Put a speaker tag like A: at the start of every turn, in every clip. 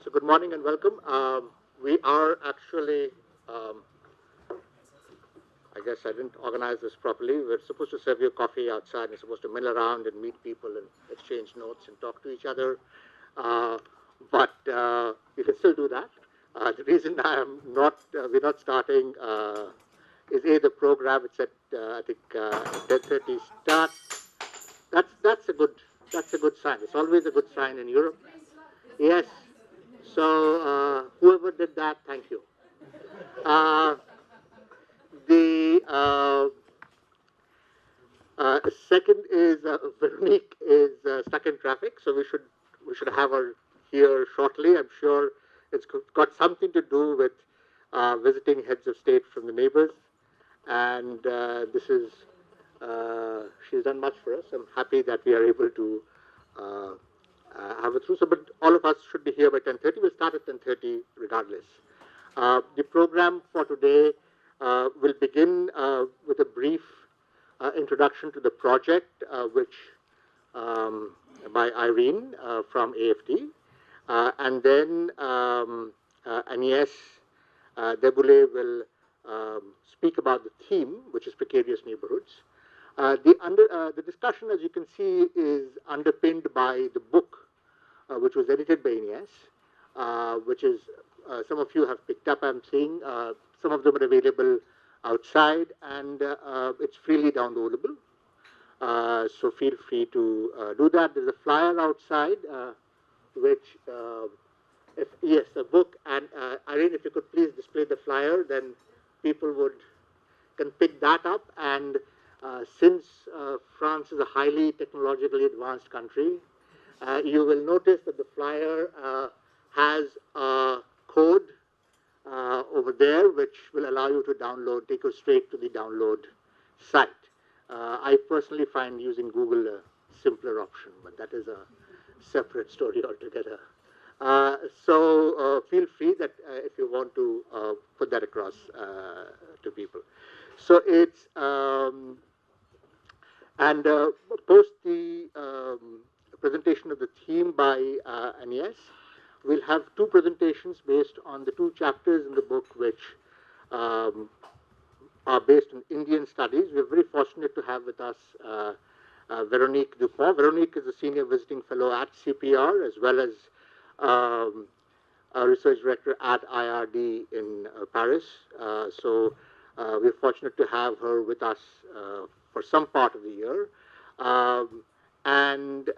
A: So good morning and welcome. We are actually, I guess I didn't organize this properly. We're supposed to serve you coffee outside. We're supposed to mill around and meet people and exchange notes and talk to each other. But you can still do that. The reason we're not starting is the program. It's at I think 10:30 start. That's a good sign. It's always a good sign in Europe. Yes. So whoever did that, thank you. Uh, the second is Veronique is stuck in traffic, so we should have her here shortly. I'm sure it's got something to do with visiting heads of state from the neighbors, and this is she's done much for us. I'm happy that we are able to have it through. So, but all of us should be here by 10:30. We'll start at 10:30 regardless. The program for today will begin with a brief introduction to the project, which by Irene from AFD, and then Agnès Deboulay will speak about the theme, which is precarious neighborhoods. The discussion, as you can see, is underpinned by the book, which was edited by Agnès, which is some of you have picked up. I'm seeing some of them are available outside, and it's freely downloadable. So feel free to do that. There's a flyer outside, which, yes, the book. And Irene, if you could please display the flyer, then people can pick that up. And since France is a highly technologically advanced country, you will notice that the flyer has a code over there, which will allow you to take you straight to the download site. I personally find using Google a simpler option, but that is a separate story altogether. So feel free that if you want to put that across to people. So it's and post the presentation of the theme by Agnès. We'll have two presentations based on the two chapters in the book, which are based on Indian studies. We're very fortunate to have with us Veronique Dupont. Veronique is a senior visiting fellow at CPR, as well as a research director at IRD in Paris. So we're fortunate to have her with us for some part of the year, and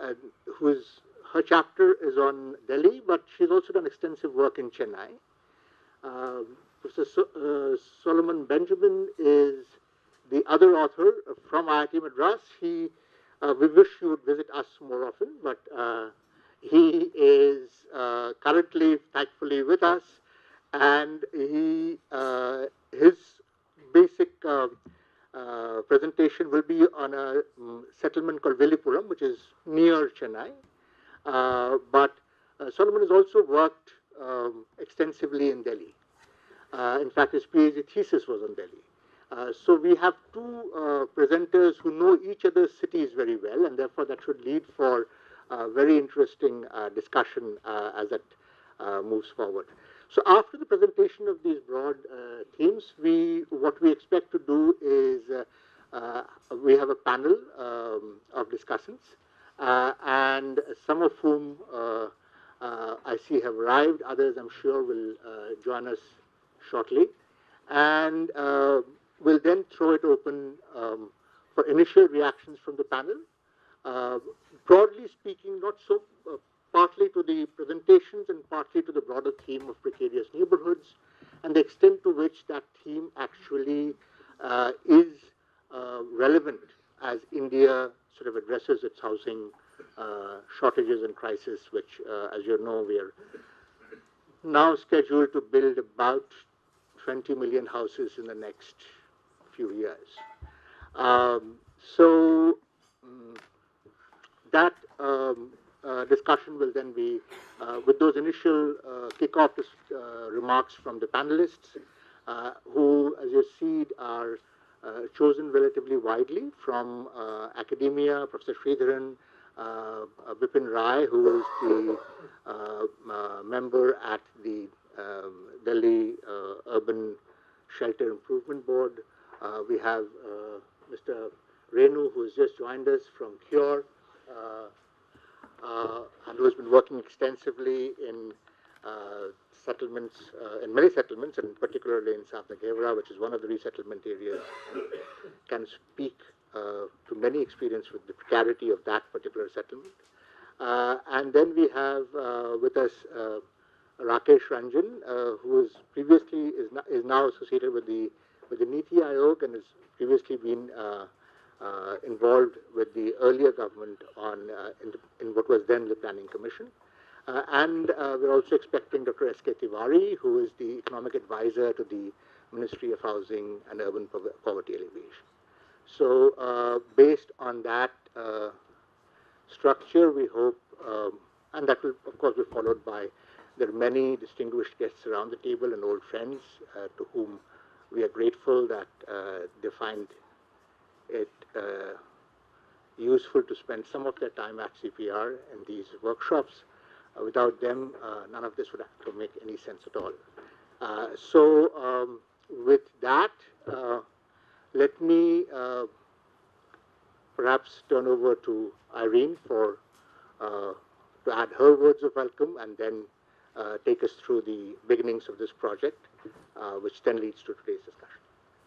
A: her chapter is on Delhi, but she's also done extensive work in Chennai. Professor Solomon Benjamin is the other author from IIT Madras. We wish he would visit us more often, but he is currently, thankfully, with us, and his basic presentation will be on a settlement called Villipuram, which is near Chennai. But Solomon has also worked extensively in Delhi. In fact, his PhD thesis was on Delhi. So we have two presenters who know each other's cities very well, and therefore that should lead for a very interesting discussion as it moves forward. So after the presentation of these broad themes, what we expect to do is we have a panel of discussants, and some of whom I see have arrived. Others, I'm sure, will join us shortly. And we'll then throw it open for initial reactions from the panel. Broadly speaking, not so partly to the presentations and partly to the broader theme of precarious neighborhoods and the extent to which that theme actually is relevant as India sort of addresses its housing shortages and crisis, which, as you know, we are now scheduled to build about 20 million houses in the next few years. So that discussion will then be with those initial kickoff remarks from the panelists, who, as you see, are chosen relatively widely from academia, Professor Sridharan, Bipin Rai, who is the member at the Delhi Urban Shelter Improvement Board. We have Mr. Renu, who has just joined us from Cure, and who has been working extensively in settlements, in many settlements, and particularly in South Nagevra, which is one of the resettlement areas, can speak to many experience with the precarity of that particular settlement. And then we have with us Rakesh Ranjan, who is previously is now associated with the Niti Aayog and has previously been involved with the earlier government on in what was then the Planning Commission. And we're also expecting Dr. S.K. Tiwari, who is the economic advisor to the Ministry of Housing and Urban Poverty Alleviation. So based on that structure, we hope, and that will of course be followed by, there are many distinguished guests around the table and old friends to whom we are grateful that they find it useful to spend some of their time at CPR in these workshops. Without them, none of this would have to make any sense at all. So with that, let me perhaps turn over to Irene for to add her words of welcome, and then take us through the beginnings of this project, which then leads to today's discussion.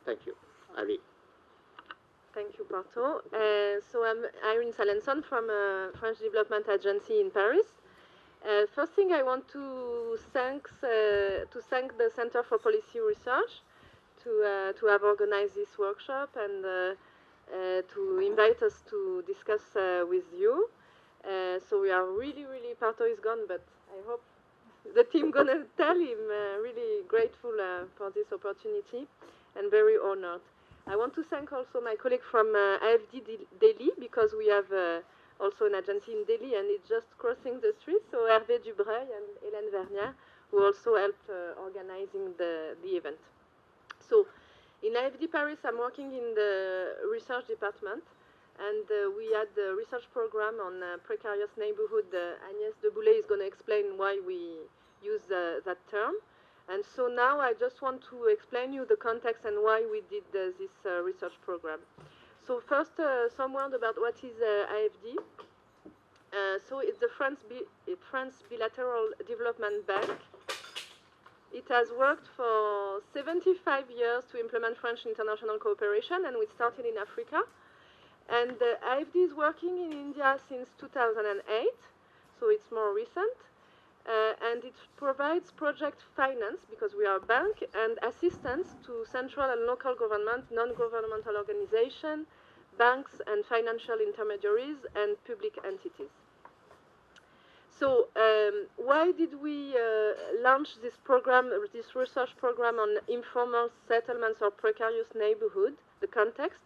A: Thank you. Irene.
B: Thank you, Porto. So I'm Irene Salenson from a French Development Agency in Paris. First thing, I want to thank the Center for Policy Research to have organized this workshop and to invite us to discuss with you. So we are really, Porto is gone, but I hope the team gonna tell him really grateful for this opportunity and very honored. I want to thank also my colleague from AFD Delhi, because we have also an agency in Delhi and it's just crossing the street. So Hervé Dubreuil and Hélène Vernier, who also helped organizing the event. So in AFD Paris, I'm working in the research department, and we had the research program on precarious neighborhood. Agnès de Boulet is going to explain why we use that term. And so now I just want to explain you the context and why we did this research program. So first, some word about what is AFD. So it's the France Bilateral Development Bank. It has worked for 75 years to implement French international cooperation, and we started in Africa. And AFD is working in India since 2008, so it's more recent. And it provides project finance, because we are a bank, and assistance to central and local government, non-governmental organizations, banks and financial intermediaries, and public entities. So why did we launch this program, this research program on informal settlements or precarious neighborhood, the context?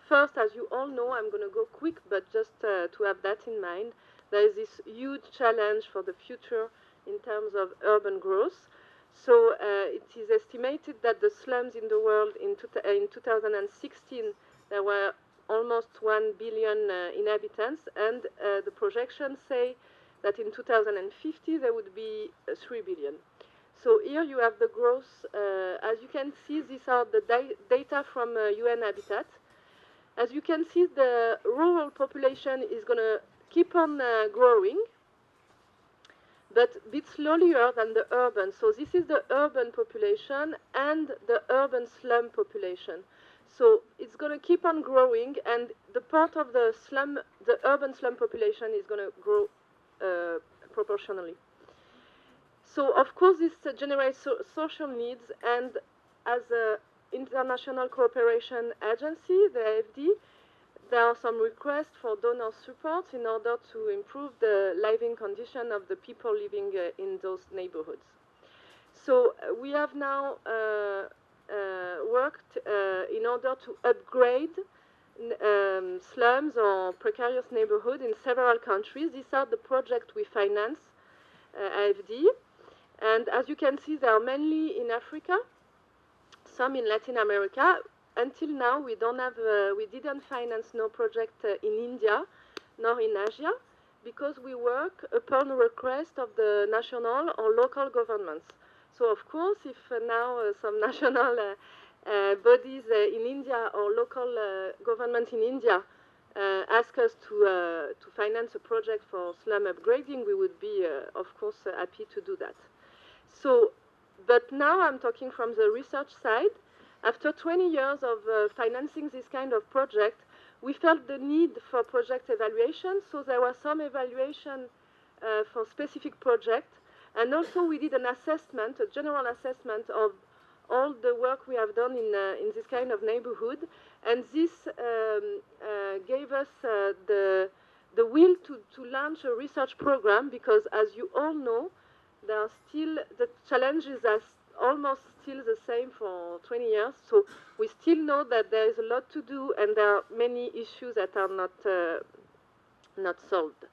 B: First, as you all know, I'm going to go quick, but just to have that in mind, there is this huge challenge for the future in terms of urban growth. So it is estimated that the slums in the world in 2016, there were almost 1 billion inhabitants, and the projections say that in 2050 there would be 3 billion. So here you have the growth. As you can see, these are the data from UN Habitat. As you can see, the rural population is going to keep on growing, but a bit slower than the urban. So this is the urban population and the urban slum population. So it's going to keep on growing, and the part of the slum, the urban slum population, is going to grow proportionally. So of course this generates social needs, and as an international cooperation agency, the AFD, there are some requests for donor support in order to improve the living condition of the people living in those neighborhoods. So we have now worked in order to upgrade slums or precarious neighborhoods in several countries. These are the projects we finance, AFD. And as you can see, they are mainly in Africa, some in Latin America. Until now, we didn't finance no project in India, nor in Asia. because we work upon request of the national or local governments. So of course, if now some national bodies in India or local government in India ask us to finance a project for slum upgrading, we would be, of course, happy to do that. So, but now I'm talking from the research side. After 20 years of financing this kind of project, we felt the need for project evaluation, so there was some evaluation for specific projects, and also we did an assessment, a general assessment of all the work we have done in this kind of neighborhood, and this gave us the will to launch a research program, because as you all know, there are still, the challenges are almost still the same for 20 years, so we still know that there is a lot to do and there are many issues that are not solved.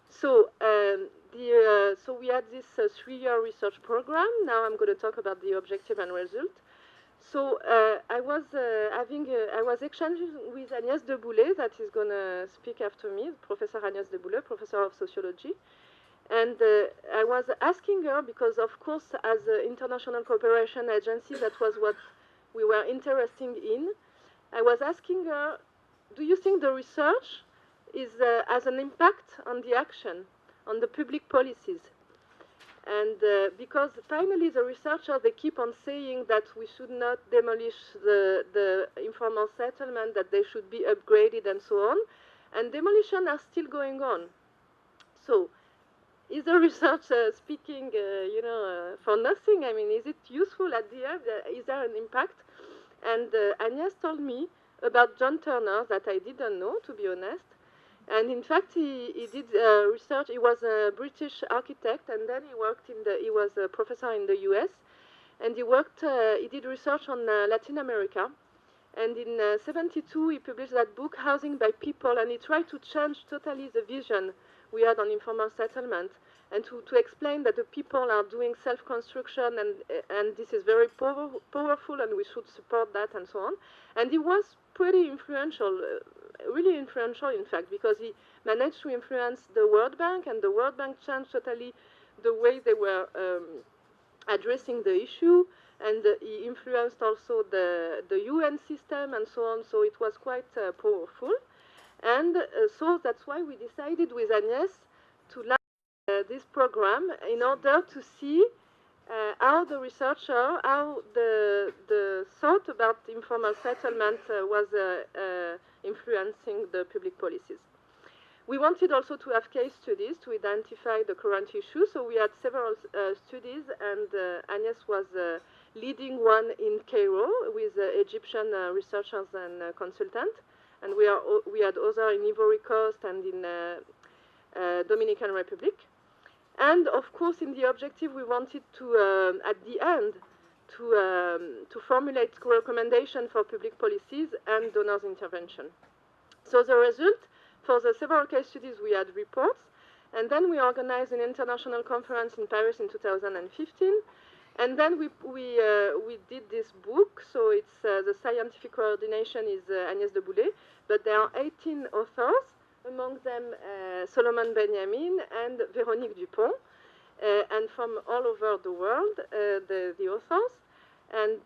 B: So, so we had this 3-year research program. Now I'm going to talk about the objective and result. So I was exchanging with Agnès de Boulet, that is going to speak after me, Professor Agnès de Boulet, Professor of Sociology. And I was asking her, because of course, as an international cooperation agency, that was what we were interested in. I was asking her, do you think the research has an impact on the action, on the public policies? And because finally the researchers, they keep on saying that we should not demolish the informal settlement, that they should be upgraded and so on. And demolition are still going on. So, is the research speaking, for nothing? I mean, is it useful at the end? Is there an impact? And Agnès told me about John Turner that I didn't know, to be honest. And in fact, he did research. He was a British architect, and then he was a professor in the US. And he did research on Latin America. And in '72, he published that book, Housing by People, and he tried to change totally the vision we had on informal settlement, and to explain that the people are doing self-construction, and this is very powerful, and we should support that, and so on. And he was pretty influential, really influential, in fact, because he managed to influence the World Bank, and the World Bank changed totally the way they were addressing the issue, and he influenced also the UN system, and so on, so it was quite powerful. And so that's why we decided with Agnès to launch this program, in order to see how the researcher, how the thought about informal settlement was influencing the public policies. We wanted also to have case studies to identify the current issues, so we had several studies, and Agnès was leading one in Cairo with Egyptian researchers and consultants. And we had others in Ivory Coast and in Dominican Republic. And of course, in the objective, we wanted to, at the end, to formulate recommendations for public policies and donors' intervention. So the result, for the several case studies, we had reports, and then we organized an international conference in Paris in 2015. And then we did this book, so it's the scientific coordination is Agnès de Boulet, but there are 18 authors, among them Solomon Benjamin and Véronique Dupont, and from all over the world, the authors. And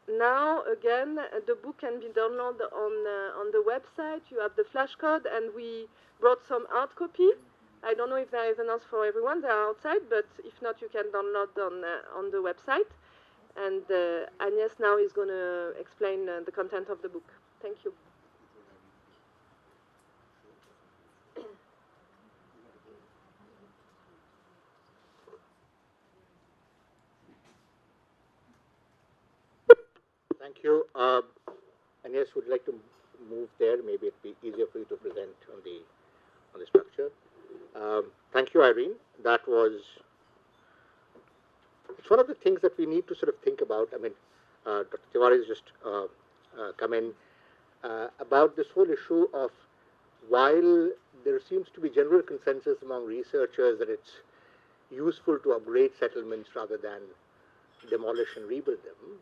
B: now, again, the book can be downloaded on the website. You have the flashcard, and we brought some hard copy. I don't know if there is enough for everyone. They are outside, but if not, you can download on the website. And Agnès now is going to explain the content of the book. Thank you.
A: Thank you. Agnès, would you like to move there? Maybe it'd be easier for you to present on the structure. Thank you, Irene. That was, it's one of the things that we need to sort of think about. I mean, Dr. Tiwari has just come in about this whole issue of, while there seems to be general consensus among researchers that it's useful to upgrade settlements rather than demolish and rebuild them,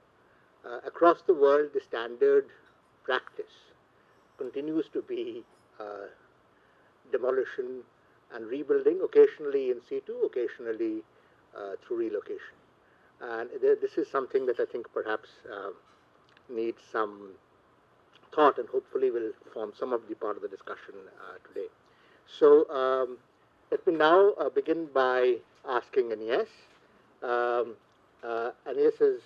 A: across the world, the standard practice continues to be demolition and rebuilding, occasionally in situ, occasionally through relocation. And this is something that I think perhaps needs some thought and hopefully will form some of the part of the discussion today. So let me now begin by asking Agnes. Agnes's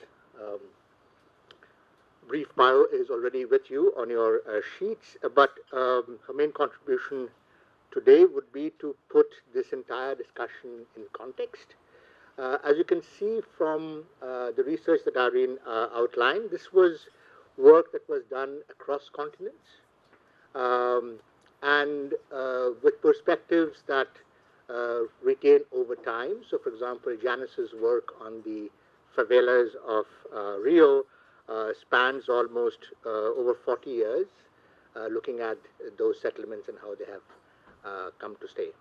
A: brief bio is already with you on your sheets, but her main contribution today would be to put this entire discussion in context. As you can see from the research that Irene outlined, this was work that was done across continents and with perspectives that retain over time. So, for example, Janice's work on the favelas of Rio spans almost over 40 years, looking at those settlements and how they have come to stay.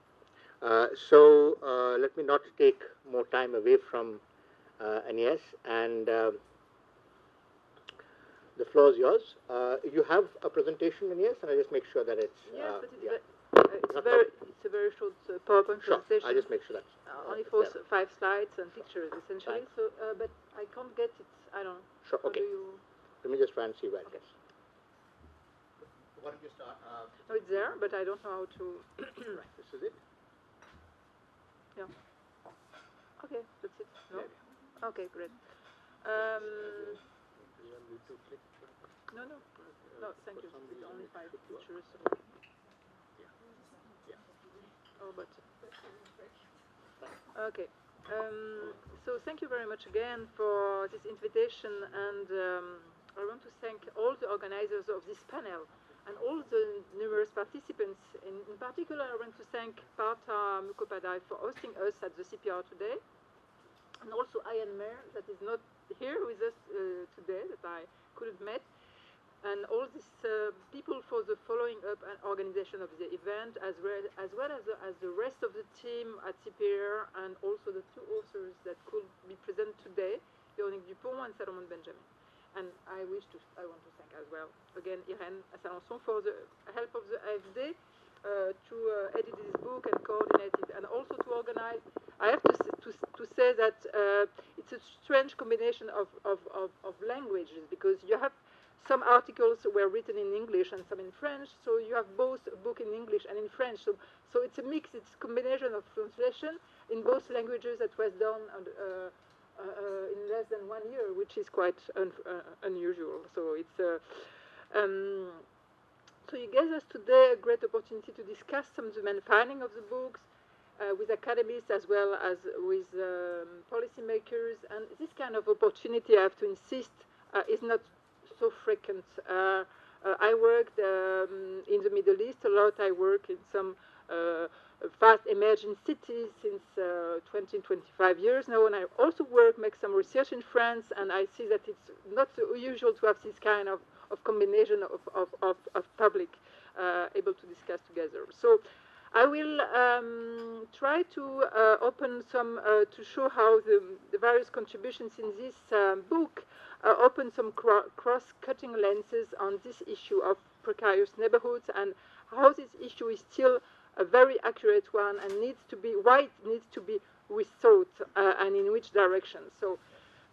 A: So let me not take more time away from Agnes, and the floor is yours. You have a presentation, Agnes, and I just make sure that it's
B: it's a very short PowerPoint presentation.
A: I just make sure that's
B: only for 5 slides and pictures essentially. Fine. So, but I can't get it. I don't know.
A: Sure. Okay. Let me just try and see where it is. Why don't you start?
B: No, it's there, but I don't know how to.
A: Right. This is it.
B: Yeah. Okay, that's it. No. Okay, great. No, thank you. It's only 5 pictures. So. Oh, but okay. So thank you very much again for this invitation, and I want to thank all the organizers of this panel and all the numerous participants. In particular, I want to thank Partha Mukhopadhyay for hosting us at the CPR today, and also Ian Mayer, that is not here with us today, that I couldn't meet, and all these people for the following up and organization of the event, as well as the rest of the team at CPR, and also the 2 authors that could be present today, Véronique Dupont and Salomon Benjamin. And I want to thank as well, again, Irène Salençon for the help of the AFD to edit this book and coordinate it, and also to organize. I have to say that it's a strange combination of languages, because you have some articles were written in English and some in French, so you have both a book in English and in French. So it's a mix, it's a combination of translation in both languages that was done in less than 1 year, which is quite unusual. So it's so it gives us today a great opportunity to discuss some of the main findings of the books with academics as well as with policymakers. And this kind of opportunity, I have to insist, is not so frequent. I worked in the Middle East a lot. I work in some fast emerging cities since 20, 25 years now, and I also make some research in France, and I see that it's not so usual to have this kind of combination of public able to discuss together. So I will try to open some, to show how the various contributions in this book open some cross-cutting lenses on this issue of precarious neighborhoods, and how this issue is still a very accurate one and why it needs to be rethought and in which direction. So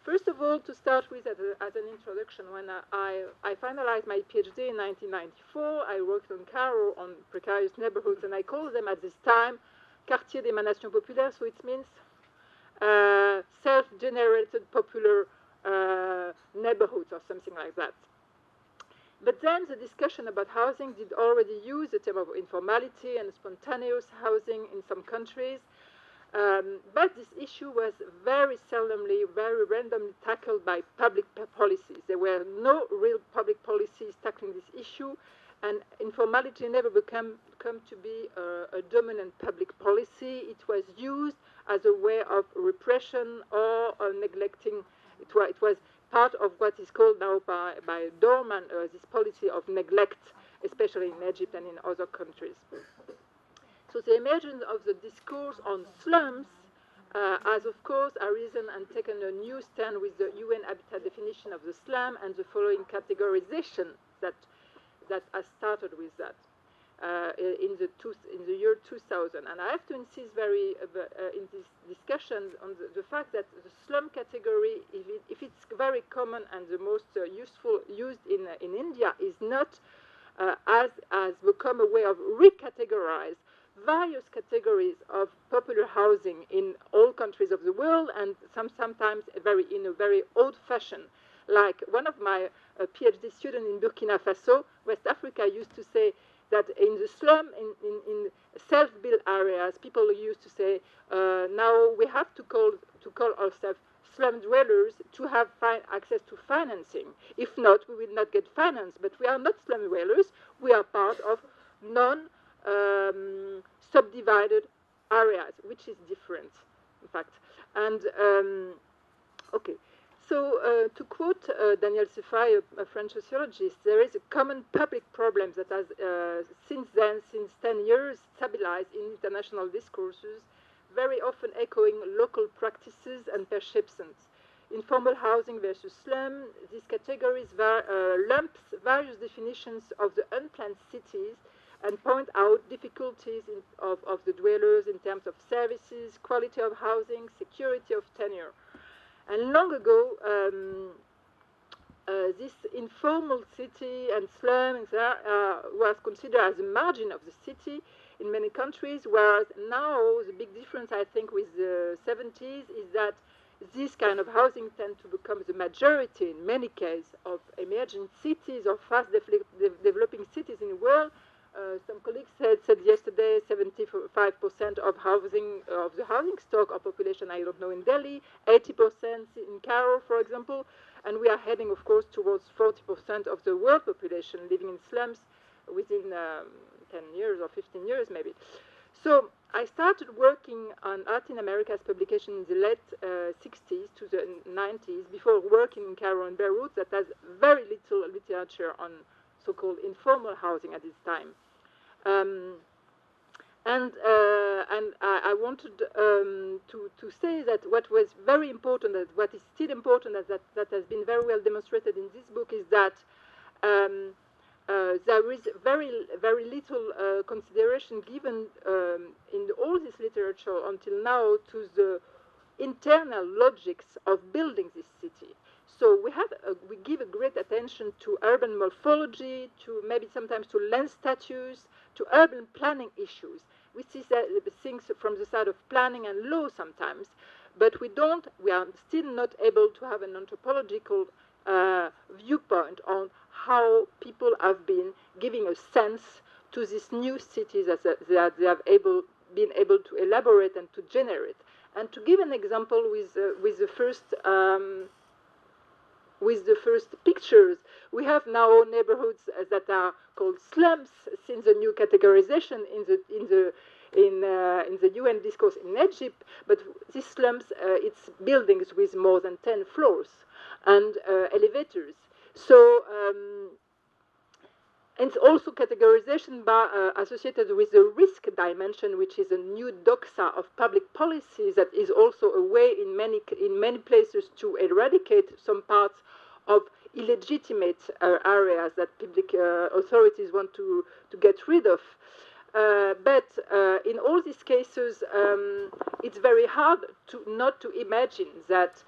B: first of all, to start with as an introduction, when I finalized my PhD in 1994, I worked on Cairo on precarious neighborhoods, and I called them at this time quartiers d'émanation populaire, so it means self-generated popular neighborhoods or something like that. But then the discussion about housing did already use the term of informality and spontaneous housing in some countries. But this issue was very seldomly, very randomly tackled by public policies. There were no real public policies tackling this issue, and informality never come to be a dominant public policy. It was used as a way of repression or neglecting. It was part of what is called now by Dorman this policy of neglect, especially in Egypt and in other countries. So the emergence of the discourse on slums has, of course, arisen and taken a new stand with the UN Habitat definition of the slum and the following categorization that has started with that.
C: in the year 2000. And I have to insist in this discussion on the fact that the slum category, if it's very common and the most used in India, is not has become a way of recategorize various categories of popular housing in all countries of the world, and sometimes in a very old fashion. Like one of my PhD students in Burkina Faso, West Africa, used to say that in the slum, in self-built areas, people used to say, now we have to call ourselves slum dwellers to have access to financing. If not, we will not get finance. But we are not slum dwellers. We are part of non-subdivided areas, which is different, in fact. And, okay. So to quote Daniel Sefai, a French sociologist, there is a common public problem that has since 10 years, stabilized in international discourses, very often echoing local practices and perceptions. Informal housing versus slum, these categories lumps various definitions of the unplanned cities and point out difficulties of the dwellers in terms of services, quality of housing, security of tenure. And long ago, this informal city and slum was considered as a margin of the city in many countries, whereas now the big difference, I think, with the 70s is that this kind of housing tend to become the majority in many cases of emerging cities or fast developing cities in the world. Some colleagues said yesterday 75% of the housing stock or population, I don't know, in Delhi, 80% in Cairo, for example, and we are heading, of course, towards 40% of the world population living in slums within 10 years or 15 years, maybe. So I started working on Latin America's publication in the late 60s to the 90s, before working in Cairo and Beirut, that has very little literature on so-called informal housing at this time. And I wanted to say that what was very important, that what is still important, that has been very well demonstrated in this book, is that there is very little consideration given in all this literature until now to the internal logics of building this city. So we give a great attention to urban morphology, to maybe sometimes to land status, to urban planning issues. We see things from the side of planning and law sometimes, but we are still not able to have an anthropological viewpoint on how people have been giving a sense to these new cities that they have been able to elaborate and to generate. And to give an example with the first pictures, we have now neighborhoods that are called slums since the new categorization in the UN discourse in Egypt. But these slums, it's buildings with more than 10 floors and elevators. So and also categorization associated with the risk dimension, which is a new doxa of public policy that is also a way in many places to eradicate some parts of illegitimate areas that public authorities want to get rid of. But in all these cases, it's very hard not to imagine that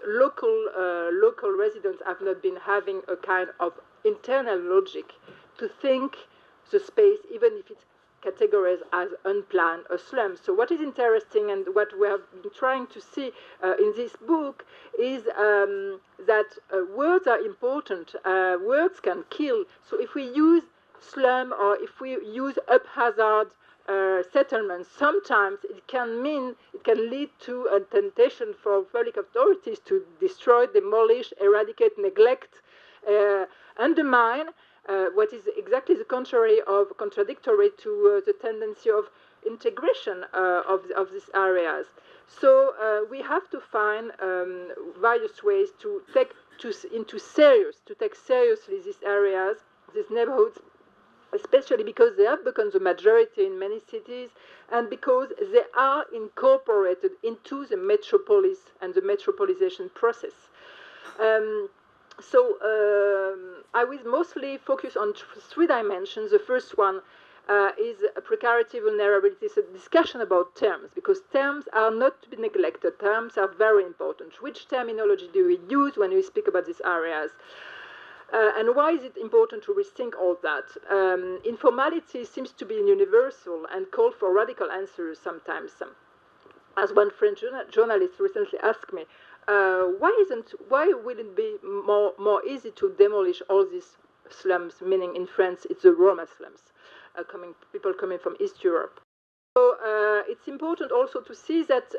C: local residents have not been having a kind of internal logic to think the space, even if it's categorized as unplanned or slum. So what is interesting and what we have been trying to see in this book is that words are important. Words can kill. So if we use slum or if we use haphazard settlements, sometimes it can lead to a temptation for public authorities to destroy, demolish, eradicate, neglect, undermine, what is exactly the contradictory to the tendency of integration of these areas. So we have to find various ways to take seriously these areas, these neighborhoods, especially because they have become the majority in many cities and because they are incorporated into the metropolis and the metropolization process. So I will mostly focus on three dimensions. The first one is precarity, vulnerability. It's a discussion about terms, because terms are not to be neglected. Terms are very important. Which terminology do we use when we speak about these areas? And why is it important to rethink all that? Informality seems to be universal and call for radical answers sometimes. As one French journalist recently asked me, why will it be more easy to demolish all these slums? Meaning in France, it's the Roma slums, people coming from East Europe. So it's important also to see that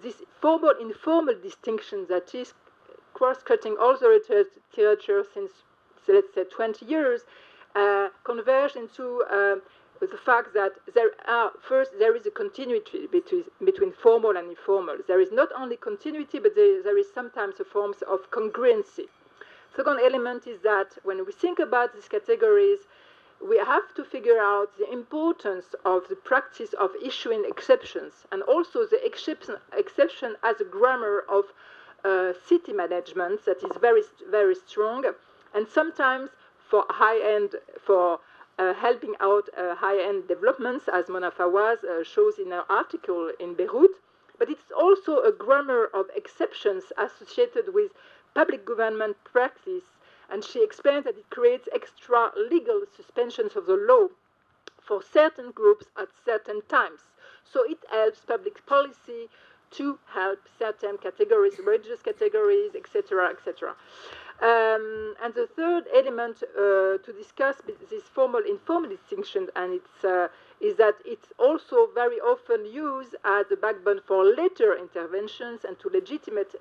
C: this formal informal distinction that is cross-cutting all the literature since, let's say, 20 years, converge into the fact that there is a continuity between formal and informal. There is not only continuity, but there is sometimes a form of congruency. Second element is that when we think about these categories, we have to figure out the importance of the practice of issuing exceptions, and also the exception as a grammar of city management that is very, very strong, and sometimes for helping out high-end developments, as Mona Fawaz shows in her article in Beirut. But it's also a grammar of exceptions associated with public government practice, and she explains that it creates extra legal suspensions of the law for certain groups at certain times. So it helps public policy to help certain categories, religious categories, etc., etc. And the third element to discuss this formal-informal distinction, and is that it's also very often used as a backbone for later interventions and to legitimate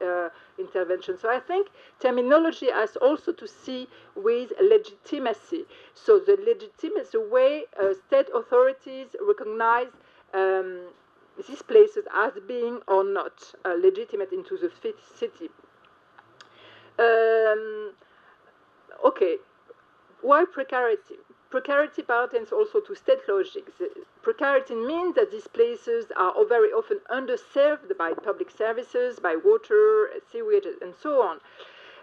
C: interventions. So I think terminology has also to see with legitimacy. So the legitimacy, the way state authorities recognize these places as being or not legitimate into the city. Okay, why precarity? Precarity pertains also to state logics. Precarity means that these places are very often underserved by public services, by water, sewage, and so on.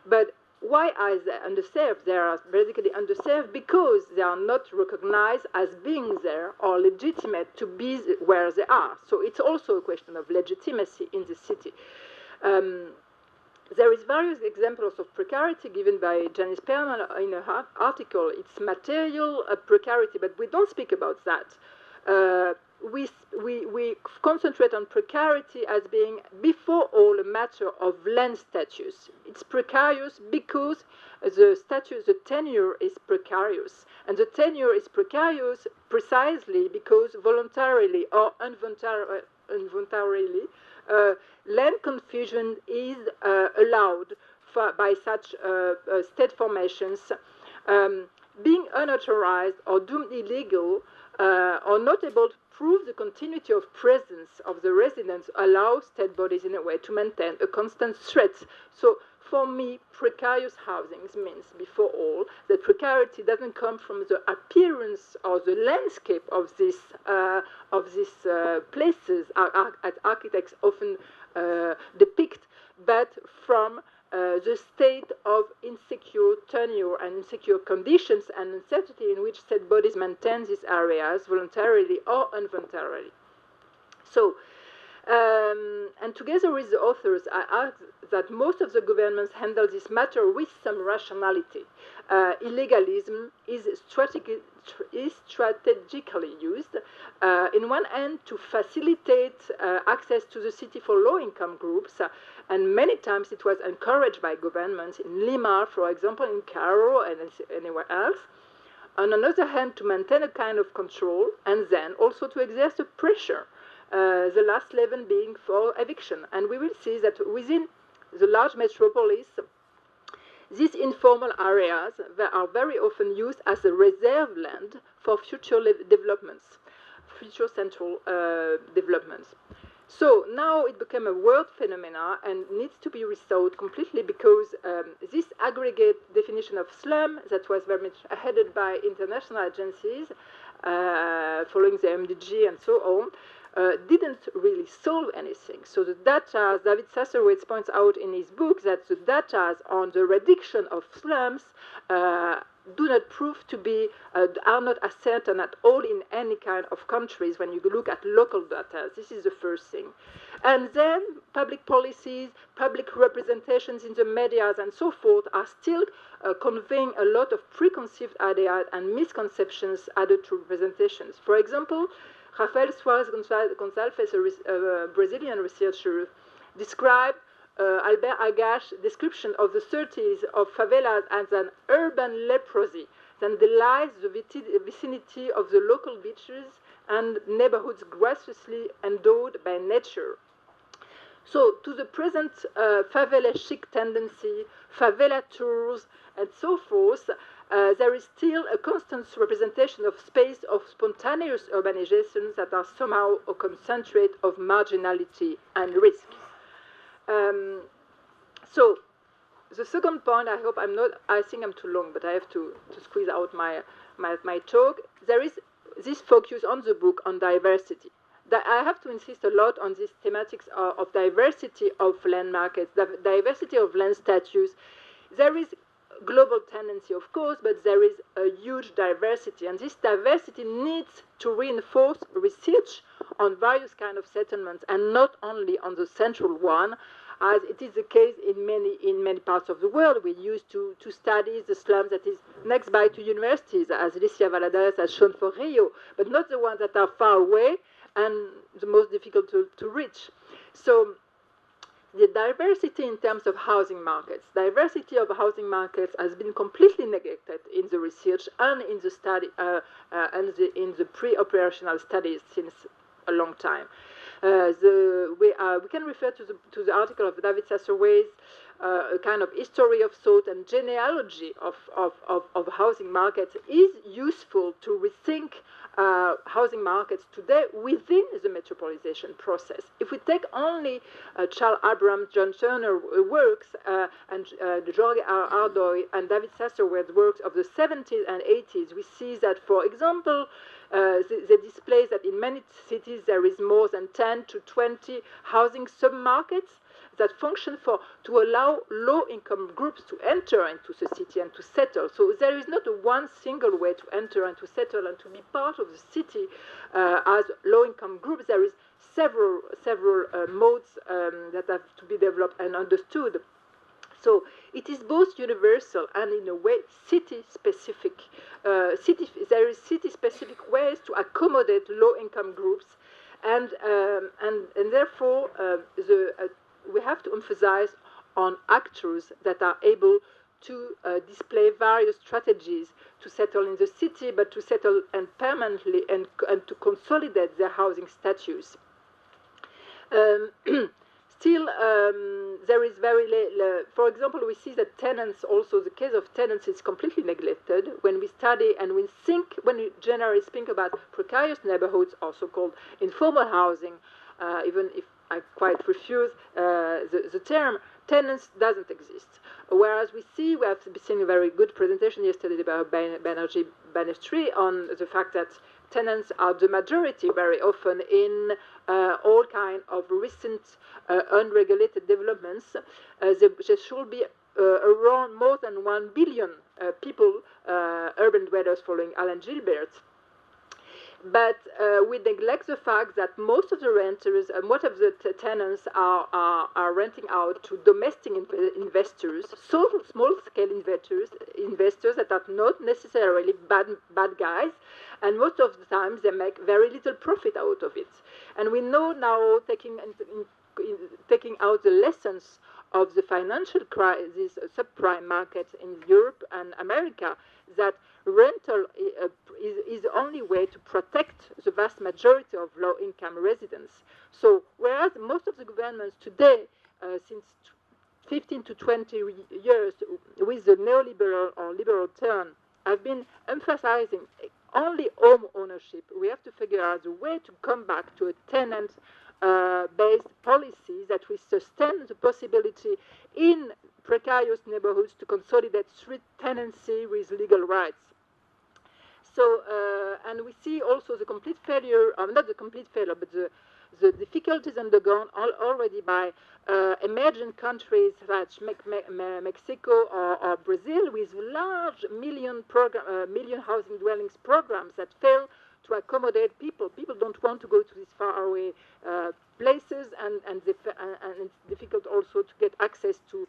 C: But why are they underserved? They are basically underserved because they are not recognized as being there or legitimate to be where they are. So it's also a question of legitimacy in the city. There is various examples of precarity given by Janice Perlman in her article. It's material precarity, but we don't speak about that. We concentrate on precarity as being, before all, a matter of land status. It's precarious because the tenure is precarious. And the tenure is precarious precisely because voluntarily or involuntarily, land confusion is allowed by such state formations. Being unauthorized or deemed illegal or not able to prove the continuity of presence of the residents allows state bodies in a way to maintain a constant threat. So for me, precarious housing means, before all, that precarity doesn't come from the appearance or the landscape of these places, as architects often depict, but from the state of insecure tenure and insecure conditions and uncertainty in which state bodies maintain these areas voluntarily or involuntarily. So, and together with the authors, I argue that most of the governments handle this matter with some rationality. Illegalism is strategically used, in one end, to facilitate access to the city for low-income groups, and many times it was encouraged by governments in Lima, for example, in Cairo, and anywhere else. On another hand, to maintain a kind of control, and then also to exert a pressure, the last level being for eviction. And we will see that within the large metropolis, these informal areas are very often used as a reserve land for future developments, future central developments. So now it became a world phenomena and needs to be rethought completely, because this aggregate definition of slum that was very much headed by international agencies following the MDG and so on, didn't really solve anything. So the data, David Sasserwitz points out in his book, that the data on the reduction of slums do not prove to be, are not ascertained at all in any kind of countries when you look at local data. This is the first thing. And then public policies, public representations in the media and so forth are still conveying a lot of preconceived ideas and misconceptions added to representations. For example, Rafael Soares Gonçalves, a Brazilian researcher, described Albert Agash's description of the 30s of favelas as an urban leprosy that belies the vicinity of the local beaches and neighborhoods graciously endowed by nature. So, to the present favela chic tendency, favela tours, and so forth, there is still a constant representation of space of spontaneous urbanizations that are somehow a concentrate of marginality and risk. So, the second point, I think I'm too long, but I have to squeeze out my talk. There is this focus on the book on diversity. I have to insist a lot on these thematics of diversity of land markets, diversity of land status. There is global tendency, of course, but there is a huge diversity, and this diversity needs to reinforce research on various kinds of settlements and not only on the central one, as it is the case in many parts of the world. We used to study the slums that is next by to universities, as Alicia Valadares has shown for Rio, but not the ones that are far away and the most difficult to reach. So the diversity in terms of housing markets, diversity of housing markets has been completely neglected in the research and in the study and in the pre-operational studies since a long time. We can refer to the article of David Sasserwitz, a kind of history of thought and genealogy of housing markets is useful to rethink housing markets today within the metropolization process. If we take only Charles Abrams, John Turner works, and George Ardoy and David Sasserwitz's works of the 70s and 80s, we see that, for example, they display that in many cities there is more than 10 to 20 housing submarkets that function to allow low-income groups to enter into the city and to settle. So there is not one single way to enter and to settle and to be part of the city as low-income groups. There is several modes that have to be developed and understood. So it is both universal and, in a way, city-specific. There is city-specific ways to accommodate low-income groups, and therefore we have to emphasize on actors that are able to display various strategies to settle in the city, but to settle and permanently and to consolidate their housing status. Still, there is very for example, we see that tenants also, the case of tenants is completely neglected when we study and when we generally think about precarious neighborhoods, also called informal housing, even if I quite refuse the term, tenants doesn't exist. Whereas we have seen a very good presentation yesterday by Banerjee Banistri on the fact that tenants are the majority very often in all kinds of recent unregulated developments. There should be around more than 1 billion people, urban dwellers following Alan Gilbert. But we neglect the fact that most of the renters and most of the tenants are renting out to domestic investors, so small-scale investors that are not necessarily bad guys, and most of the time they make very little profit out of it. And we know now, taking out the lessons of the financial crisis, subprime market in Europe and America, that rental is the only way to protect the vast majority of low-income residents. So, whereas most of the governments today, since 15 to 20 years, with the neoliberal or liberal turn, have been emphasizing only home ownership, we have to figure out a way to come back to a tenant-based policy that will sustain the possibility in precarious neighborhoods to consolidate street tenancy with legal rights. So, and we see also the complete failure, not the complete failure, but the difficulties undergone already by emerging countries such Mexico or Brazil, with large million housing dwellings programs that fail to accommodate people. People don't want to go to these faraway places, and it's difficult also to get access to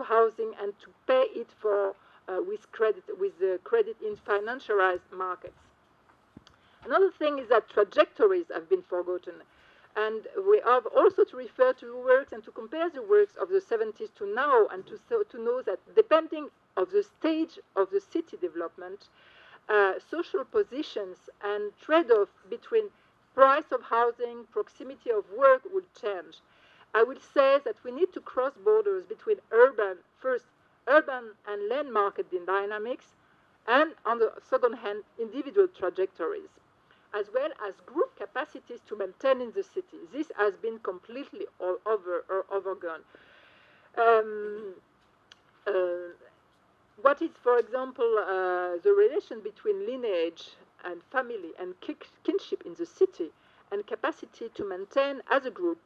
C: housing and to pay it for with credit in financialized markets. Another thing is that trajectories have been forgotten. And we have also to refer to works and to compare the works of the 70s to now, and to know that depending of the stage of the city development, social positions and trade-off between price of housing, proximity of work will change. I will say that we need to cross borders between urban and land market dynamics, and on the second hand, individual trajectories, as well as group capacities to maintain in the city. This has been completely overgone. What is, for example, the relation between lineage and family and kinship in the city, and capacity to maintain as a group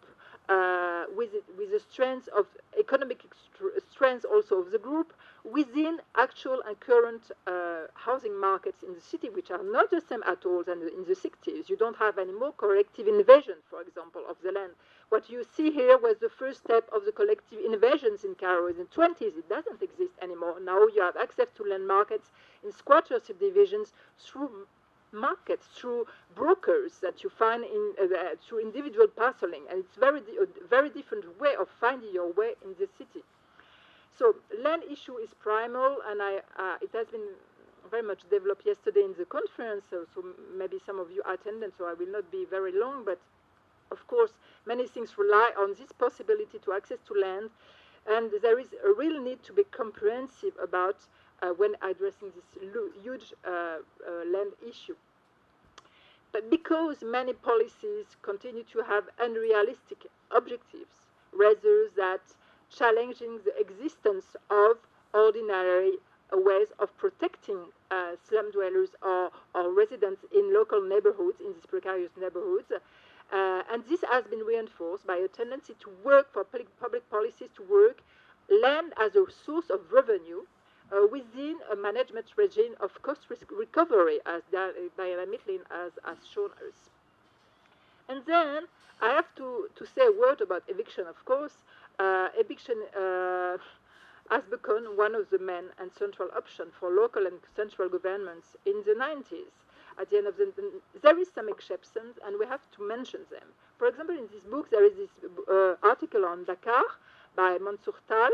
C: with the strength of economic strength also of the group within actual and current housing markets in the city, which are not the same at all than in the 60s. You don't have any more collective invasion, for example, of the land. What you see here was the first step of the collective invasions in Cairo in the 20s. It doesn't exist anymore. Now you have access to land markets in squatter subdivisions through markets, through brokers that you find in through individual parceling, and it's a very different way of finding your way in the city. So land issue is primal, and it has been very much developed yesterday in the conference, so maybe some of you attended, so I will not be very long, but of course many things rely on this possibility to access to land, and there is a real need to be comprehensive about when addressing this huge land issue. But because many policies continue to have unrealistic objectives, rather than challenging the existence of ordinary ways of protecting slum dwellers or residents in local neighborhoods, in these precarious neighborhoods, and this has been reinforced by a tendency to work for public policies to work land as a source of revenue within a management regime of cost recovery, as Diana Mitlin has shown us. And then I have to say a word about eviction, of course. Eviction has become one of the main and central options for local and central governments in the 90s. At the end of there is some exceptions, and we have to mention them. For example, in this book, there is this article on Dakar by Mansour Tal,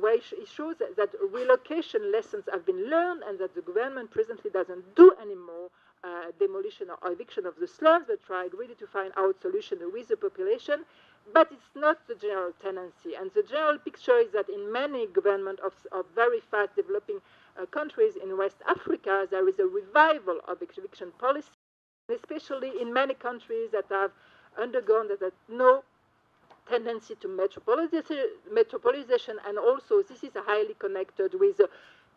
C: where he shows that relocation lessons have been learned, and that the government presently doesn't do anymore demolition or eviction of the slums, but tried really to find out solutions with the population. But it's not the general tendency, and the general picture is that in many governments of very fast developing countries in West Africa, there is a revival of eviction policy, especially in many countries that have undergone that no tendency to metropolization, and also this is highly connected with a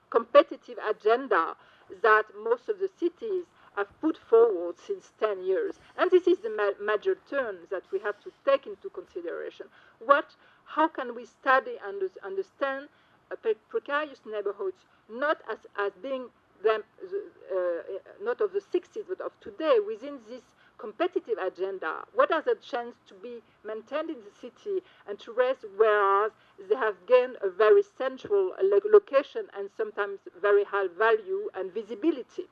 C: competitive agenda that most of the cities have put forward since 10 years. And this is the major turn that we have to take into consideration. How can we study and understand precarious neighborhoods, not as being them, not of the 60s, but of today, within this competitive agenda? What are the chances to be maintained in the city and to rest, whereas they have gained a very central location and sometimes very high value and visibility,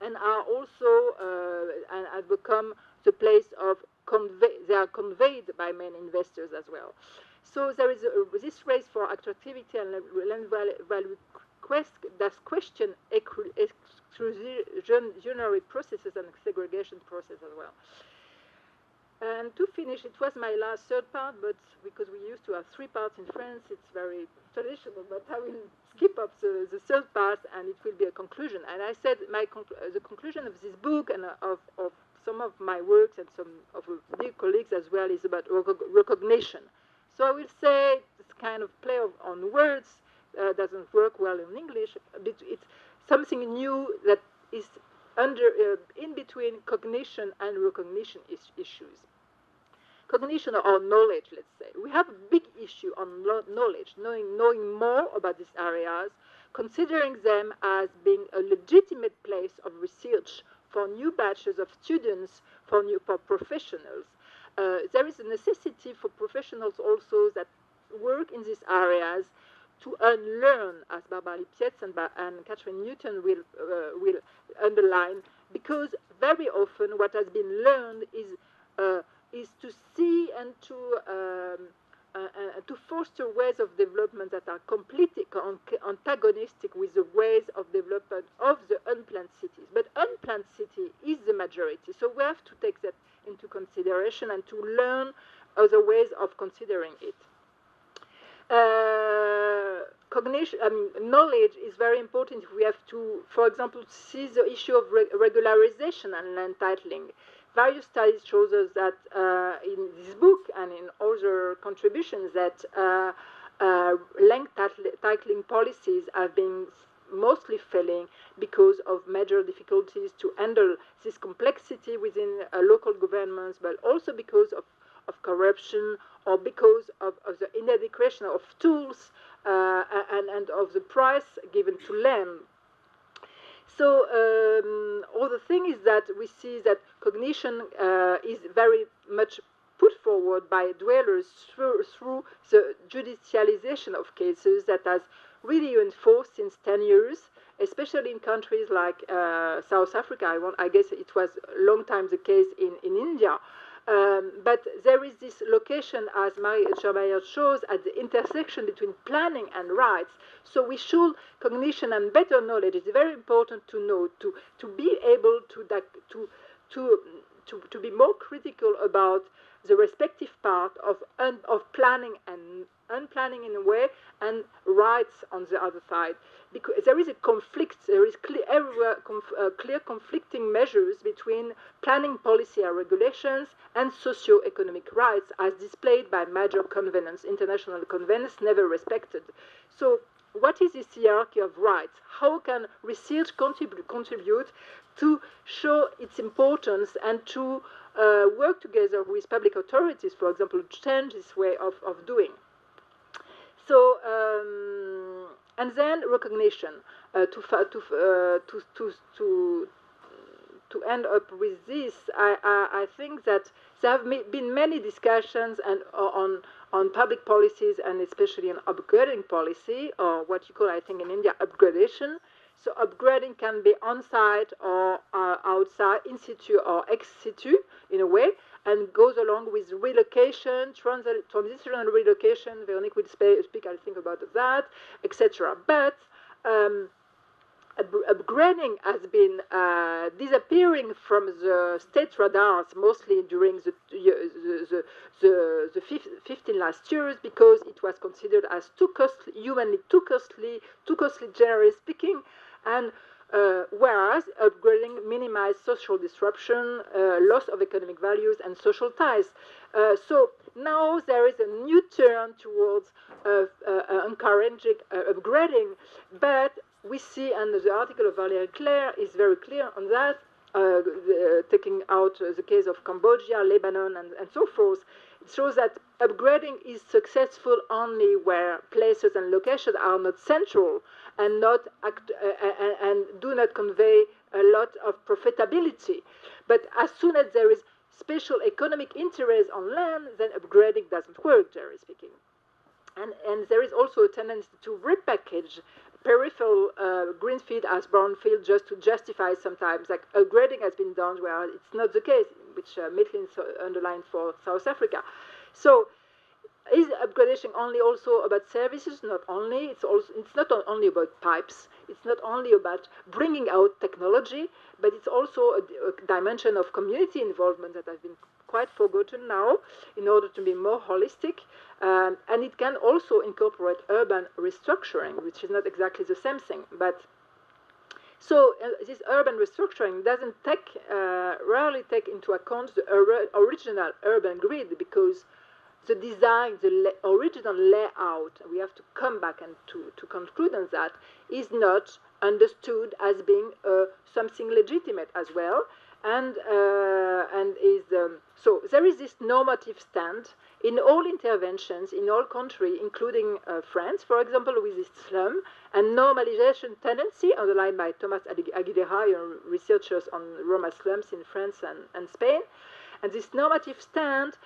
C: and are also and have become the place of they are conveyed by many investors as well. So there is this race for attractivity and land value does question exclusionary processes and segregation process as well. And to finish, it was my last third part, but because we used to have 3 parts in France, it's very traditional, but I will skip up the third part, and it will be a conclusion. And I said the conclusion of this book and of some of my works and some of dear colleagues as well is about recognition. So I will say this kind of play on words doesn't work well in English. It's something new that is in between cognition and recognition issues. Cognition or knowledge, let's say. We have a big issue on knowledge, knowing more about these areas, considering them as being a legitimate place of research for new batches of students, for professionals. There is a necessity for professionals also that work in these areas to unlearn, as Barbara Lipsietz and Catherine Newton will underline, because very often what has been learned is to see and to foster ways of development that are completely antagonistic with the ways of development of the unplanned cities. But unplanned city is the majority, so we have to take that into consideration and to learn other ways of considering it. Cognition, knowledge is very important. We have to, for example, see the issue of regularization and land titling. Various studies show us that in this book and in other contributions that land titling policies have been mostly failing because of major difficulties to handle this complexity within local governments, but also because of corruption, or because of the inadequacy of tools and of the price given to land. So other thing is that we see that cognition is very much put forward by dwellers through the judicialization of cases that has really enforced since 10 years, especially in countries like South Africa. I guess it was a long time the case in India. But there is this location, as Marie Etchemeyer shows, at the intersection between planning and rights. So we should, cognition and better knowledge, it's very important to know, to be able to be more critical about the respective part of planning and unplanning in a way, and rights on the other side. Because there is a conflict, there is clear conflicting measures between planning policy and regulations and socio-economic rights, as displayed by major covenants, international covenants never respected. So what is this hierarchy of rights? How can research contribute to show its importance and to work together with public authorities, for example, to change this way of doing? So, and then recognition. To end up with this, I think that there have been many discussions and on public policies, and especially on upgrading policy, or what you call, I think in India, upgradation. So upgrading can be on-site or outside, in situ or ex situ, in a way, and goes along with relocation, transitional relocation. Veronique will speak, I think, about that, etc. But upgrading has been disappearing from the state radars, mostly during the 15 last years, because it was considered as too costly, humanly too costly, generally speaking, and whereas upgrading minimized social disruption, loss of economic values, and social ties. So now there is a new turn towards encouraging upgrading, but we see, and the article of Valérie Claire is very clear on that, taking out the case of Cambodia, Lebanon, and so forth. It shows that upgrading is successful only where places and locations are not central and and do not convey a lot of profitability. But as soon as there is special economic interest on land, then upgrading doesn't work, generally speaking. And there is also a tendency to repackage peripheral greenfield as brownfield just to justify sometimes, like upgrading has been done where it's not the case, which Mitlin underlined for South Africa. So is upgradation only also about services? Not only. It's not only about pipes. It's not only about bringing out technology, but it's also a dimension of community involvement that has been quite forgotten now in order to be more holistic. And it can also incorporate urban restructuring, which is not exactly the same thing. But so this urban restructuring doesn't rarely take into account the original urban grid, because the design, original layout, we have to come back and to conclude on that, is not understood as being something legitimate as well, and is so there is this normative stand in all interventions in all countries, including France, for example, with this slum and normalization tendency underlined by Thomas Aguilera, researchers on Roma slums in France and Spain. And this normative stand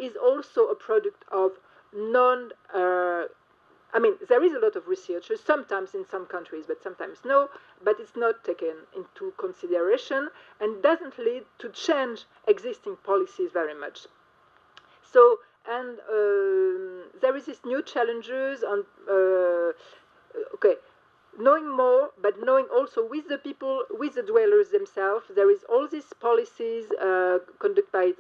C: is also a product of I mean, there is a lot of research, sometimes in some countries, but sometimes no, but it's not taken into consideration and doesn't lead to change existing policies very much. So, and there is this new challenges on, knowing more, but knowing also with the people, with the dwellers themselves. There is all these policies conducted by,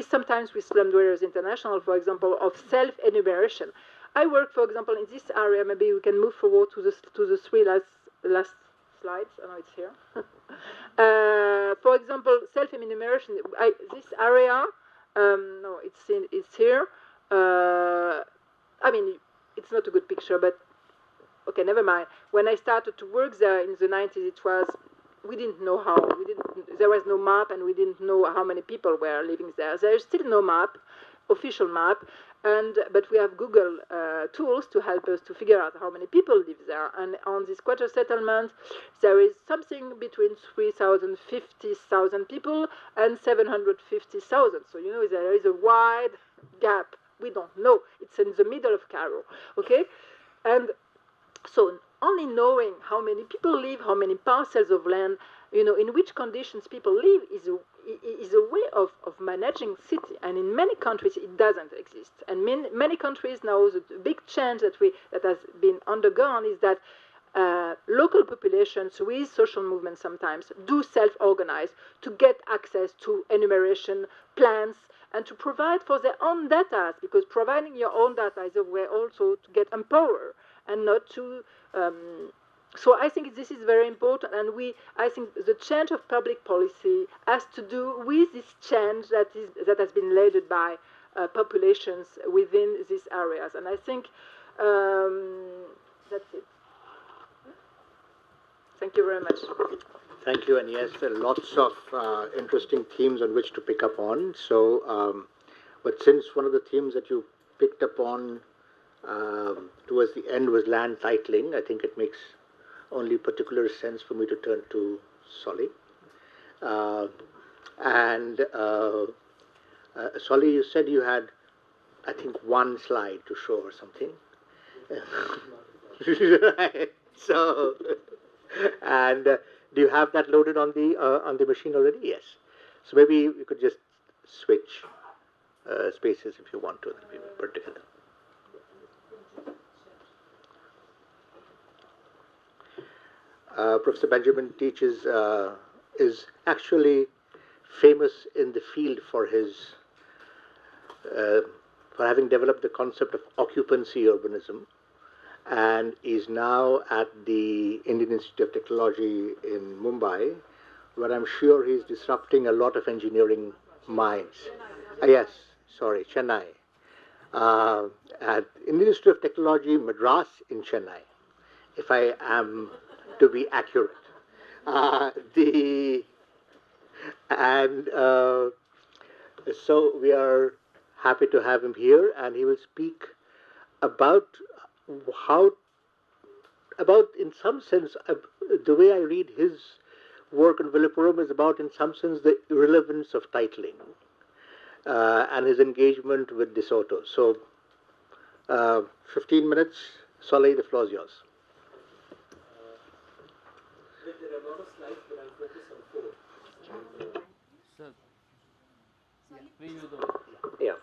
C: sometimes with Slum Dwellers International, for example, of self-enumeration. I work, for example, in this area. Maybe we can move forward to the three last slides. I know it's here. For example, self-enumeration. This area, no, it's here. I mean, it's not a good picture, but okay, never mind. When I started to work there in the 90s, we didn't know how. There was no map, and we didn't know how many people were living there. There is still no map, official map. But we have Google tools to help us to figure out how many people live there. And on this quarter settlement, there is something between 3,000, 50,000 people and 750,000. So, you know, there is a wide gap. We don't know. It's in the middle of Cairo, okay? And so only knowing how many people live, how many parcels of land, you know, in which conditions people live is a way of managing city. And in many countries, it doesn't exist. And many countries now, the big change that has been undergone is that local populations with social movements sometimes do self-organize to get access to enumeration plans and to provide for their own data, because providing your own data is a way also to get empowered and not to... So I think this is very important, and I think the change of public policy has to do with this change that has been led by populations within these areas. And I think that's it. Thank you very much.
A: Thank you, and yes, there are lots of interesting themes on which to pick up on. So, but since one of the themes that you picked up on towards the end was land titling, I think it makes only particular sense for me to turn to Solly. Solly, you said you had, I think, one slide to show or something. Right. So, and do you have that loaded on the machine already? Yes. So maybe we could just switch spaces if you want to. That would be particular. Professor Benjamin is actually famous in the field for having developed the concept of occupancy urbanism, and is now at the Indian Institute of Technology in Mumbai, where I'm sure he's disrupting a lot of engineering minds. Yes, sorry, Chennai. At Indian Institute of Technology, Madras in Chennai, if I am to be accurate. So we are happy to have him here, and he will speak about in some sense, the way I read his work on Villupuram is about, in some sense, the irrelevance of titling and his engagement with De Soto. So, 15 minutes. Solly, the floor is yours.
D: There are a lot of slides, but I'll focus on 4. Sir, yeah.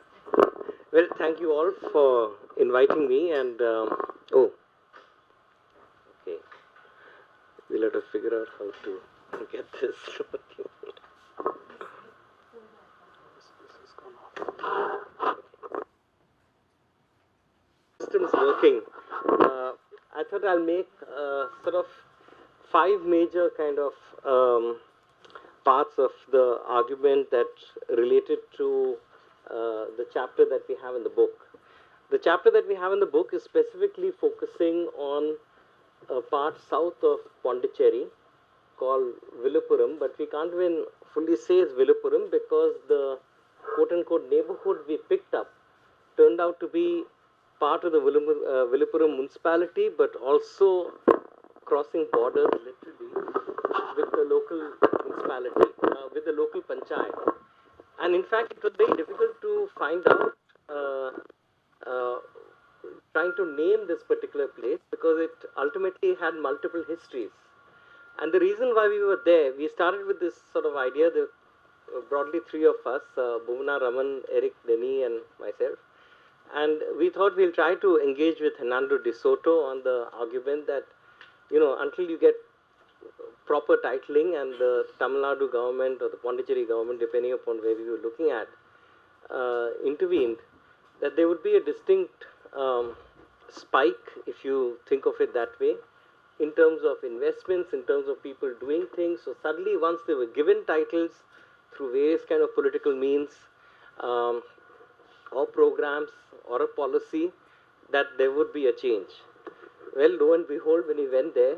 D: Well, thank you all for inviting me, and okay, we'll have to figure out how to get this working. System's working. I thought I'll make sort of 5 major kind of parts of the argument that related to the chapter that we have in the book. The chapter that we have in the book is specifically focusing on a part south of Pondicherry called Villupuram, but we can't even fully say it's Villupuram because the quote-unquote neighborhood we picked up turned out to be part of the Villupuram municipality, but also crossing borders literally with the local municipality, with the local panchayat. And in fact, it was very difficult to find out, uh, trying to name this particular place because it ultimately had multiple histories. And the reason why we were there, we started with this sort of idea, broadly three of us, Bhuvana, Raman, Eric, Denny, and myself. And we thought we'll try to engage with Hernando de Soto on the argument that, until you get proper titling and the Tamil Nadu government or the Pondicherry government, depending upon where we were looking at, intervened, that there would be a distinct spike, if you think of it that way, in terms of investments, in terms of people doing things. So suddenly, once they were given titles through various kind of political means, or programs or a policy, that there would be a change. Well, lo and behold, when we went there,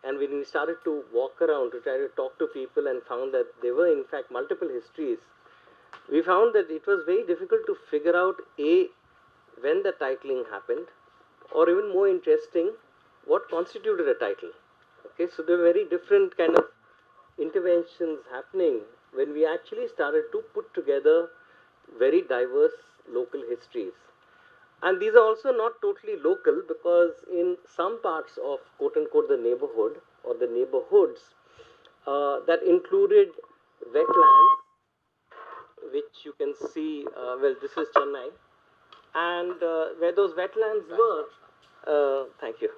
D: and when we started to walk around to try to talk to people and found that there were in fact multiple histories, we found that it was very difficult to figure out when the titling happened, or even more interesting, what constituted a title. Okay, so there were very different kind of interventions happening when we actually started to put together very diverse local histories. And these are also not totally local because in some parts of quote unquote the neighborhood or the neighborhoods that included wetlands, which you can see, well, this is Chennai, and where those wetlands were, thank you,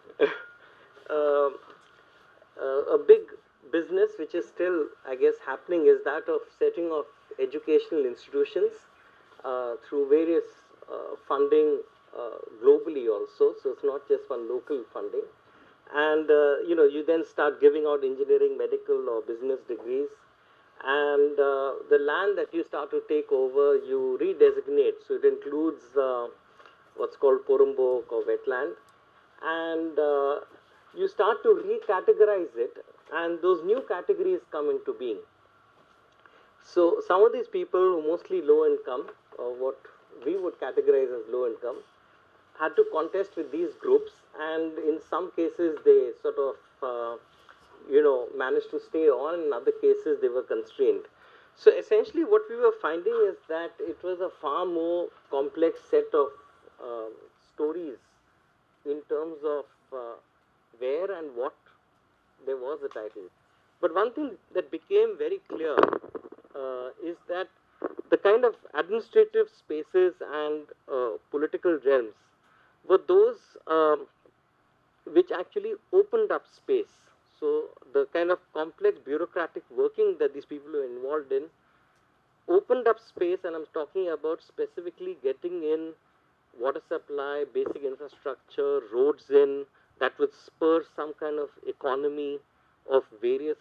D: a big business which is still, I guess, happening is that of setting of educational institutions through various funding globally also, so it's not just one local funding. And you then start giving out engineering, medical, or business degrees. And the land that you start to take over, you redesignate. So it includes what's called Porumbok or wetland. And you start to recategorize it, and those new categories come into being. So some of these people who mostly low income, or what we would categorize as low income, had to contest with these groups, and in some cases they sort of managed to stay on. In other cases they were constrained. So essentially what we were finding is that it was a far more complex set of stories in terms of where and what there was a title. But one thing that became very clear is that the kind of administrative spaces and political realms were those which actually opened up space. So the kind of complex bureaucratic working that these people were involved in opened up space, and I'm talking about specifically getting in water supply, basic infrastructure, roads in, that would spur some kind of economy of various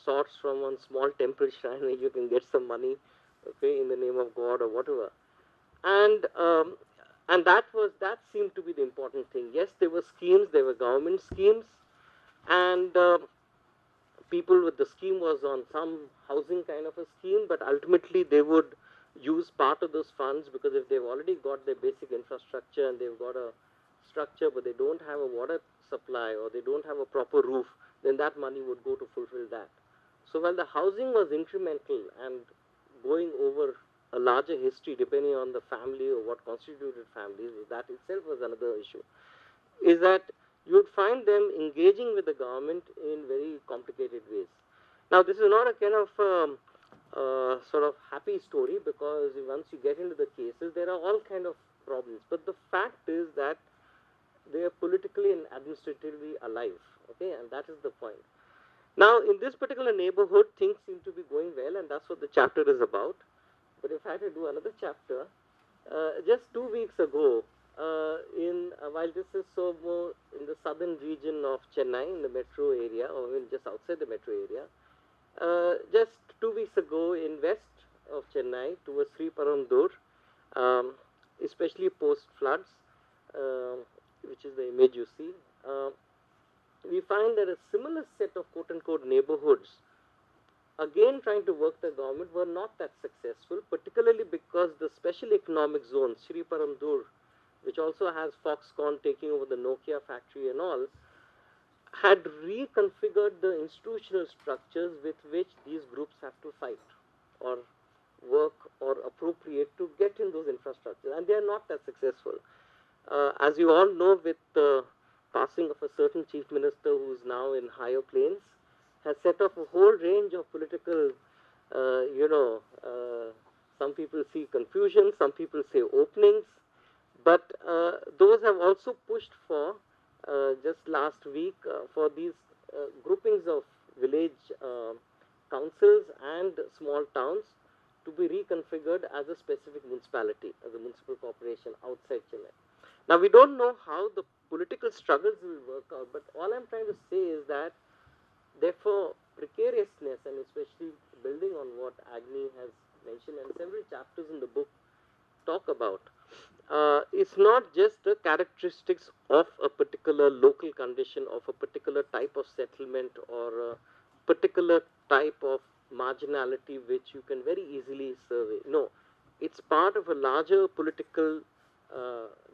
D: sorts from one small temple shrine where you can get some money, okay, in the name of God or whatever. And that seemed to be the important thing. Yes, there were schemes, there were government schemes, and people with the scheme was on some housing kind of a scheme, but ultimately they would use part of those funds, because if they've already got their basic infrastructure and they've got a structure but they don't have a water supply or they don't have a proper roof, then that money would go to fulfill that. So while the housing was incremental and going over a larger history depending on the family or what constituted families, that itself was another issue, is that you would find them engaging with the government in very complicated ways. Now this is not a kind of sort of happy story, because once you get into the cases there are all kind of problems, but the fact is that they are politically and administratively alive, okay, and that is the point. Now in this particular neighborhood things seem to be going well, and that's what the chapter is about. But if I had to do another chapter, just 2 weeks ago, while this is so more in the southern region of Chennai, in the metro area, or even just outside the metro area, just 2 weeks ago in west of Chennai towards Sri Paramdur, especially post floods, which is the image you see, uh, we find that a similar set of quote-unquote neighborhoods, again trying to work the government, were not that successful, particularly because the special economic zone, Shri Paramdur, which also has Foxconn taking over the Nokia factory and all, had reconfigured the institutional structures with which these groups have to fight or work or appropriate to get in those infrastructures, and they are not that successful. As you all know, with the passing of a certain chief minister who's now in higher planes, has set off a whole range of political, some people see confusion, some people say openings, but those have also pushed for, just last week, for these groupings of village councils and small towns to be reconfigured as a specific municipality, as a municipal corporation outside Chennai. Now, we don't know how the political struggles will work out, but all I'm trying to say is that, therefore, precariousness, and especially building on what Agni has mentioned, and several chapters in the book talk about, it's not just the characteristics of a particular local condition, of a particular type of settlement, or a particular type of marginality which you can very easily survey. No, it's part of a larger political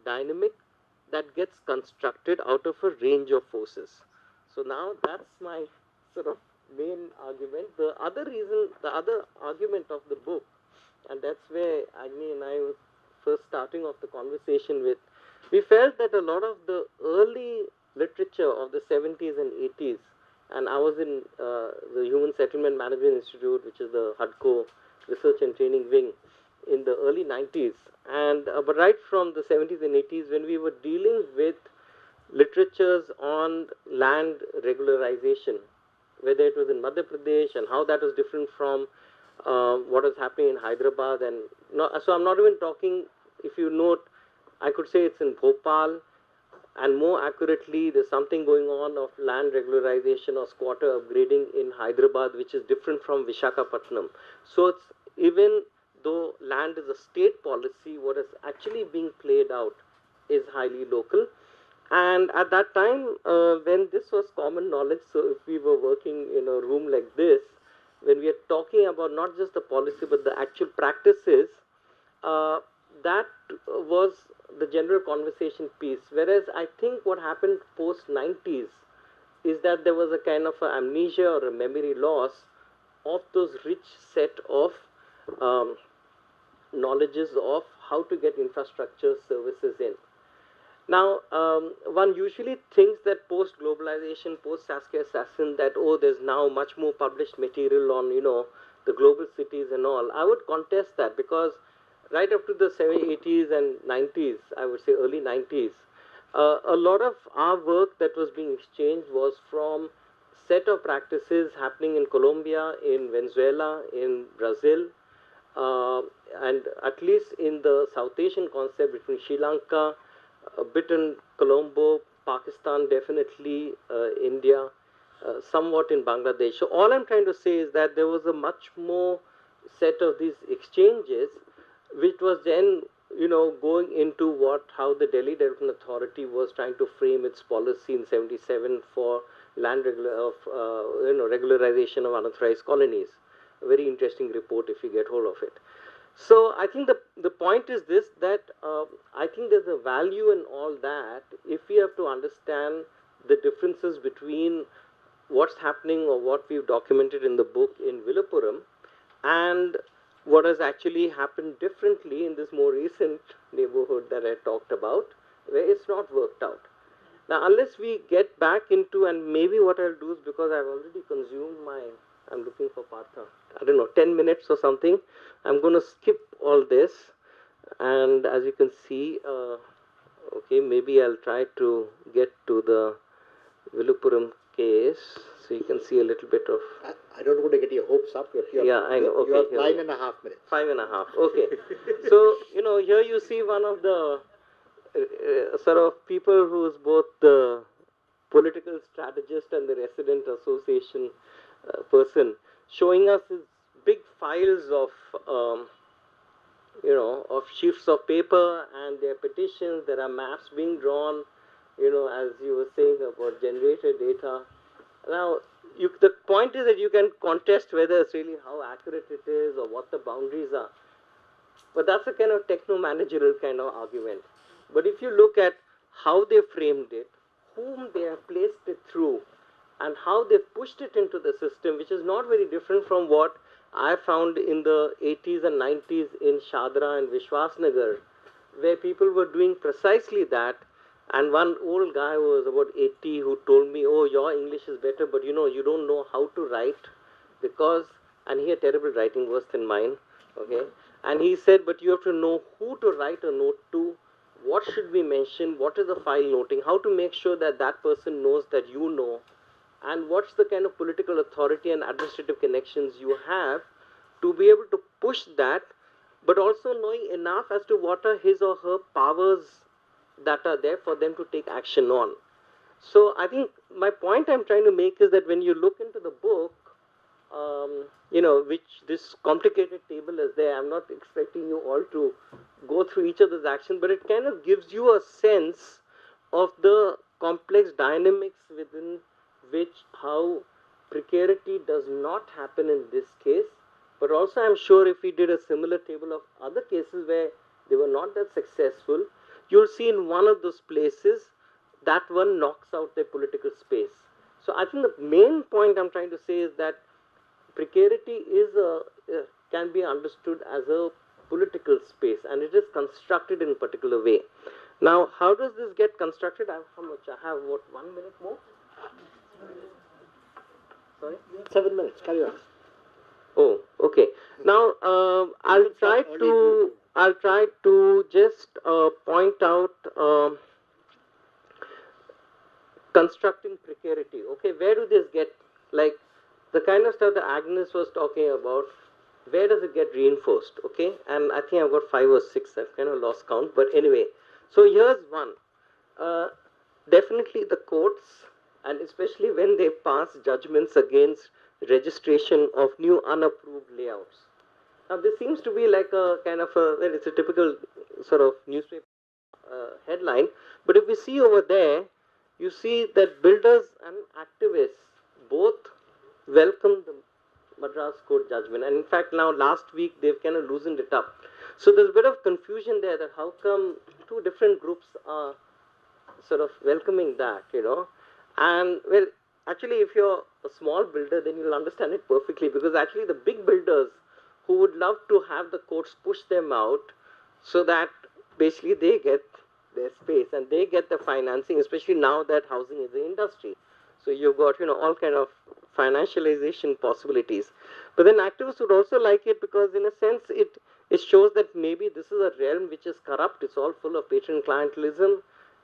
D: dynamic that gets constructed out of a range of forces. So now that's my sort of main argument. The other reason, the other argument of the book, and that's where Agni and I were first starting off the conversation with, we felt that a lot of the early literature of the 70s and 80s, and I was in the Human Settlement Management Institute, which is the HUDCO Research and Training Wing, in the early 90s, and but right from the 70s and 80s, when we were dealing with literatures on land regularization, whether it was in Madhya Pradesh and how that was different from what is happening in Hyderabad, and so I'm not even talking, if you note, I could say it's in Bhopal, and more accurately, there's something going on of land regularization or squatter upgrading in Hyderabad, which is different from Vishakhapatnam. So it's, even though land is a state policy, what is actually being played out is highly local. And at that time, when this was common knowledge, so if we were working in a room like this, when we are talking about not just the policy but the actual practices, that was the general conversation piece. Whereas I think what happened post 90s is that there was a kind of amnesia or a memory loss of those rich set of knowledges of how to get infrastructure services in. Now, one usually thinks that post-globalization, post-Saskia Assassin, that, oh, there's now much more published material on, the global cities and all. I would contest that, because right up to the 80s and 90s, I would say early 90s, a lot of our work that was being exchanged was from set of practices happening in Colombia, in Venezuela, in Brazil, and at least in the South Asian concept between Sri Lanka, a bit in Colombo, Pakistan, definitely India, somewhat in Bangladesh. So all I'm trying to say is that there was a much more set of these exchanges, which was then, going into how the Delhi Development Authority was trying to frame its policy in 77 for land regularization of unauthorized colonies. A very interesting report if you get hold of it. So I think the point is this, that I think there's a value in all that if we have to understand the differences between what's happening or what we've documented in the book in Vilupuram and what has actually happened differently in this more recent neighborhood that I talked about, where it's not worked out. Now, unless we get back into, and maybe what I'll do is, because I've already consumed I'm looking for Partha, 10 minutes or something, I'm going to skip all this, and as you can see, okay, maybe I'll try to get to the Vilupuram case, so you can see a little bit of...
A: I don't want to get your hopes up.
D: Yeah, I know. Okay,
A: you have 9.5 minutes.
D: 5.5, okay. So, here you see one of the sort of people who is both the political strategist and the resident association person, showing us his big files of, of sheets of paper and their petitions. There are maps being drawn, as you were saying about generated data. Now, the point is that you can contest whether it's really how accurate it is or what the boundaries are. But that's a kind of techno-managerial kind of argument. But if you look at how they framed it, whom they have placed it through, and how they pushed it into the system, which is not very different from what I found in the 80s and 90s in Shadra and Vishwasnagar, where people were doing precisely that. And one old guy who was about 80 who told me, oh, your English is better, but you don't know how to write because, and he had terrible writing, worse than mine, okay? And he said, but you have to know who to write a note to, what should be mentioned, what is the file noting, how to make sure that that person knows that you know, and what's the kind of political authority and administrative connections you have to be able to push that, but also knowing enough as to what are his or her powers that are there for them to take action on. So I think my point I'm trying to make is that when you look into the book, which this complicated table is there, I'm not expecting you all to go through each of those actions, but it kind of gives you a sense of the complex dynamics within which how precarity does not happen in this case. But also I'm sure if we did a similar table of other cases where they were not that successful, you'll see in one of those places that one knocks out their political space. So I think the main point I'm trying to say is that precarity can be understood as a political space, and it is constructed in a particular way. Now, how does this get constructed? How much? I have, what, 1 minute more? Sorry?
A: 7 minutes, carry on.
D: Oh, okay. Now, I'll try to just point out constructing precarity. Okay, where do this get, like, the kind of stuff that Agnes was talking about, where does it get reinforced? Okay, and I think I've got 5 or 6, I've kind of lost count, but anyway. So here's one. Definitely the courts, and especially when they pass judgments against registration of new unapproved layouts. Now this seems to be like a kind of it's a typical sort of newspaper headline, but if we see over there, you see that builders and activists both welcome the Madras court judgment, and in fact now last week they've kind of loosened it up. So there's a bit of confusion there that how come two different groups are sort of welcoming that, and well, actually if you're a small builder then you'll understand it perfectly, because actually the big builders who would love to have the courts push them out so that basically they get their space and they get the financing, especially now that housing is an industry. So you've got, all kind of financialization possibilities. But then activists would also like it because in a sense it shows that maybe this is a realm which is corrupt. It's all full of patron clientelism.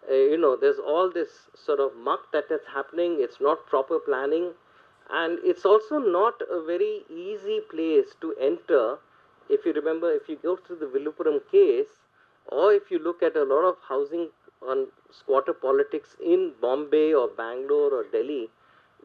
D: There's all this sort of muck that is happening. It's not proper planning. And it's also not a very easy place to enter. If you remember, if you go through the Villupuram case, or if you look at a lot of housing on squatter politics in Bombay or Bangalore or Delhi,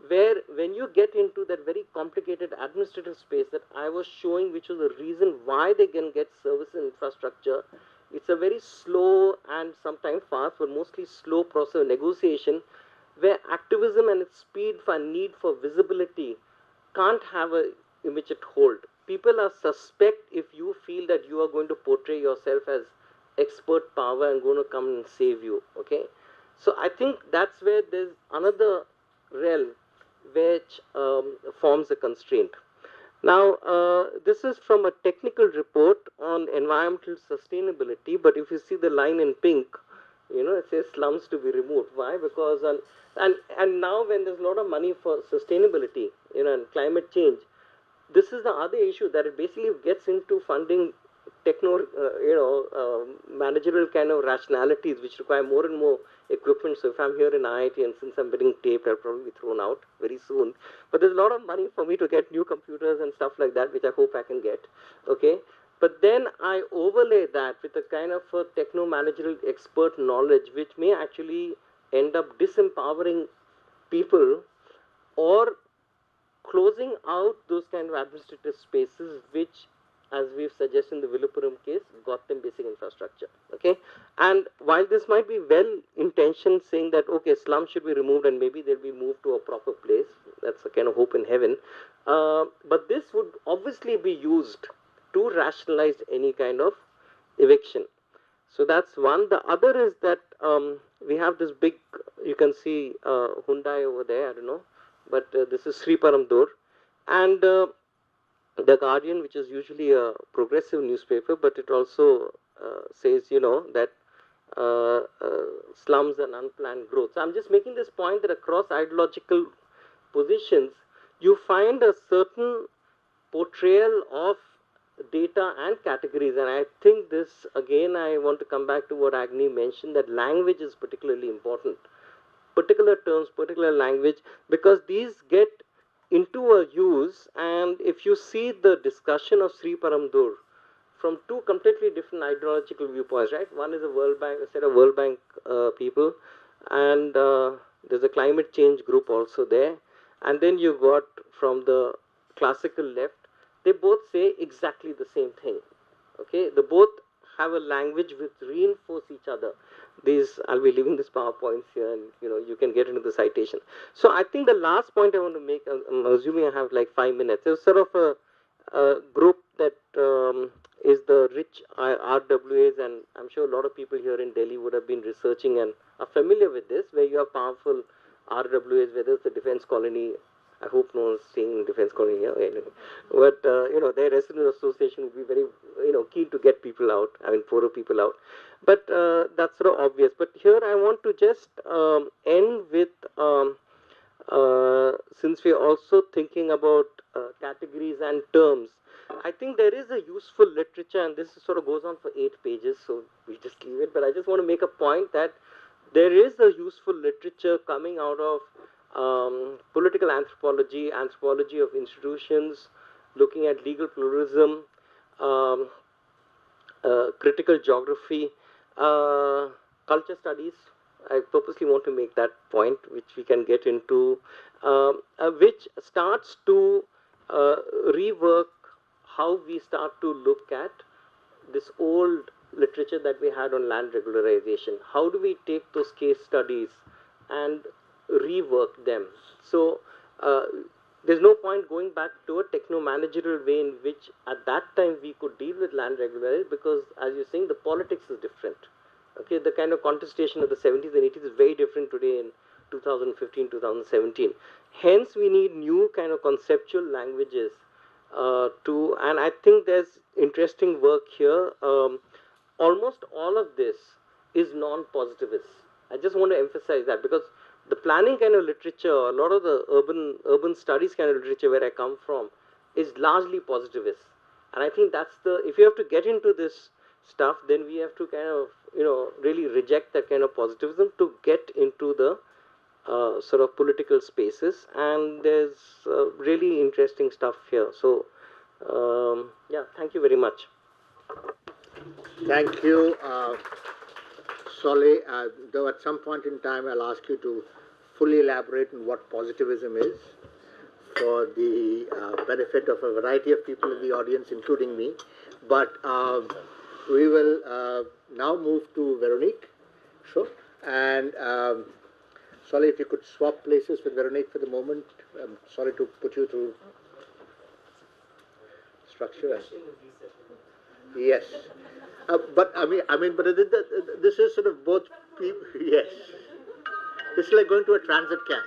D: where when you get into that very complicated administrative space that I was showing, which was the reason why they can get service and infrastructure, it's a very slow and sometimes fast, but mostly slow process of negotiation, where activism and its speed for need for visibility can't have a immediate hold. People are suspect if you feel that you are going to portray yourself as expert power and going to come and save you, okay? So I think that's where there's another realm which forms a constraint. Now, this is from a technical report on environmental sustainability, but if you see the line in pink, it says slums to be removed. Why? Because, and now when there's a lot of money for sustainability, and climate change, this is the other issue, that it basically gets into funding managerial kind of rationalities which require more and more equipment. So if I'm here in IIT and since I'm getting taped, I'll probably be thrown out very soon. But there's a lot of money for me to get new computers and stuff like that, which I hope I can get. Okay. But then I overlay that with a kind of a techno-managerial expert knowledge, which may actually end up disempowering people or closing out those kind of administrative spaces which as we've suggested in the Villupuram case, got them basic infrastructure. Okay, and while this might be well-intentioned, saying that okay, slums should be removed and maybe they'll be moved to a proper place. That's a kind of hope in heaven. But this would obviously be used to rationalize any kind of eviction. So that's one. The other is that we have this big, you can see Hyundai over there, I don't know, but this is Sri Paramdur. And The Guardian, which is usually a progressive newspaper, but it also says, that slums and unplanned growth. So I'm just making this point that across ideological positions, you find a certain portrayal of data and categories. And I think this, again, I want to come back to what Agni mentioned, that language is particularly important. Particular terms, particular language, because these get into a use, and if you see the discussion of Sri Paramdur from two completely different ideological viewpoints, right? One is a World Bank, a set of World Bank people, and there's a climate change group also there, and then you got from the classical left, they both say exactly the same thing. Okay, they both have a language which reinforce each other. These, I'll be leaving this PowerPoints here, and you can get into the citation. So I think the last point I want to make, I'm assuming I have like 5 minutes. There's sort of a group that is the rich RWAs, and I'm sure a lot of people here in Delhi would have been researching and are familiar with this, where you have powerful RWAs, whether it's the defense colony. I hope no one's staying in defense colony here. But, their resident association would be very, keen to get people out, poorer people out. But that's sort of obvious. But here I want to just end with, since we're also thinking about categories and terms, I think there is a useful literature, and this sort of goes on for 8 pages, so we just leave it. But I just want to make a point that there is a useful literature coming out of political anthropology, anthropology of institutions, looking at legal pluralism, critical geography, culture studies. I purposely want to make that point, which we can get into, which starts to rework how we start to look at this old literature that we had on land regularization. How do we take those case studies and rework them? So there's no point going back to a techno-managerial way in which at that time we could deal with land regularization, because as you're saying, the politics is different. Okay, the kind of contestation of the 70s and 80s is very different today in 2015, 2017. Hence, we need new kind of conceptual languages and I think there's interesting work here. Almost all of this is non-positivist. I just want to emphasize that, because the planning kind of literature, a lot of the urban studies kind of literature where I come from, is largely positivist. And I think that's if you have to get into this stuff, then we have to kind of, really reject that kind of positivism to get into the sort of political spaces. And there's really interesting stuff here. So, yeah, thank you very much.
A: Thank you, Solly. Though at some point in time, I'll ask you to fully elaborate on what positivism is for the benefit of a variety of people in the audience, including me. But we will now move to Veronique. Sure. And Solly, if you could swap places with Veronique for the moment. I'm sorry to put you through structure. Yes. But this is sort of both people. Yes. This is like going to a transit camp.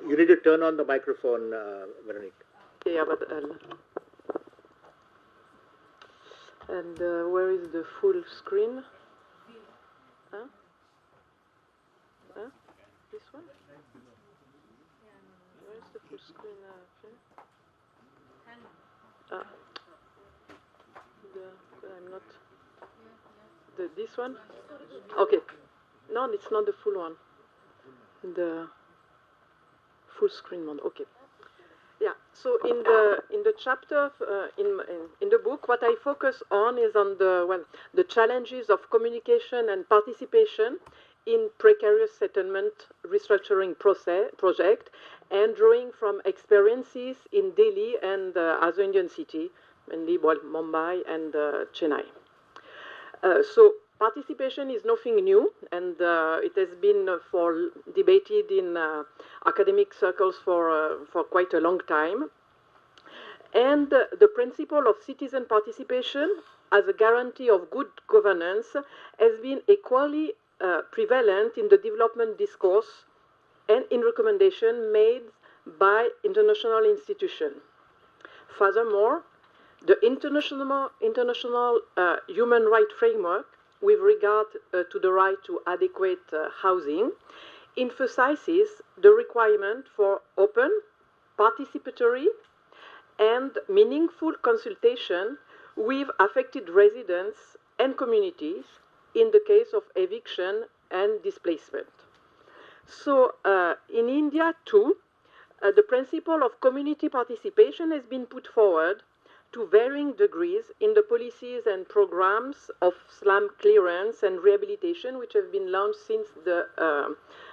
A: You need to turn on the microphone, Veronique.
C: Yeah, but and where is the full screen? Huh? Huh? This one? Where is the full screen? I'm not. This one? Okay. No, it's not the full one. The full screen one. Okay. Yeah. So in the chapter in the book, what I focus on is on the challenges of communication and participation in precarious settlement restructuring project, and drawing from experiences in Delhi and other Indian city, mainly Mumbai and Chennai. So participation is nothing new, and it has been debated in academic circles for quite a long time. And the principle of citizen participation as a guarantee of good governance has been equally prevalent in the development discourse and in recommendation made by international institutions. Furthermore, the international human rights framework with regard to the right to adequate housing emphasizes the requirement for open, participatory, and meaningful consultation with affected residents and communities in the case of eviction and displacement. So in India too, the principle of community participation has been put forward to varying degrees in the policies and programs of slum clearance and rehabilitation, which have been launched since the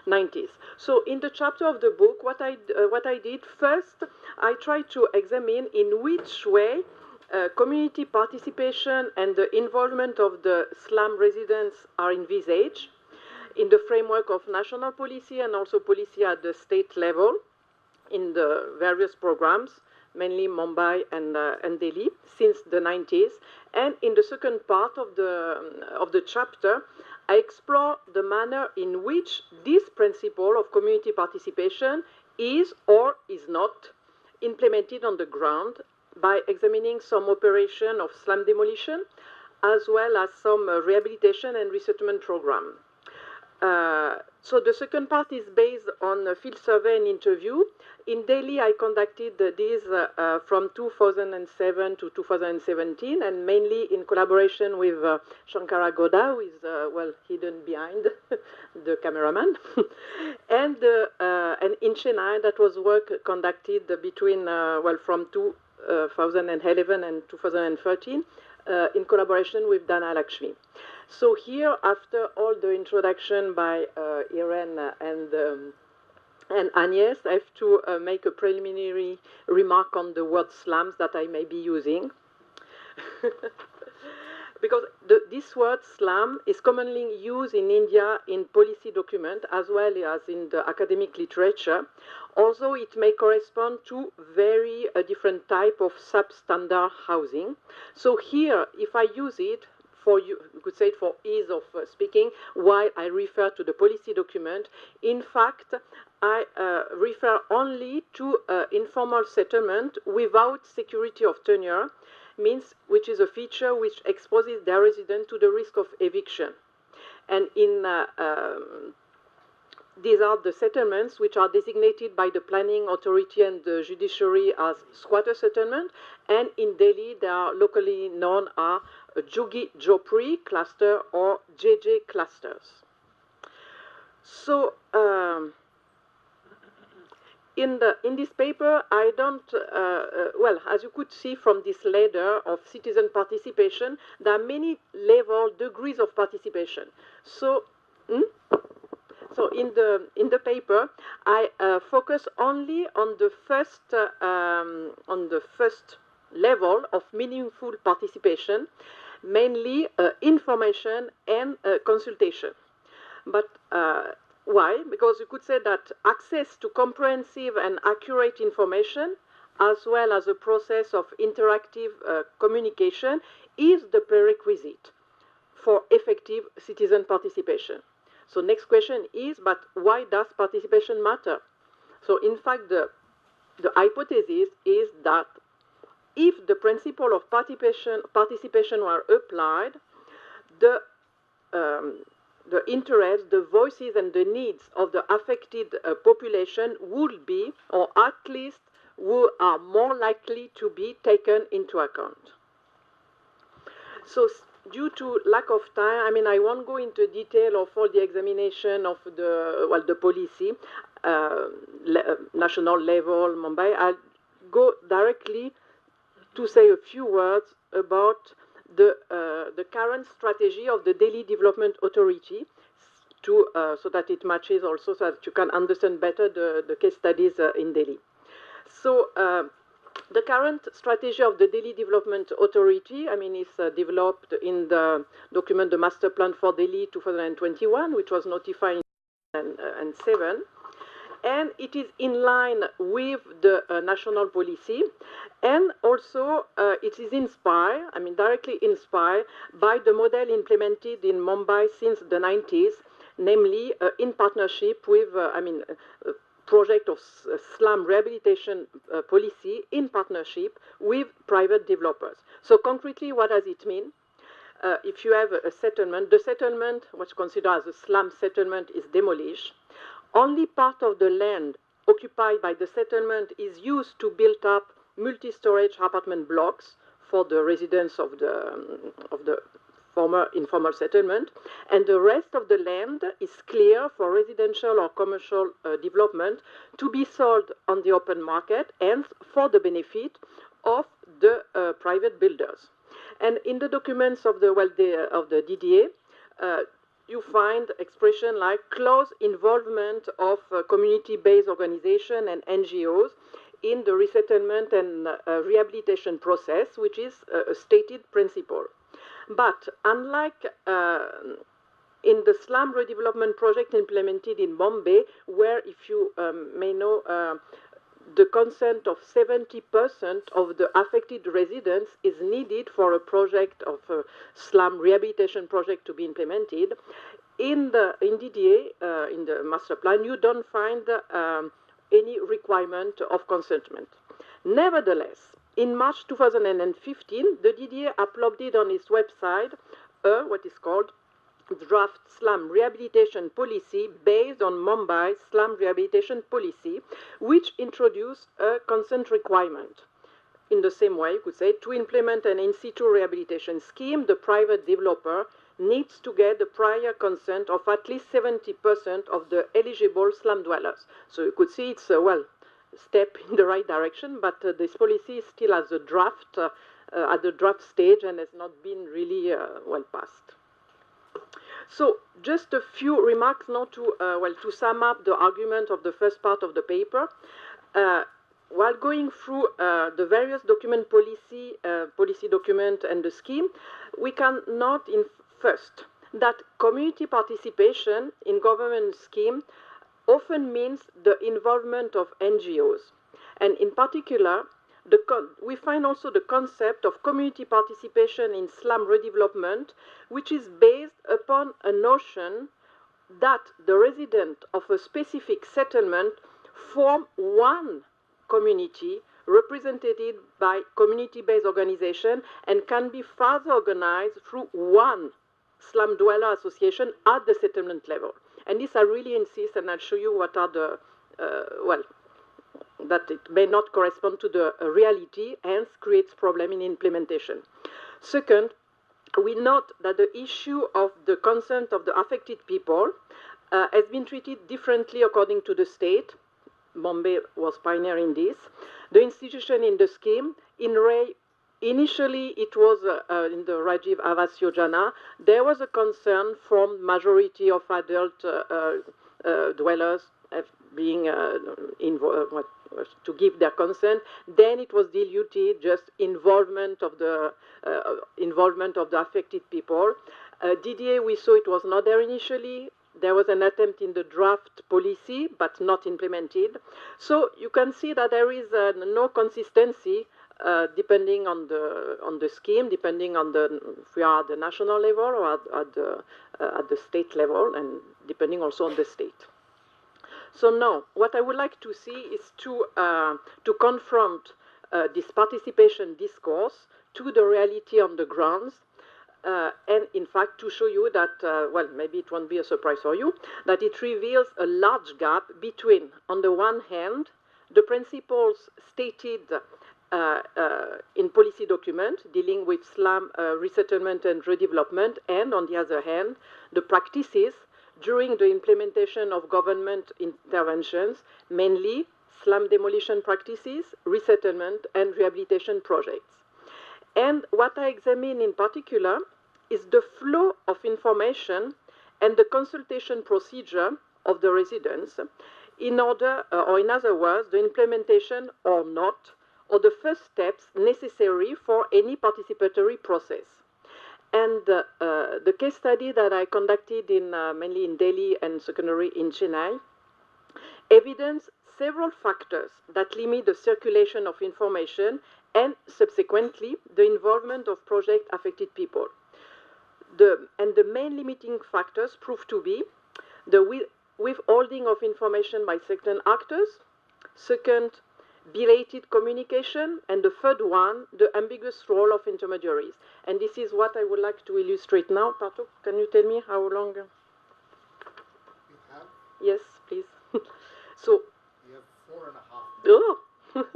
C: 90s. So in the chapter of the book, what I did first, I tried to examine in which way community participation and the involvement of the slum residents are envisaged in the framework of national policy and also policy at the state level in the various programs, mainly Mumbai and Delhi, since the 90s. And in the second part of the chapter, I explore the manner in which this principle of community participation is or is not implemented on the ground by examining some operation of slum demolition, as well as some rehabilitation and resettlement program. So the second part is based on a field survey and interview. In Delhi, I conducted these from 2007 to 2017, and mainly in collaboration with Shankara Goda, who is hidden behind the cameraman. And in Chennai, that was work conducted between from 2011 and 2013 in collaboration with Dana Lakshmi. So here, after all the introduction by Irene and Agnès, I have to make a preliminary remark on the word slums that I may be using. Because this word slum is commonly used in India in policy documents as well as in the academic literature, although it may correspond to very different type of substandard housing. So here, if I use it, you could say it for ease of speaking, while I refer to the policy document, in fact, I refer only to informal settlement without security of tenure, which is a feature which exposes their resident to the risk of eviction. And these are the settlements which are designated by the planning authority and the judiciary as squatter settlement, and in Delhi they are locally known as Juggi Jopri cluster or JJ clusters. So in this paper, I don't, as you could see from this ladder of citizen participation, there are many degrees of participation. So, so in the paper, I focus only on the first level of meaningful participation, mainly information and consultation. But why? Because you could say that access to comprehensive and accurate information, as well as a process of interactive communication, is the prerequisite for effective citizen participation. So next question is, but why does participation matter? So in fact, the hypothesis is that if the principle of participation were applied, the interests, the voices, and the needs of the affected population would be, or at least are more likely to be taken into account. So due to lack of time, I won't go into detail of all the examination of the policy, national level, Mumbai. I'll go directly to say a few words about the current strategy of the Delhi Development Authority, so that it matches also, so that you can understand better the case studies in Delhi. So the current strategy of the Delhi Development Authority, I mean, is developed in the document, the Master Plan for Delhi 2021, which was notified in 2007. And it is in line with the national policy, and also it is inspired, I mean directly inspired, by the model implemented in Mumbai since the 90s, namely in partnership with, project of slum rehabilitation policy in partnership with private developers. So concretely, what does it mean? If you have a settlement, the settlement, what's considered as a slum settlement, is demolished. Only part of the land occupied by the settlement is used to build up multi-storage apartment blocks for the residents of the former informal settlement, and the rest of the land is clear for residential or commercial development to be sold on the open market and for the benefit of the private builders. And in the documents of the DDA, you find expression like close involvement of community-based organizations and NGOs in the resettlement and rehabilitation process, which is a stated principle. But unlike in the slum redevelopment project implemented in Bombay, where, if you may know, the consent of 70% of the affected residents is needed for a project of a slum rehabilitation project to be implemented. In DDA, in the master plan, you don't find any requirement of consentment. Nevertheless, in March 2015, the DDA uploaded on its website what is called draft slum rehabilitation policy based on Mumbai's slum rehabilitation policy, which introduced a consent requirement. In the same way, you could say, to implement an in situ rehabilitation scheme, the private developer needs to get the prior consent of at least 70% of the eligible slum dwellers. So you could see it's a step in the right direction, but this policy is still at the draft stage and has not been really well passed. So just a few remarks now to sum up the argument of the first part of the paper. While going through the various policy document and the scheme, we can note first that community participation in government scheme often means the involvement of NGOs. And in particular, we find also the concept of community participation in slum redevelopment, which is based upon a notion that the residents of a specific settlement form one community represented by community-based organization and can be further organized through one slum dweller association at the settlement level. And this I really insist, and I'll show you what are the, that it may not correspond to the reality, hence creates problem in implementation. Second, we note that the issue of the consent of the affected people has been treated differently according to the state. Bombay was pioneering this. The institution in the scheme, initially it was in the Rajiv Avas Yojana, there was a concern from majority of adult dwellers being to give their consent. Then it was diluted, just involvement of the affected people. DDA, we saw it was not there initially. There was an attempt in the draft policy, but not implemented. So you can see that there is no consistency depending on the scheme, depending on if we are at the national level or at the state level, and depending also on the state. So now, what I would like to see is to confront this participation discourse to the reality on the grounds, and in fact to show you that, maybe it won't be a surprise for you, that it reveals a large gap between, on the one hand, the principles stated in policy document dealing with slum resettlement and redevelopment, and on the other hand, the practices during the implementation of government interventions, mainly slum demolition practices, resettlement, and rehabilitation projects. And what I examine in particular is the flow of information and the consultation procedure of the residents in order, or in other words, the implementation or not, or the first steps necessary for any participatory process. And the case study that I conducted mainly in Delhi and secondary in Chennai evidence several factors that limit the circulation of information and subsequently the involvement of project-affected people. The main limiting factors prove to be the withholding of information by certain actors, second, belated communication, and the third one, the ambiguous role of intermediaries. And this is what I would like to illustrate now. Pato, can you tell me how long?
A: You have?
C: Yes, please. So.
A: You have 4.5
C: Oh!
A: minutes.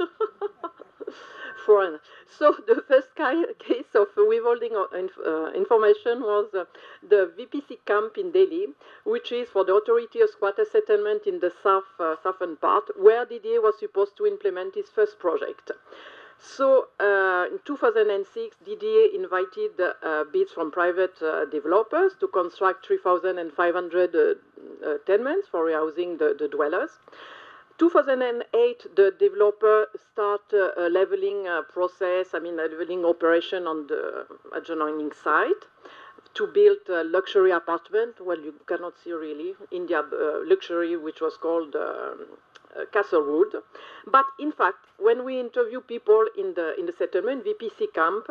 C: Foreign. So the first case of withholding of information was the VPC camp in Delhi, which is for the Authority of Squatter Settlement in the southern part, where DDA was supposed to implement its first project. So in 2006, DDA invited bids from private developers to construct 3,500 tenements for rehousing the dwellers. 2008, the developer started a leveling process, leveling operation on the adjoining site to build a luxury apartment. Well, you cannot see really India luxury, which was called Castlewood. But in fact, when we interview people in the settlement, VPC camp,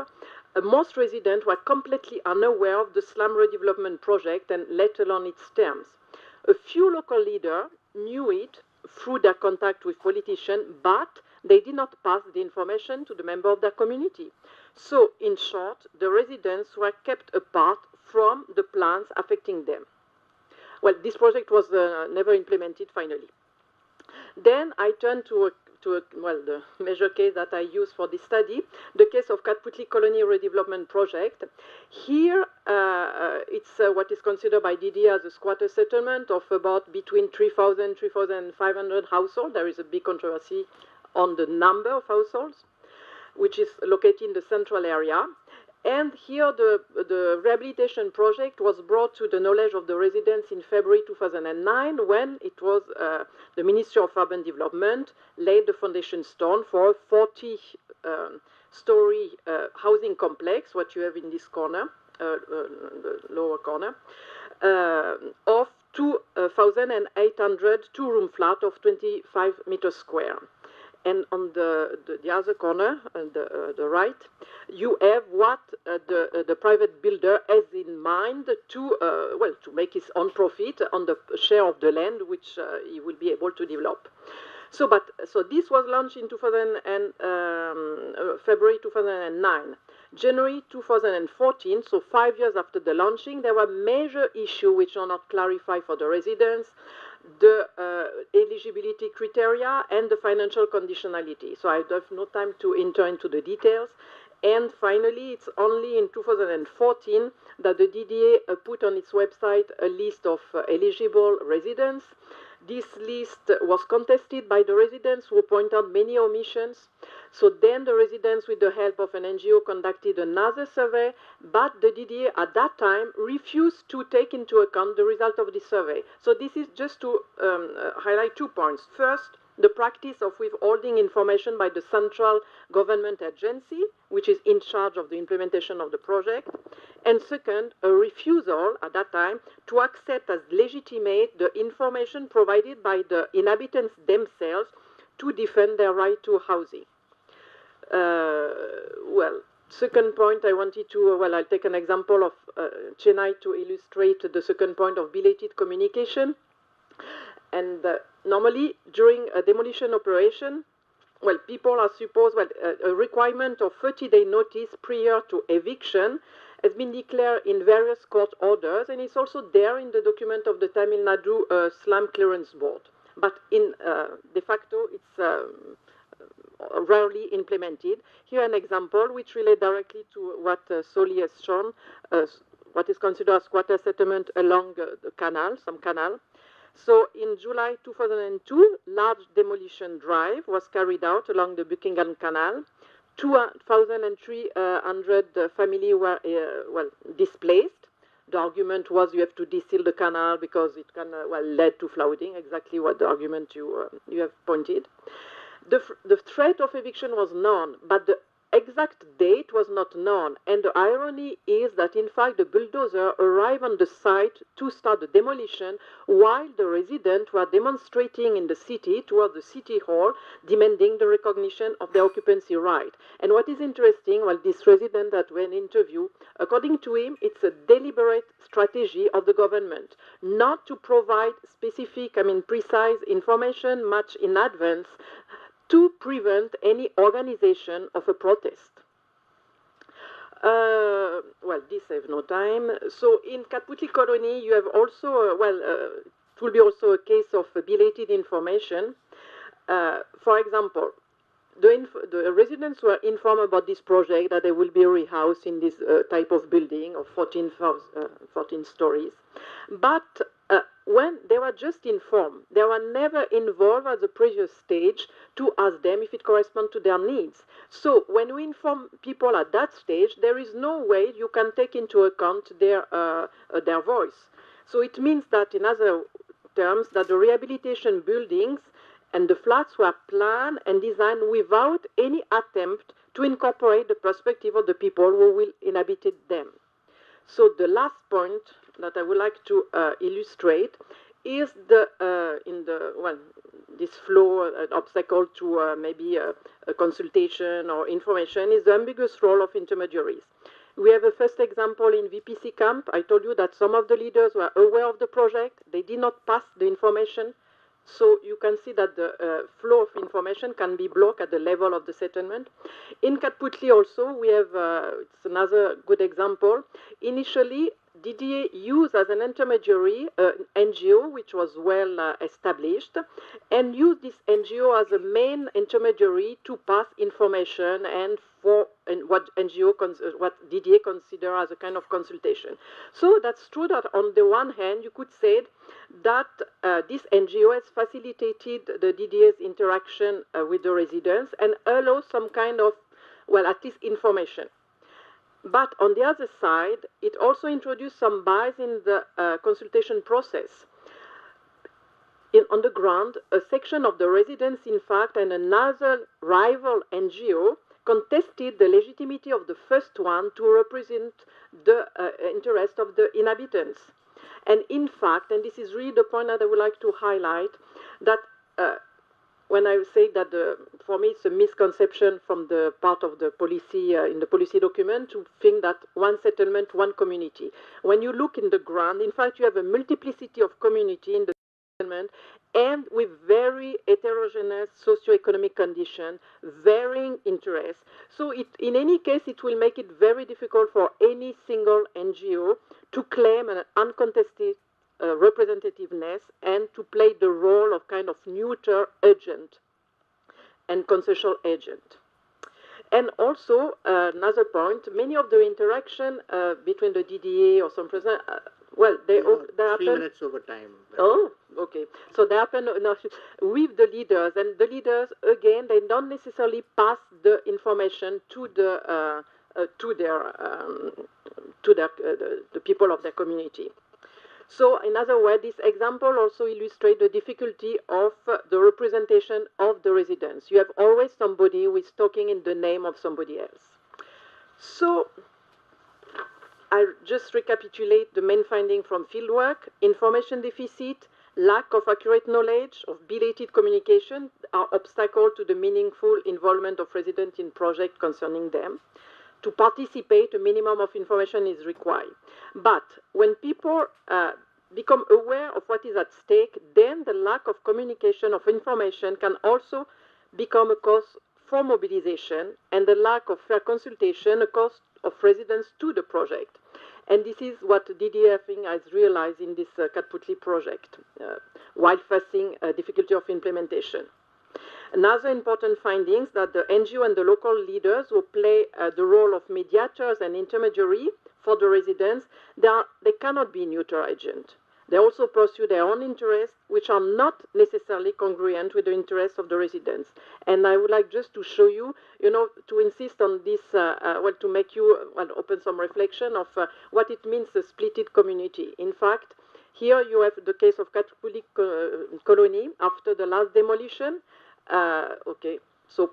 C: most residents were completely unaware of the slum redevelopment project and let alone its terms. A few local leaders knew it through their contact with politicians, but they did not pass the information to the member of their community. So, in short, the residents were kept apart from the plans affecting them. Well, this project was never implemented finally. Then I turned to the major case that I used for this study, the case of Katputli Colony Redevelopment Project. Here, it's what is considered by DDA as a squatter settlement of about between 3,000 3,500 households. There is a big controversy on the number of households, which is located in the central area. And here the rehabilitation project was brought to the knowledge of the residents in February 2009 when it was the Ministry of Urban Development laid the foundation stone for a 40-story housing complex, what you have in this corner, the lower corner, of 2,800 two-room flat of 25 meters square. And on the other corner, on the right, you have what the private builder has in mind to make his own profit on the share of the land which he will be able to develop. So this was launched in February 2009. January 2014, so 5 years after the launching, there were major issues which are not clarified for the residents, the eligibility criteria, and the financial conditionality. So I have no time to enter into the details. And finally, it's only in 2014 that the DDA put on its website a list of eligible residents. This list was contested by the residents who pointed out many omissions. So then the residents, with the help of an NGO, conducted another survey, but the DDA at that time refused to take into account the result of the survey. So this is just to highlight 2 points. First, the practice of withholding information by the central government agency, which is in charge of the implementation of the project. And second, a refusal at that time to accept as legitimate the information provided by the inhabitants themselves to defend their right to housing. Second point I wanted to, I'll take an example of Chennai to illustrate the second point of belated communication. And normally, during a demolition operation, people are supposed, a requirement of 30-day notice prior to eviction has been declared in various court orders, and it's also there in the document of the Tamil Nadu Slum Clearance Board. But in de facto, it's rarely implemented. Here an example which relates directly to what Soli has shown, what is considered a squatter settlement along the canal, some canal. So in July 2002, large demolition drive was carried out along the Buckingham Canal. 2,300 families were displaced. The argument was you have to deseal the canal because it can lead to flooding. Exactly what the argument you have pointed. The threat of eviction was known, but the exact date was not known. And the irony is that, in fact, the bulldozer arrived on the site to start the demolition while the residents were demonstrating in the city toward the city hall, demanding the recognition of their occupancy right. And what is interesting, this resident that when interviewed, according to him, it's a deliberate strategy of the government not to provide specific, precise information much in advance to prevent any organization of a protest. This I have no time. So in Katputli colony, you have also, it will be also a case of belated information. For example, the residents were informed about this project, that they will be rehoused in this type of building of 14 stories. But when they were just informed, they were never involved at the previous stage to ask them if it corresponds to their needs. So when we inform people at that stage, there is no way you can take into account their voice. So it means that, in other terms, that the rehabilitation buildings and the flats were planned and designed without any attempt to incorporate the perspective of the people who will inhabit them. So the last point that I would like to illustrate is this flow, an obstacle to maybe a consultation or information, is the ambiguous role of intermediaries. We have a first example in VPC camp. I told you that some of the leaders were aware of the project. They did not pass the information. So you can see that the flow of information can be blocked at the level of the settlement. In Katputli also, we have, it's another good example. Initially, DDA used as an intermediary an NGO which was well established, and used this NGO as a main intermediary to pass information and what DDA consider as a kind of consultation. So that's true that on the one hand you could say that this NGO has facilitated the DDA's interaction with the residents and allows some kind of, at least information. But on the other side, it also introduced some bias in the consultation process. On the ground, a section of the residents, in fact, and another rival NGO contested the legitimacy of the first one to represent the interest of the inhabitants. And in fact, and this is really the point that I would like to highlight, that when I say that for me it's a misconception from the part of the policy, in the policy document, to think that one settlement, one community. When you look in the ground, in fact, you have a multiplicity of community in the settlement, and with very heterogeneous socioeconomic conditions, varying interests. So in any case, it will make it very difficult for any single NGO to claim an uncontested representativeness and to play the role of kind of neutral agent and consensual agent. And also, another point, many of the interaction between the DDA or some president, they happen
A: 3 minutes over time.
C: Oh, okay. So they happen with the leaders, and the leaders again they don't necessarily pass the information to the people of their community. So, in other words, this example also illustrates the difficulty of the representation of the residents. You have always somebody who is talking in the name of somebody else. So, I just recapitulate the main finding from fieldwork: information deficit, lack of accurate knowledge, of belated communication are obstacles to the meaningful involvement of residents in projects concerning them. To participate, a minimum of information is required. But when people become aware of what is at stake, then the lack of communication of information can also become a cause for mobilization, and the lack of fair consultation a cause of resistance to the project. And this is what DDA, I think, has realized in this Katputli project, while facing a difficulty of implementation. Another important finding is that the NGO and the local leaders who play the role of mediators and intermediary for the residents, they cannot be neutral agents. They also pursue their own interests, which are not necessarily congruent with the interests of the residents. And I would like just to show you, to insist on this, to make you open some reflection of what it means a splitted community. In fact, here you have the case of Catholic colony after the last demolition. So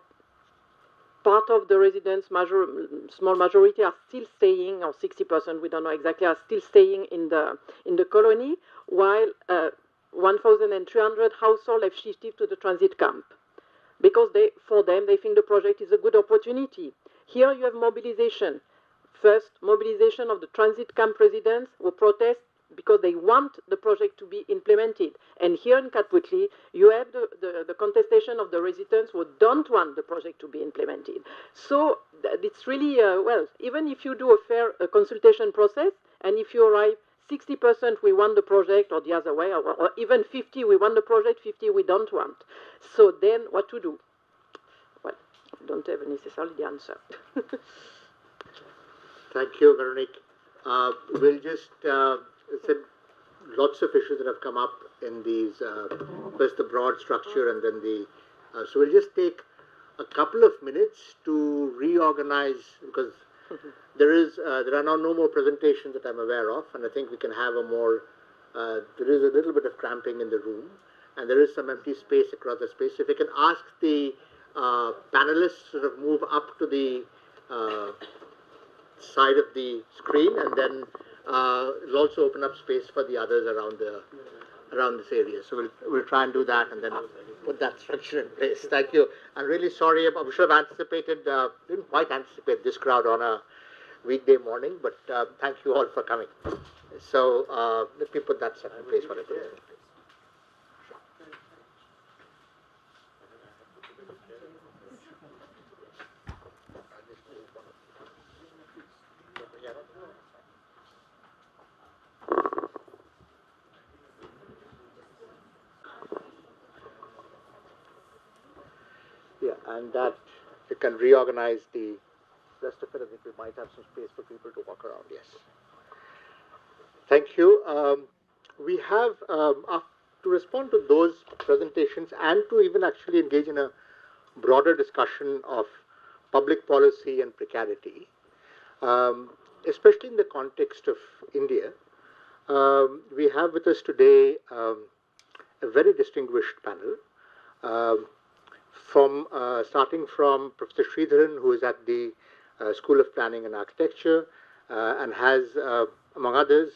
C: part of the residents, small majority, are still staying, or 60%, we don't know exactly, are still staying in the colony, while 1,300 households have shifted to the transit camp, because for them, they think the project is a good opportunity. Here you have mobilization. First, mobilization of the transit camp residents who protest because they want the project to be implemented. And here in Katputli, you have the contestation of the residents who don't want the project to be implemented. So it's really, even if you do a fair consultation process, and if you arrive 60% we want the project, or the other way, or even 50 we want the project, 50 we don't want. So then what to do? Well, I don't have necessarily the answer.
A: Thank you, Veronique. We'll just, lots of issues that have come up in these, first the broad structure and then so we'll just take a couple of minutes to reorganize, because there are now no more presentations that I'm aware of, and I think we can have a more, there is a little bit of cramping in the room, and there is some empty space across the space. If we can ask the panelists to sort of move up to the side of the screen, and then it'll also open up space for the others around this area. So we'll try and do that, and then put that structure in place. Thank you. I'm really sorry. We should have anticipated, didn't quite anticipate this crowd on a weekday morning, but thank you all for coming. So let me put that stuff in place for a minute. And that you can reorganize the rest of it. I think we might have some space for people to walk around. Yes. Thank you. We have, to respond to those presentations and to even actually engage in a broader discussion of public policy and precarity, especially in the context of India, we have with us today a very distinguished panel. Starting from Professor Sridharan, who is at the School of Planning and Architecture, and has, among others,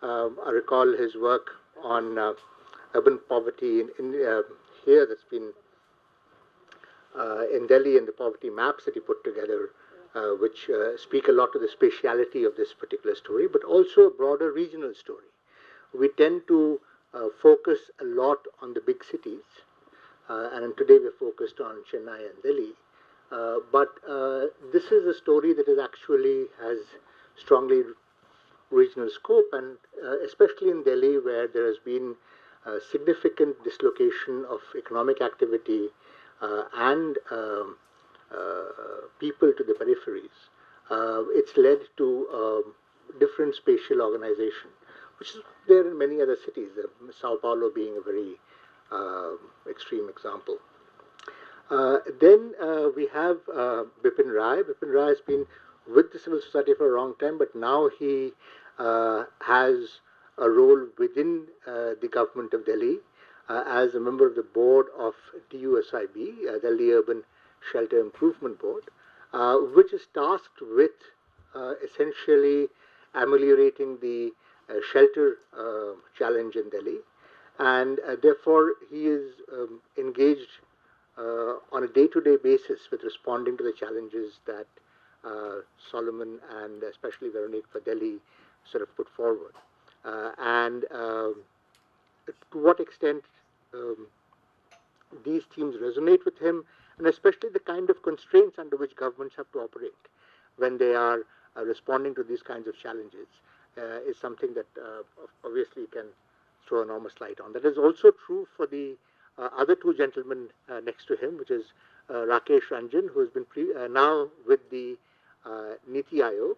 A: I recall his work on urban poverty in here that's been in Delhi, and the poverty maps that he put together, which speak a lot to the spatiality of this particular story, but also a broader regional story. We tend to focus a lot on the big cities, and today we're focused on Chennai and Delhi. But this is a story that is actually has strongly regional scope, and especially in Delhi, where there has been significant dislocation of economic activity and people to the peripheries. It's led to different spatial organization, which is there in many other cities, Sao Paulo being a very extreme example. Then we have Bipin Rai. Bipin Rai has been with the civil society for a long time, but now he has a role within the government of Delhi as a member of the board of DUSIB, Delhi Urban Shelter Improvement Board, which is tasked with essentially ameliorating the shelter challenge in Delhi. And therefore, he is engaged on a day-to-day basis with responding to the challenges that Solomon and especially Veronique for Delhi sort of put forward. And to what extent these themes resonate with him, and especially the kind of constraints under which governments have to operate when they are responding to these kinds of challenges, is something that obviously can throw enormous light on. That is also true for the other two gentlemen next to him, which is Rakesh Ranjan, who has been now with the Niti Aayog,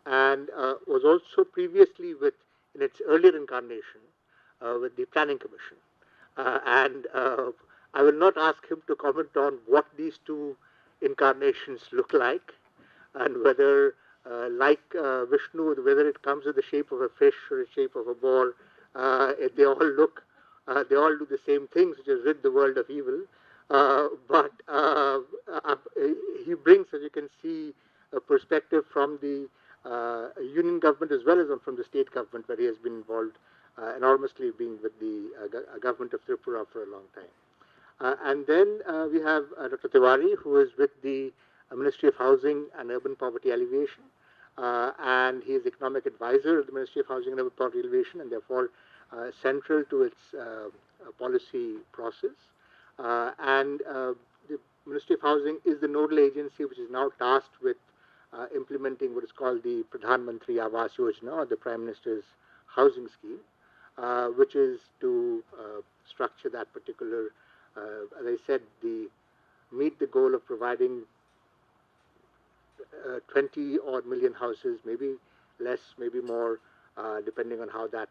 A: and was also previously with in its earlier incarnation with the Planning Commission. And I will not ask him to comment on what these two incarnations look like and whether, like Vishnu, whether it comes in the shape of a fish or the shape of a ball, they all look, they all do the same things, which is rid the world of evil. But he brings, as you can see, a perspective from the union government as well as from the state government, where he has been involved enormously, being with the government of Tripura for a long time. And then we have Dr. Tiwari, who is with the Ministry of Housing and Urban Poverty Alleviation, and he is economic advisor of the Ministry of Housing and Urban Poverty Alleviation, and therefore central to its policy process. And the Ministry of Housing is the nodal agency which is now tasked with implementing what is called the Pradhan Mantri Awas Yojana, or the Prime Minister's housing scheme, which is to structure that particular, as I said, meet the goal of providing 20 odd million houses, maybe less, maybe more, depending on how that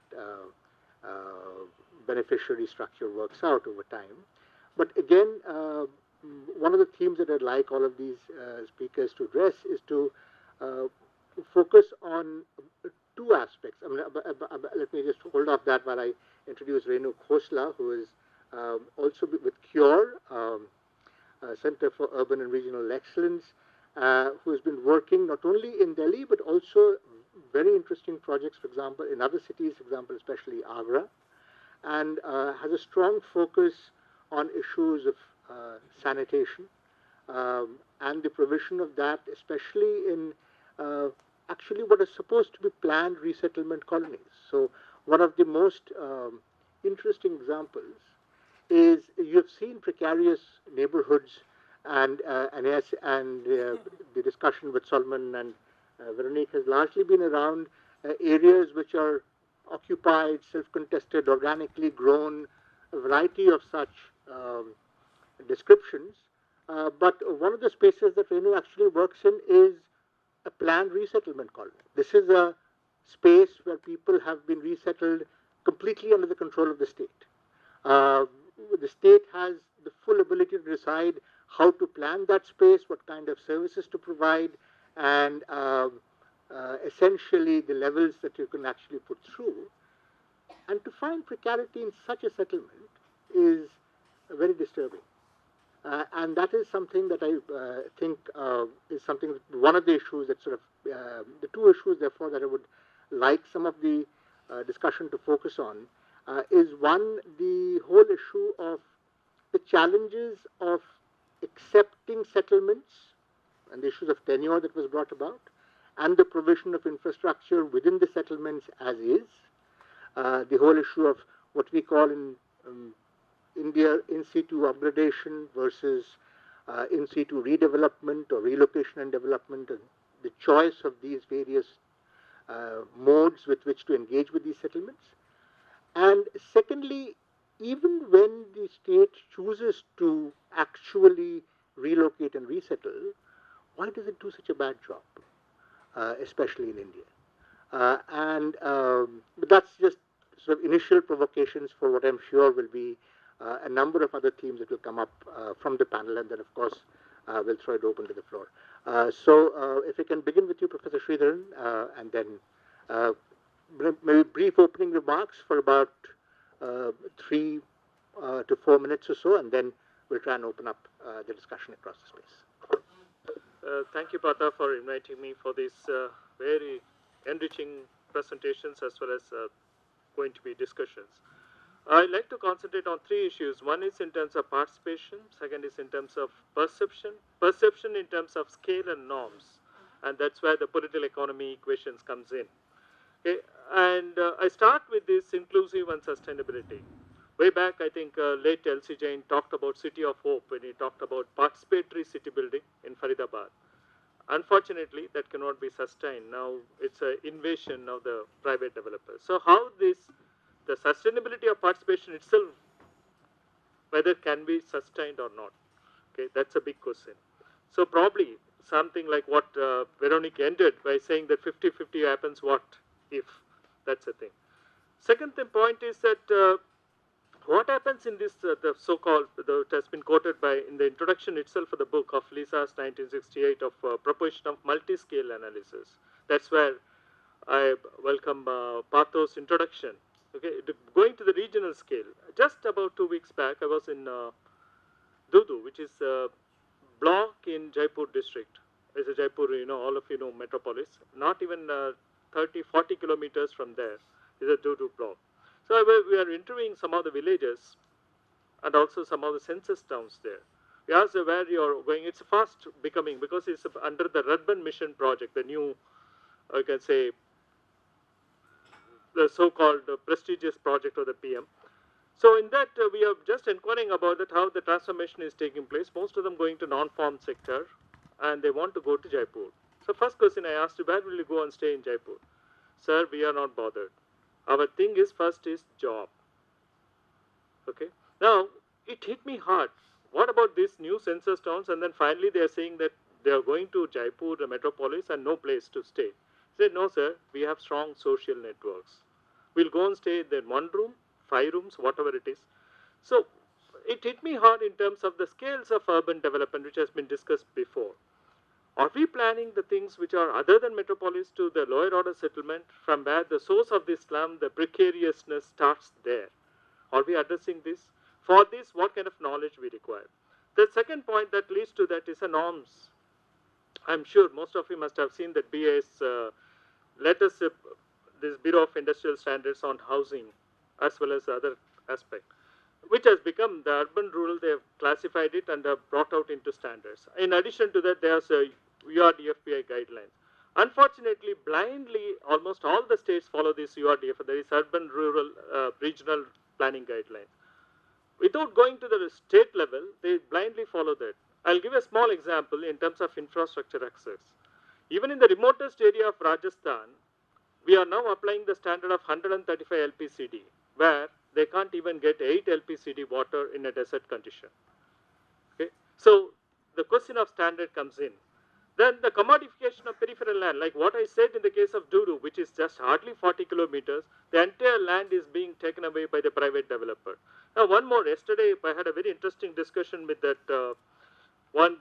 A: beneficiary structure works out over time. But again, one of the themes that I'd like all of these speakers to address is to focus on two aspects. I mean, let me just hold off that while I introduce Renu Khosla, who is also with CURE, Center for Urban and Regional Excellence, who has been working not only in Delhi, but also very interesting projects, for example, in other cities, for example, especially Agra, and has a strong focus on issues of sanitation and the provision of that, especially in actually what is supposed to be planned resettlement colonies. So one of the most interesting examples is you've seen precarious neighborhoods, and the discussion with Solomon and Veronique has largely been around areas which are occupied, self-contested, organically grown, a variety of such descriptions. But one of the spaces that Renu actually works in is a planned resettlement colony. This is a space where people have been resettled completely under the control of the state. The state has the full ability to decide how to plan that space, what kind of services to provide, and essentially the levels that you can actually put through. And to find precarity in such a settlement is very disturbing. And that is something that I think is something, one of the issues that sort of, the two issues, therefore, that I would like some of the discussion to focus on is one, the whole issue of the challenges of accepting settlements and the issues of tenure that was brought about, and the provision of infrastructure within the settlements as is, the whole issue of what we call in India in situ upgradation versus in situ redevelopment or relocation and development, and the choice of these various modes with which to engage with these settlements. And secondly, even when the state chooses to actually relocate and resettle, why does it do such a bad job, especially in India? But that's just sort of initial provocations for what I'm sure will be a number of other themes that will come up from the panel, and then, of course, we'll throw it open to the floor. So if we can begin with you, Professor Sridharan, and then maybe brief opening remarks for about 3 to 4 minutes or so, and then we'll try and open up the discussion across the space.
E: Thank you, Pata, for inviting me for these very enriching presentations as well as going to be discussions. I'd like to concentrate on 3 issues. One is in terms of participation, second is in terms of perception in terms of scale and norms, and that's where the political economy equations comes in. Okay, and I start with this inclusive and sustainability. Way back, I think late L.C. Jain talked about City of Hope when he talked about participatory city building in Faridabad. Unfortunately, that cannot be sustained. Now it's an invasion of the private developers. So how the sustainability of participation itself, whether it can be sustained or not? Okay, that's a big question. So probably something like what Veronique ended by saying that 50-50 happens what if, that's the thing. Second point is that what happens in this, the so-called, it has been quoted by in the introduction itself of the book of Lisa's 1968 of proposition of multi-scale analysis. That's where I welcome Partho's introduction. Okay, going to the regional scale. Just about 2 weeks back, I was in Dudu, which is a block in Jaipur district. It's a Jaipur, all of you know metropolis. Not even 30, 40 kilometers from there is a Dudu block. So we are interviewing some of the villages and also some of the census towns there. We asked where you are going. It's fast becoming, because it's under the Urban Mission project, the new, you can say, the so-called prestigious project of the PM. So in that, we are just inquiring about that, how the transformation is taking place. Most of them going to non-farm sector, and they want to go to Jaipur. So first question I asked, where will you go and stay in Jaipur? Sir, we are not bothered. Our thing is first is job. Okay. Now, it hit me hard. What about these new census towns? And then finally they are saying that they are going to Jaipur, the metropolis, and no place to stay. I said, no sir, we have strong social networks. We'll go and stay in 1 room, 5 rooms, whatever it is. So, it hit me hard in terms of the scales of urban development, which has been discussed before. Are we planning the things which are other than metropolis to the lower order settlement, from where the source of the slum, the precariousness starts there? Are we addressing this? For this, what kind of knowledge we require? The second point that leads to that is the norms. I'm sure most of you must have seen that BIS this Bureau of Industrial Standards on housing, as well as other aspect, which has become the urban rural. They have classified it and have brought out into standards. In addition to that, there's a URDFPI guidelines. Unfortunately, blindly, almost all the states follow this URDF. There is urban rural regional planning guidelines. Without going to the state level, they blindly follow that. I'll give a small example in terms of infrastructure access. Even in the remotest area of Rajasthan, we are now applying the standard of 135 LPCD, where they can't even get 8 LPCD water in a desert condition. Okay? So the question of standard comes in. Then the commodification of peripheral land, like what I said in the case of Dudu, which is just hardly 40 kilometers, the entire land is being taken away by the private developer. Now one more, yesterday I had a very interesting discussion with that one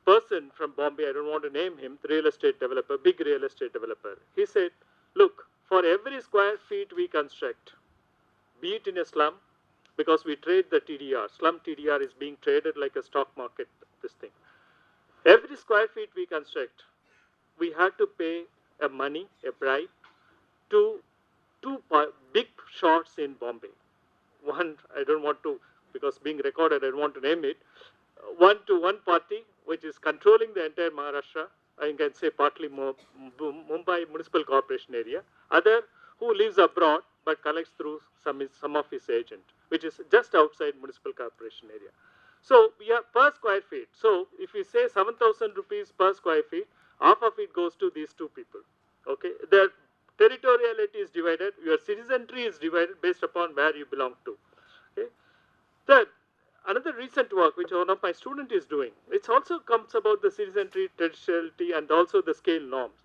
E: person from Bombay, I don't want to name him, the real estate developer, big real estate developer. He said, look, for every square feet we construct, be it in a slum, because we trade the TDR, slum TDR is being traded like a stock market, this thing. Every square feet we construct, we have to pay a money, a bribe, to two big shots in Bombay. One, I don't want to, because being recorded, I don't want to name it. One to one party, which is controlling the entire Maharashtra, I can say partly Mumbai Municipal Corporation area. Other, who lives abroad, but collects through some of his agent, which is just outside Municipal Corporation area. So we have per square feet. So if we say 7,000 rupees per square feet, half of it goes to these two people. Okay, their territoriality is divided, your citizenry is divided based upon where you belong to. Okay. Third, another recent work which one of my students is doing, it also comes about the citizenry, territoriality, and also the scale norms.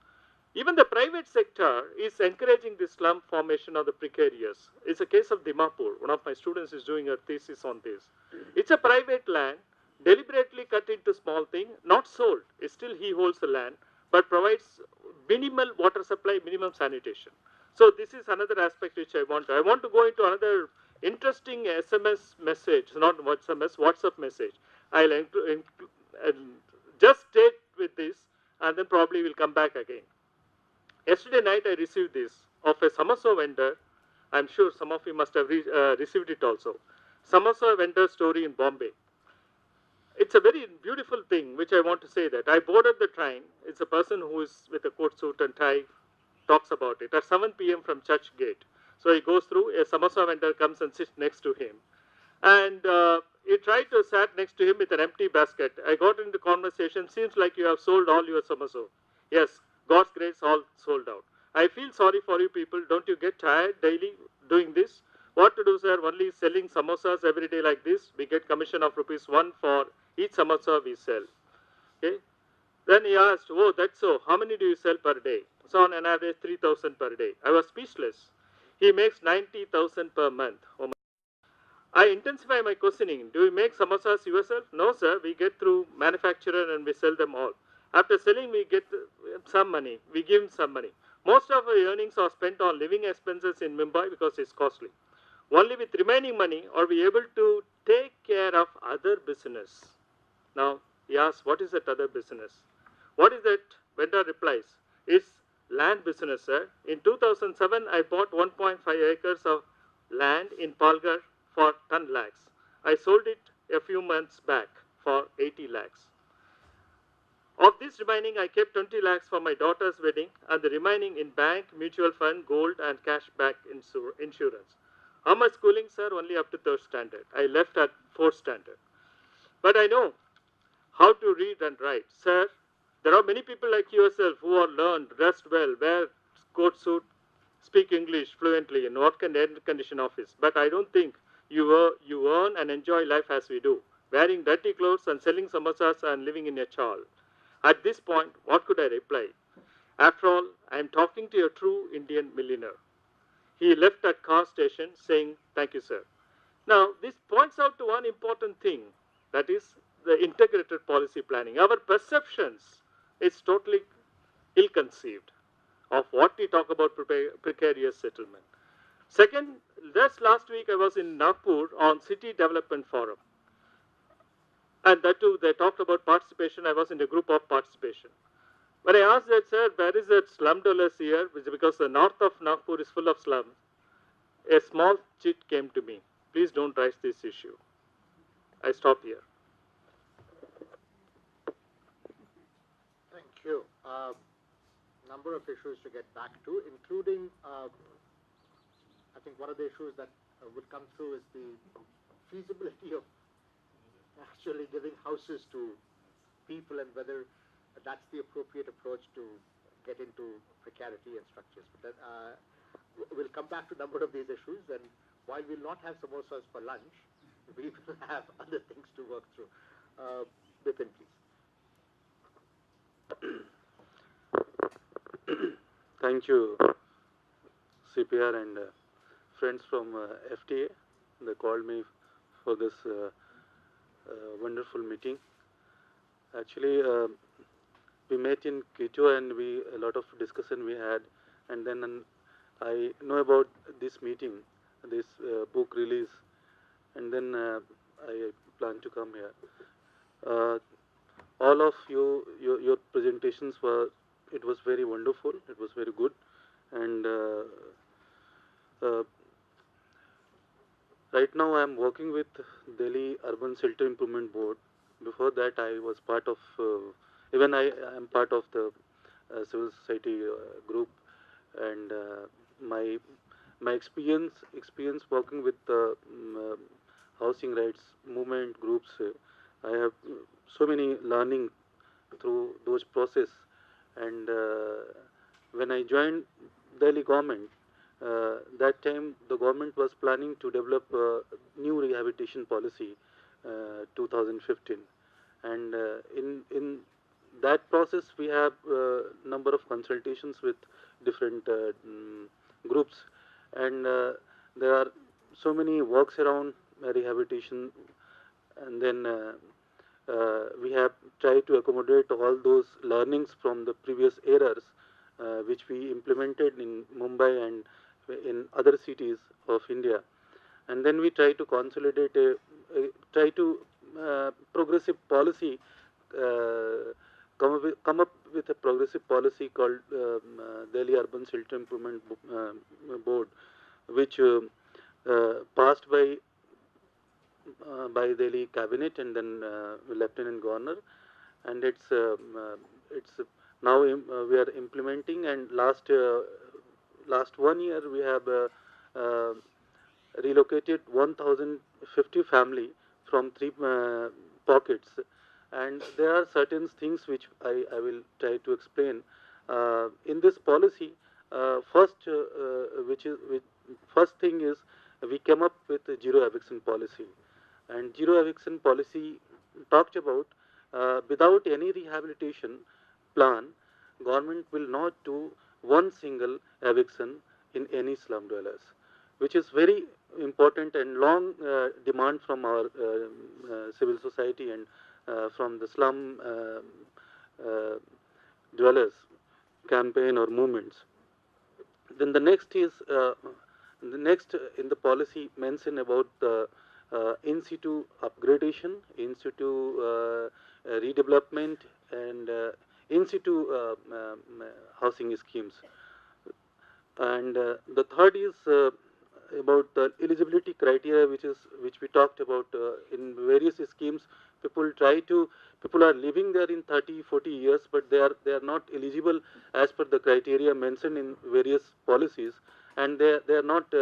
E: Even the private sector is encouraging the slum formation of the precarious. It's a case of Dimapur. One of my students is doing a thesis on this. It's a private land, deliberately cut into small thing, not sold. It's still he holds the land, but provides minimal water supply, minimum sanitation. So this is another aspect which I want to go into another interesting SMS message, not WhatsApp message. I'll just stay with this, and then probably we'll come back again. Yesterday night I received this of a samosa vendor. I'm sure some of you must have received it also. Samosa vendor story in Bombay. It's a very beautiful thing which I want to say that. I boarded the train. It's a person who is with a coat suit and tie talks about it at 7 p.m. from Church Gate. So he goes through, a samosa vendor comes and sits next to him. And he tried to sat next to him with an empty basket. I got into conversation, seems like you have sold all your samosa. Yes, God's grace, all sold out. I feel sorry for you people. Don't you get tired daily doing this? What to do, sir? Only selling samosas every day like this. We get commission of ₹1 for each samosa we sell. Okay. Then he asked, oh, that's so. How many do you sell per day? So on an average, 3,000 per day. I was speechless. He makes 90,000 per month. Oh my. I intensify my questioning. Do you make samosas yourself? No, sir. We get through manufacturer and we sell them all. After selling, we get some money. We give him some money. Most of our earnings are spent on living expenses in Mumbai because it's costly. Only with remaining money are we able to take care of other business. Now, he asks, what is that other business? What is that? Vendor replies, it's land business, sir. In 2007, I bought 1.5 acres of land in Palghar for 10 lakhs. I sold it a few months back for 80 lakhs. Of this remaining, I kept 20 lakhs for my daughter's wedding and the remaining in bank, mutual fund, gold and cash back insurance. How much schooling, sir? Only up to 3rd standard. I left at 4th standard. But I know how to read and write. Sir, there are many people like yourself who are learned, dressed well, wear coat suit, speak English fluently, and work in air conditioned office. But I don't think you earn and enjoy life as we do, wearing dirty clothes and selling samosas and living in a chawl. At this point, what could I reply? After all, I am talking to a true Indian millionaire. He left at car station saying, thank you, sir. Now, this points out to one important thing, that is the integrated policy planning. Our perceptions is totally ill-conceived of what we talk about precarious settlement. Second, just last week I was in Nagpur on City Development Forum. And that too, they talked about participation. I was in a group of participation. When I asked that, sir, where is that slum dwellers here? Which is because the north of Nagpur is full of slums. A small chit came to me. Please don't raise this issue. I stop here.
A: Thank you. Number of issues to get back to, including, I think one of the issues that would come through is the feasibility of actually giving houses to people and whether that's the appropriate approach to get into precarity and structures. But then, we'll come back to a number of these issues, and while we'll not have samosas for lunch, we will have other things to work through. Bipin, please.
F: Thank you, CPR and friends from FTA. They called me for this wonderful meeting. Actually, we met in Quito and a lot of discussion we had, and then I know about this meeting, this book release, and then I plan to come here. All of your presentations it was very wonderful, it was very good, and right now I am working with Delhi Urban Shelter Improvement Board. Before that I was part of, even I am part of the civil society group, and my experience working with housing rights movement groups, I have so many learning through those process. And when I joined Delhi government, that time the government was planning to develop a new rehabilitation policy, 2015, and in that process we have number of consultations with different groups, and there are so many works around rehabilitation, and then we have tried to accommodate all those learnings from the previous errors which we implemented in Mumbai and in other cities of India, and then we try to consolidate progressive policy, come up with a progressive policy called Delhi Urban Shelter Improvement Board, which passed by Delhi cabinet and then Lieutenant Governor, and it's now we are implementing, and last 1 year we have relocated 1,050 family from 3 pockets, and there are certain things which I will try to explain in this policy. First thing is we came up with a zero eviction policy, and zero eviction policy talked about without any rehabilitation plan, government will not do one single eviction in any slum dwellers, which is very important and long demand from our civil society and from the slum dwellers campaign or movements. Then the next is the next in the policy mention about the in situ upgradation, in situ redevelopment, and in situ housing schemes. And the third is about the eligibility criteria, which we talked about in various schemes. People are living there in 30, 40 years, but they are not eligible as per the criteria mentioned in various policies, and they are not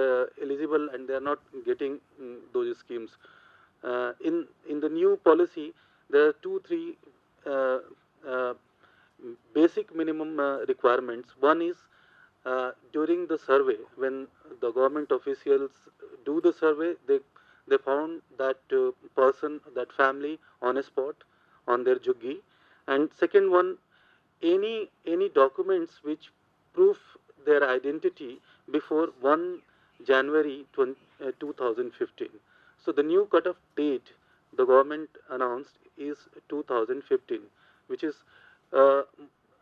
F: eligible, and they are not getting those schemes. In the new policy, there are three uh, uh, basic minimum requirements. One is during the survey, when the government officials do the survey, they found that person, that family on a spot on their juggi. And second one, any documents which prove their identity before 1 January 2015. So the new cutoff date the government announced is 2015, which is uh,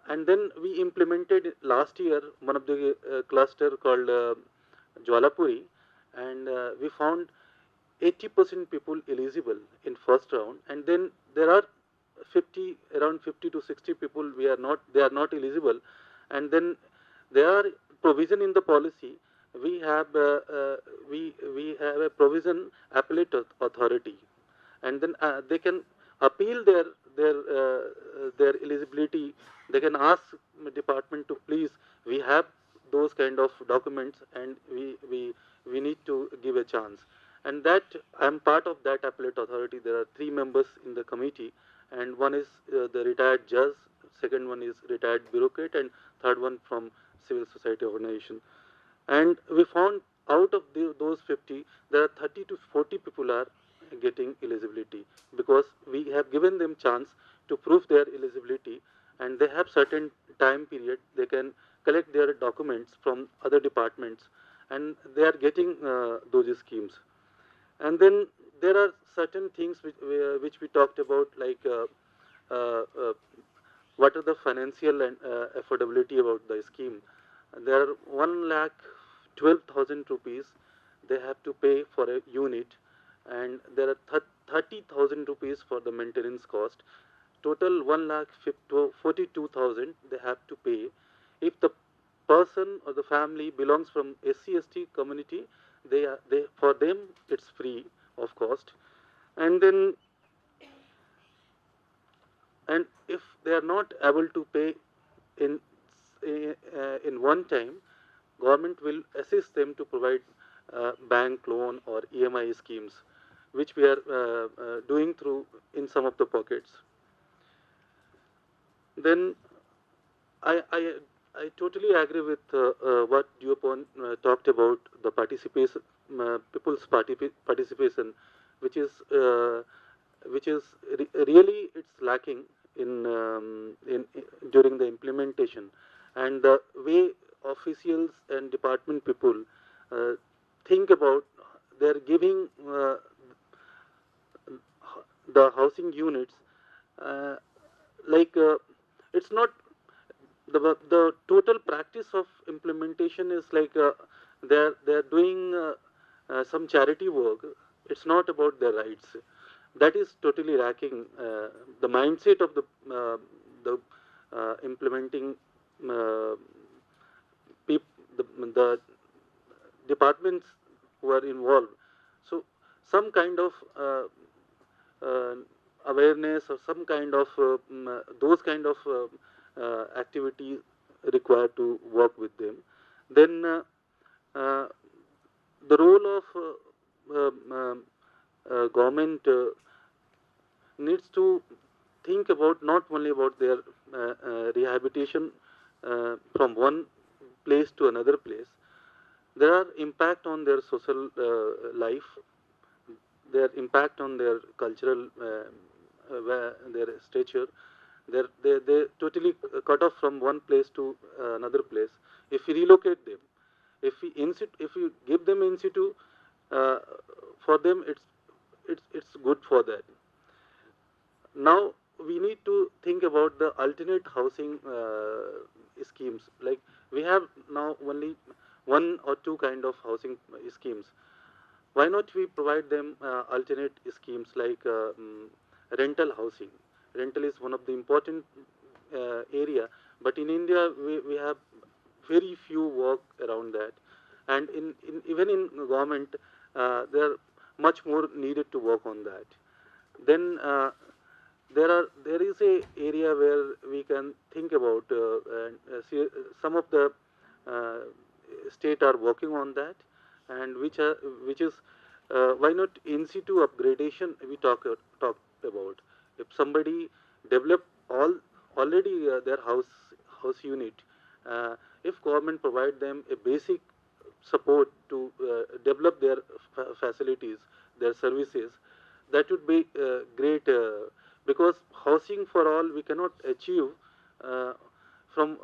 F: and then we implemented last year one of the cluster called Jwalapuri, and we found 80% people eligible in first round, and then there are around 50 to 60 people they are not eligible, and then there are provision in the policy. We have we have a provision appellate authority, and then they can appeal their eligibility. They can ask the department to please, we have those kind of documents, and we need to give a chance. And that I'm part of that appellate authority. There are 3 members in the committee, and one is the retired judge, second one is retired bureaucrat, and third one from civil society organization. And we found out of those 50, there are 30 to 40 people are getting eligibility, because we have given them chance to prove their eligibility, and they have certain time period. They can collect their documents from other departments, and they are getting those schemes. And then there are certain things which we talked about, like uh, uh, what are the financial and affordability about the scheme. There are 1,12,000 rupees they have to pay for a unit, and there are 30,000 rupees for the maintenance cost. Total 1,42,000 they have to pay. If the person or the family belongs from SC/ST community, they for them it's free of cost. And then, and if they are not able to pay in in one time, government will assist them to provide bank loan or EMI schemes, which we are doing through in some of the pockets. Then I, I, I totally agree with what Duopon talked about, the participation, people's participation, which is really it's lacking in during the implementation, and the way officials and department people uh, think about, they're giving the housing units, uh, like it's not the total practice of implementation is like they're doing some charity work. It's not about their rights. That is totally lacking. The mindset of the implementing uh, the departments who are involved. So some kind of uh, awareness, or some kind of those kind of activities required to work with them. Then uh, the role of government needs to think about not only about their rehabilitation from one place to another place. There are impact on their social life, their impact on their cultural their stature. They totally cut off from one place to another place. If we relocate them, If we give them in situ, for them it's good for that. Now we need to think about the alternate housing schemes. Like we have now only one or two kind of housing schemes. Why not we provide them alternate schemes like rental housing? Rental is one of the important area, but in India we have very few work around that, and even in government there are much more needed to work on that. Then there is a area where we can think about and see, some of the uh, state are working on that, and which is why not in situ upgradation we talked about. If somebody develop already their house unit, uh, if government provide them a basic support to develop their facilities, their services, that would be great, because housing for all we cannot achieve uh, from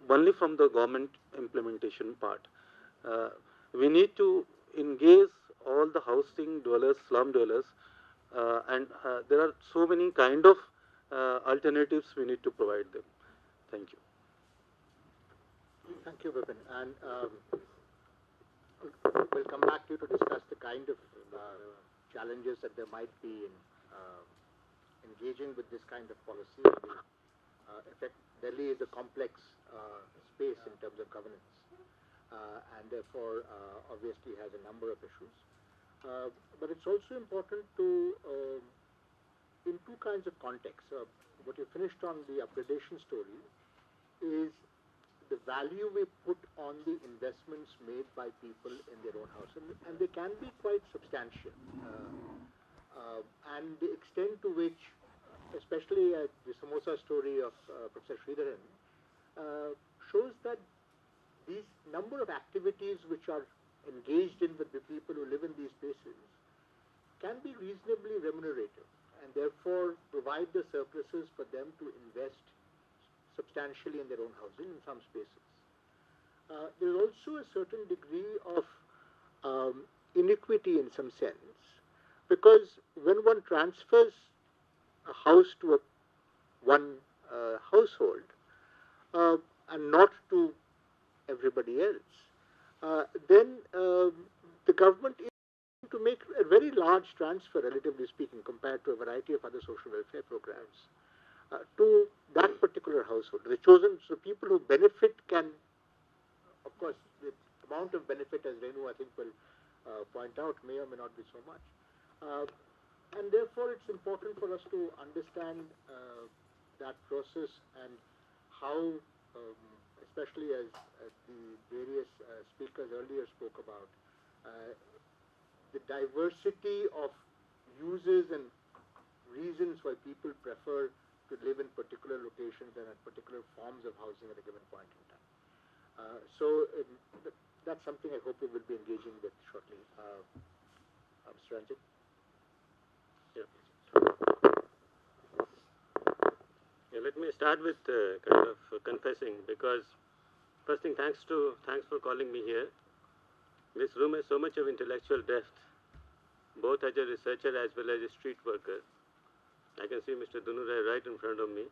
F: only from the government implementation part. Uh, we need to engage all the housing dwellers, slum dwellers, and there are so many kind of alternatives we need to provide them. Thank you.
A: Thank you, Vipin. And we'll come back to you to discuss the kind of challenges that there might be in engaging with this kind of policy. Effect, Delhi is a complex space in terms of governance, and therefore obviously has a number of issues. But it's also important to, in two kinds of contexts. What you finished on the upgradation story is the value we put on the investments made by people in their own house, and they can be quite substantial. And the extent to which, especially the samosa story of Professor Sridharan, shows that these number of activities which are engaged in with the people who live in these spaces can be reasonably remunerative, and therefore provide the surpluses for them to invest substantially in their own housing in some spaces. There is also a certain degree of inequity in some sense, because when one transfers a house to one household and not to everybody else, then the government is to make a very large transfer, relatively speaking, compared to a variety of other social welfare programs, to that particular household. The chosen, so people who benefit can, of course, the amount of benefit, as Renu I think will point out, may or may not be so much. And therefore, it's important for us to understand that process and how, especially as the various speakers earlier spoke about, the diversity of uses and reasons why people prefer to live in particular locations and at particular forms of housing at a given point in time. That's something I hope we will be engaging with shortly. Mr. Ranjit?
G: Yeah, let me start with kind of confessing, because first thing, thanks for calling me here. This room has so much of intellectual depth, both as a researcher as well as a street worker. I can see Mr. Dunurai right in front of me.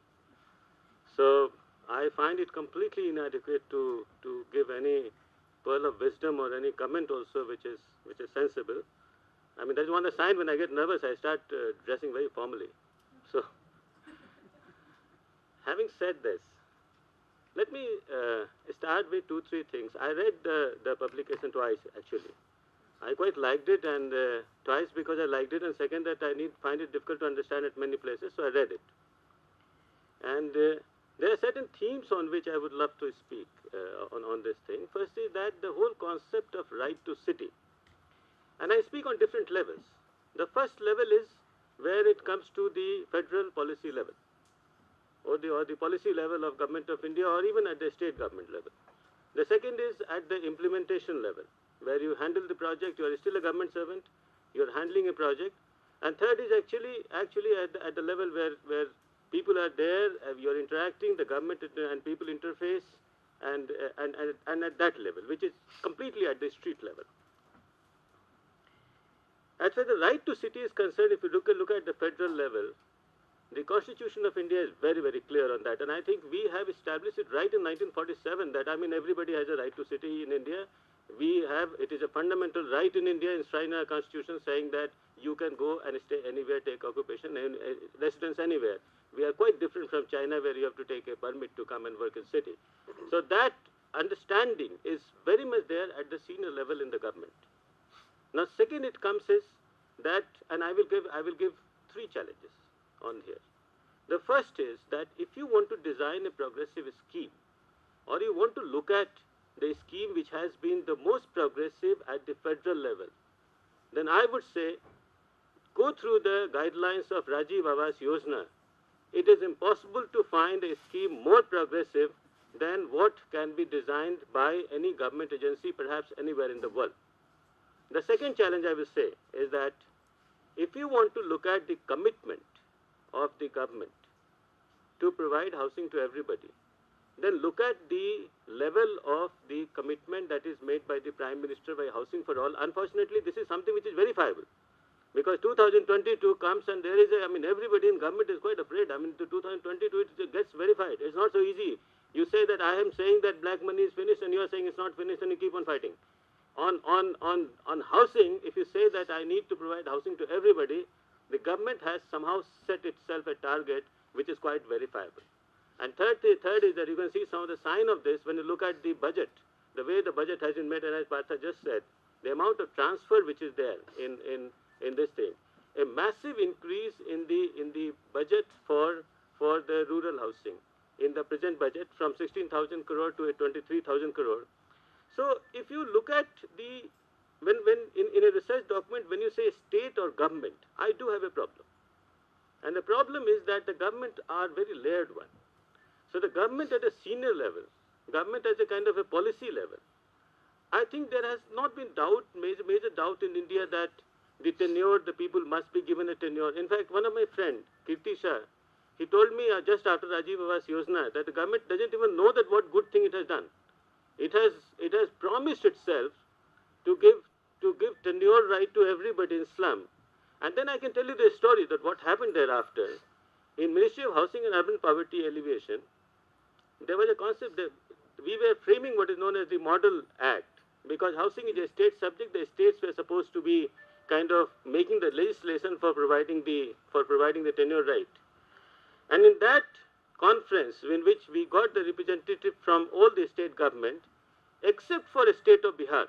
G: So I find it completely inadequate to give any pearl of wisdom or any comment also which is sensible. I mean, that's one of the signs when I get nervous, I start dressing very formally. So, having said this, let me start with 2-3 things. I read the publication twice, actually. I quite liked it, and twice because I liked it, and second that I find it difficult to understand at many places, so I read it. And there are certain themes on which I would love to speak on this thing. First is that the whole concept of right to city. And I speak on different levels. The first level is where it comes to the federal policy level, or the policy level of Government of India, or even at the state government level. The second is at the implementation level, where you handle the project, you are still a government servant, you are handling a project. And third is actually at the level where people are there, you are interacting, the government and people interface, and at that level, which is completely at the street level. As far as the right to city is concerned, if you look at the federal level, the Constitution of India is very, very clear on that. And I think we have established it right in 1947 that, I mean, everybody has a right to city in India. It is a fundamental right in India enshrined in our Constitution saying that you can go and stay anywhere, take occupation, and residence anywhere. We are quite different from China where you have to take a permit to come and work in city. So that understanding is very much there at the senior level in the government. Now, second it comes is that, and I will give three challenges on here. The first is that if you want to design a progressive scheme, or you want to look at the scheme which has been the most progressive at the federal level, then I would say go through the guidelines of Rajiv Awas Yojana. It is impossible to find a scheme more progressive than what can be designed by any government agency, perhaps anywhere in the world. The second challenge I will say is that if you want to look at the commitment of the government to provide housing to everybody, then look at the level of the commitment that is made by the Prime Minister by Housing for All. Unfortunately, this is something which is verifiable. Because 2022 comes and there is everybody in government is quite afraid. I mean, to 2022 it gets verified. It's not so easy. You say that I am saying that black money is finished and you are saying it's not finished and you keep on fighting. On housing, if you say that I need to provide housing to everybody, the government has somehow set itself a target which is quite verifiable. And third is that you can see some of the sign of this when you look at the budget, the way the budget has been made, and as Partha just said, the amount of transfer which is there in this thing, a massive increase in the budget for the rural housing in the present budget from 16,000 crore to 23,000 crore. So if you look at when in a research document, when you say state or government, I do have a problem. And the problem is that the government are very layered one. So the government at a senior level, government as a kind of a policy level, I think there has not been major doubt in India that the tenure, the people must be given a tenure. In fact, one of my friends, Kirti Shah, he told me just after Rajiv Awas Yojana that the government doesn't even know that what good thing it has done. It has promised itself to give tenure right to everybody in slum. And then I can tell you the story that what happened thereafter. In Ministry of Housing and Urban Poverty Alleviation, there was a concept that we were framing what is known as the Model Act. Because housing is a state subject, the states were supposed to be kind of making the legislation for providing the tenure right. And in that conference, in which we got the representative from all the state government, except for the state of Bihar,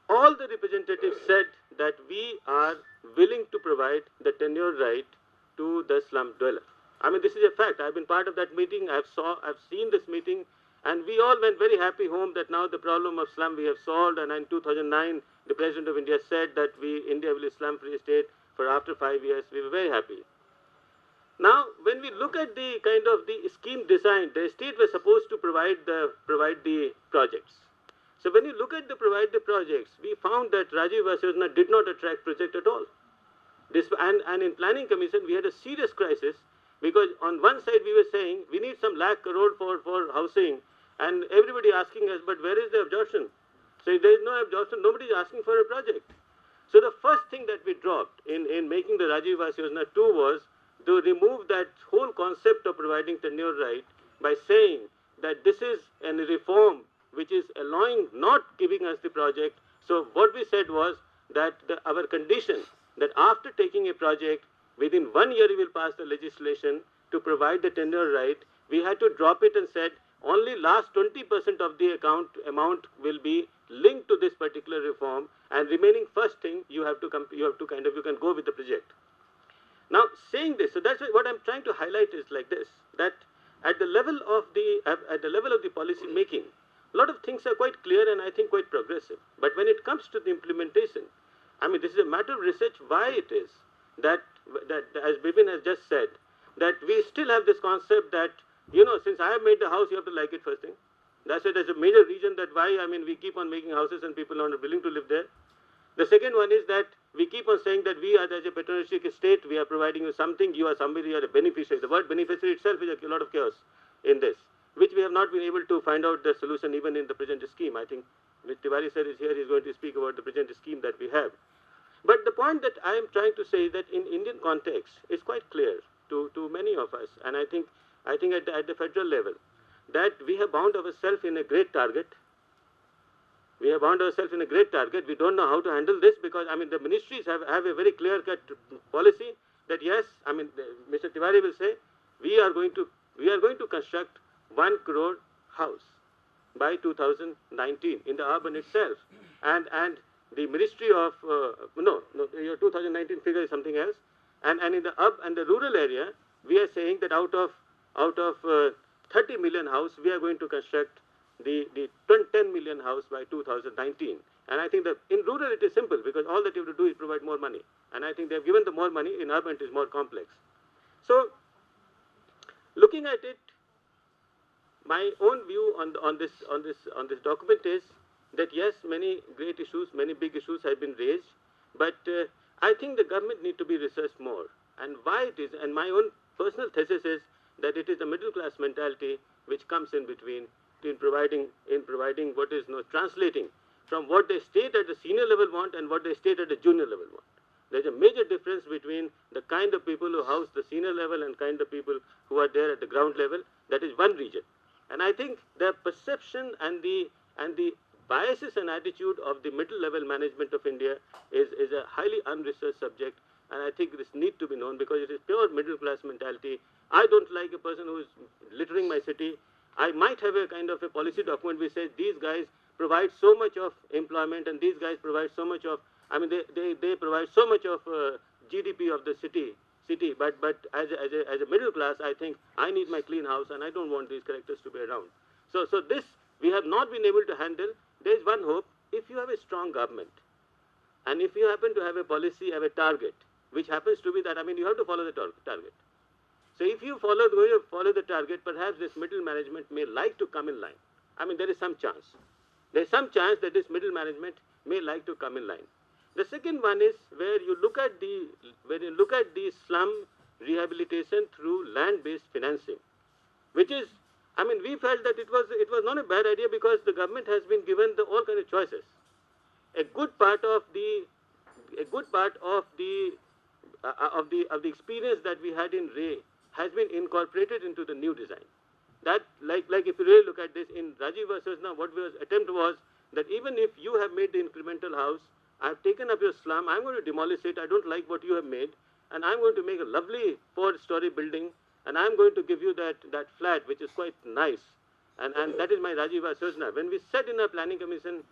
G: all the representatives said that we are willing to provide the tenure right to the slum dweller. I mean, this is a fact. I've been part of that meeting. I've seen this meeting, and we all went very happy home that now the problem of slum we have solved. And in 2009, the President of India said that India will be a slum-free state for after 5 years. We were very happy. Now, when we look at the kind of the scheme design, the state was supposed to provide the projects. So when you look at provide the projects, we found that Rajiv Awas Yojana did not attract project at all. And in Planning Commission, we had a serious crisis because on one side we were saying we need some lakh crore for housing, and everybody asking us, but where is the absorption? So if there is no absorption, nobody is asking for a project. So the first thing that we dropped in making the Rajiv Awas Yojana 2 was to remove that whole concept of providing tenure right by saying that this is a reform which is allowing, not giving us the project. So what we said was that our condition that after taking a project, within 1 year we will pass the legislation to provide the tenure right. We had to drop it and said only last 20% of the amount will be linked to this particular reform, and remaining first thing you can go with the project. Now, saying this, so that's what I'm trying to highlight is like this, that at the level of the policy making, a lot of things are quite clear and I think quite progressive. But when it comes to the implementation, I mean, this is a matter of research why it is that as Bipin has just said, that we still have this concept that, since I have made the house, you have to like it first thing. That's a major reason that why, we keep on making houses and people are not willing to live there. The second one is that we keep on saying that we are, as a paternalistic state, we are providing you something, you are somebody, you are a beneficiary. The word beneficiary itself is a lot of chaos in this. which we have not been able to find out the solution even in the present scheme. I think Mr. Tiwari sir is here, he is going to speak about the present scheme that we have. But the point that I am trying to say that in Indian context is quite clear to many of us, and I think at the federal level, that we have bound ourselves in a great target. We have bound ourselves in a great target. We don't know how to handle this because, I mean, the ministries have a very clear-cut policy that yes, I mean, Mr. Tiwari will say, we are going to construct 1 crore house by 2019 in the urban itself, and the Ministry of your 2019 figure is something else, and in the and the rural area, we are saying that out of 30 million house, we are going to construct the 10 million house by 2019. And I think that in rural it is simple because all that you have to do is provide more money. And I think they have given the more money. In urban it is more complex. So, looking at it, my own view on this document is that yes, many great issues, many big issues have been raised, but I think the government need to be researched more. And why it is, and my own personal thesis is that it is the middle class mentality which comes in between in providing what is translating from what the state at the senior level want and what the state at the junior level want. There's a major difference between the kind of people who house the senior level and kind of people who are there at the ground level. That is one region. And I think the perception and the biases and attitude of the middle level management of India is a highly unresearched subject, and I think this need to be known because it is pure middle class mentality. I don't like a person who is littering my city. I might have a kind of a policy document which says these guys provide so much of employment and these guys provide so much of, I mean, they provide so much of GDP of the city. But as a middle class, I think I need my clean house and I don't want these characters to be around. So this we have not been able to handle. There is one hope. If you have a strong government and if you happen to have a policy, have a target, which happens to be that, I mean, you have to follow the target. So if you follow the target, perhaps this middle management may like to come in line. I mean, there is some chance. There is some chance that this middle management may like to come in line. The second one is where you look at the slum rehabilitation through land-based financing, which is, I mean, we felt that it was not a bad idea because the government has been given all kind of choices. A good part of the experience that we had in Ray has been incorporated into the new design. That, like if you really look at this, in Rajiv versus now, what was attempt was that even if you have made the incremental house, I have taken up your slum, I'm going to demolish it, I don't like what you have made, and I'm going to make a lovely 4-story building, and I'm going to give you that flat, which is quite nice. And that is my Rajiv Yojana. When we said in our planning commission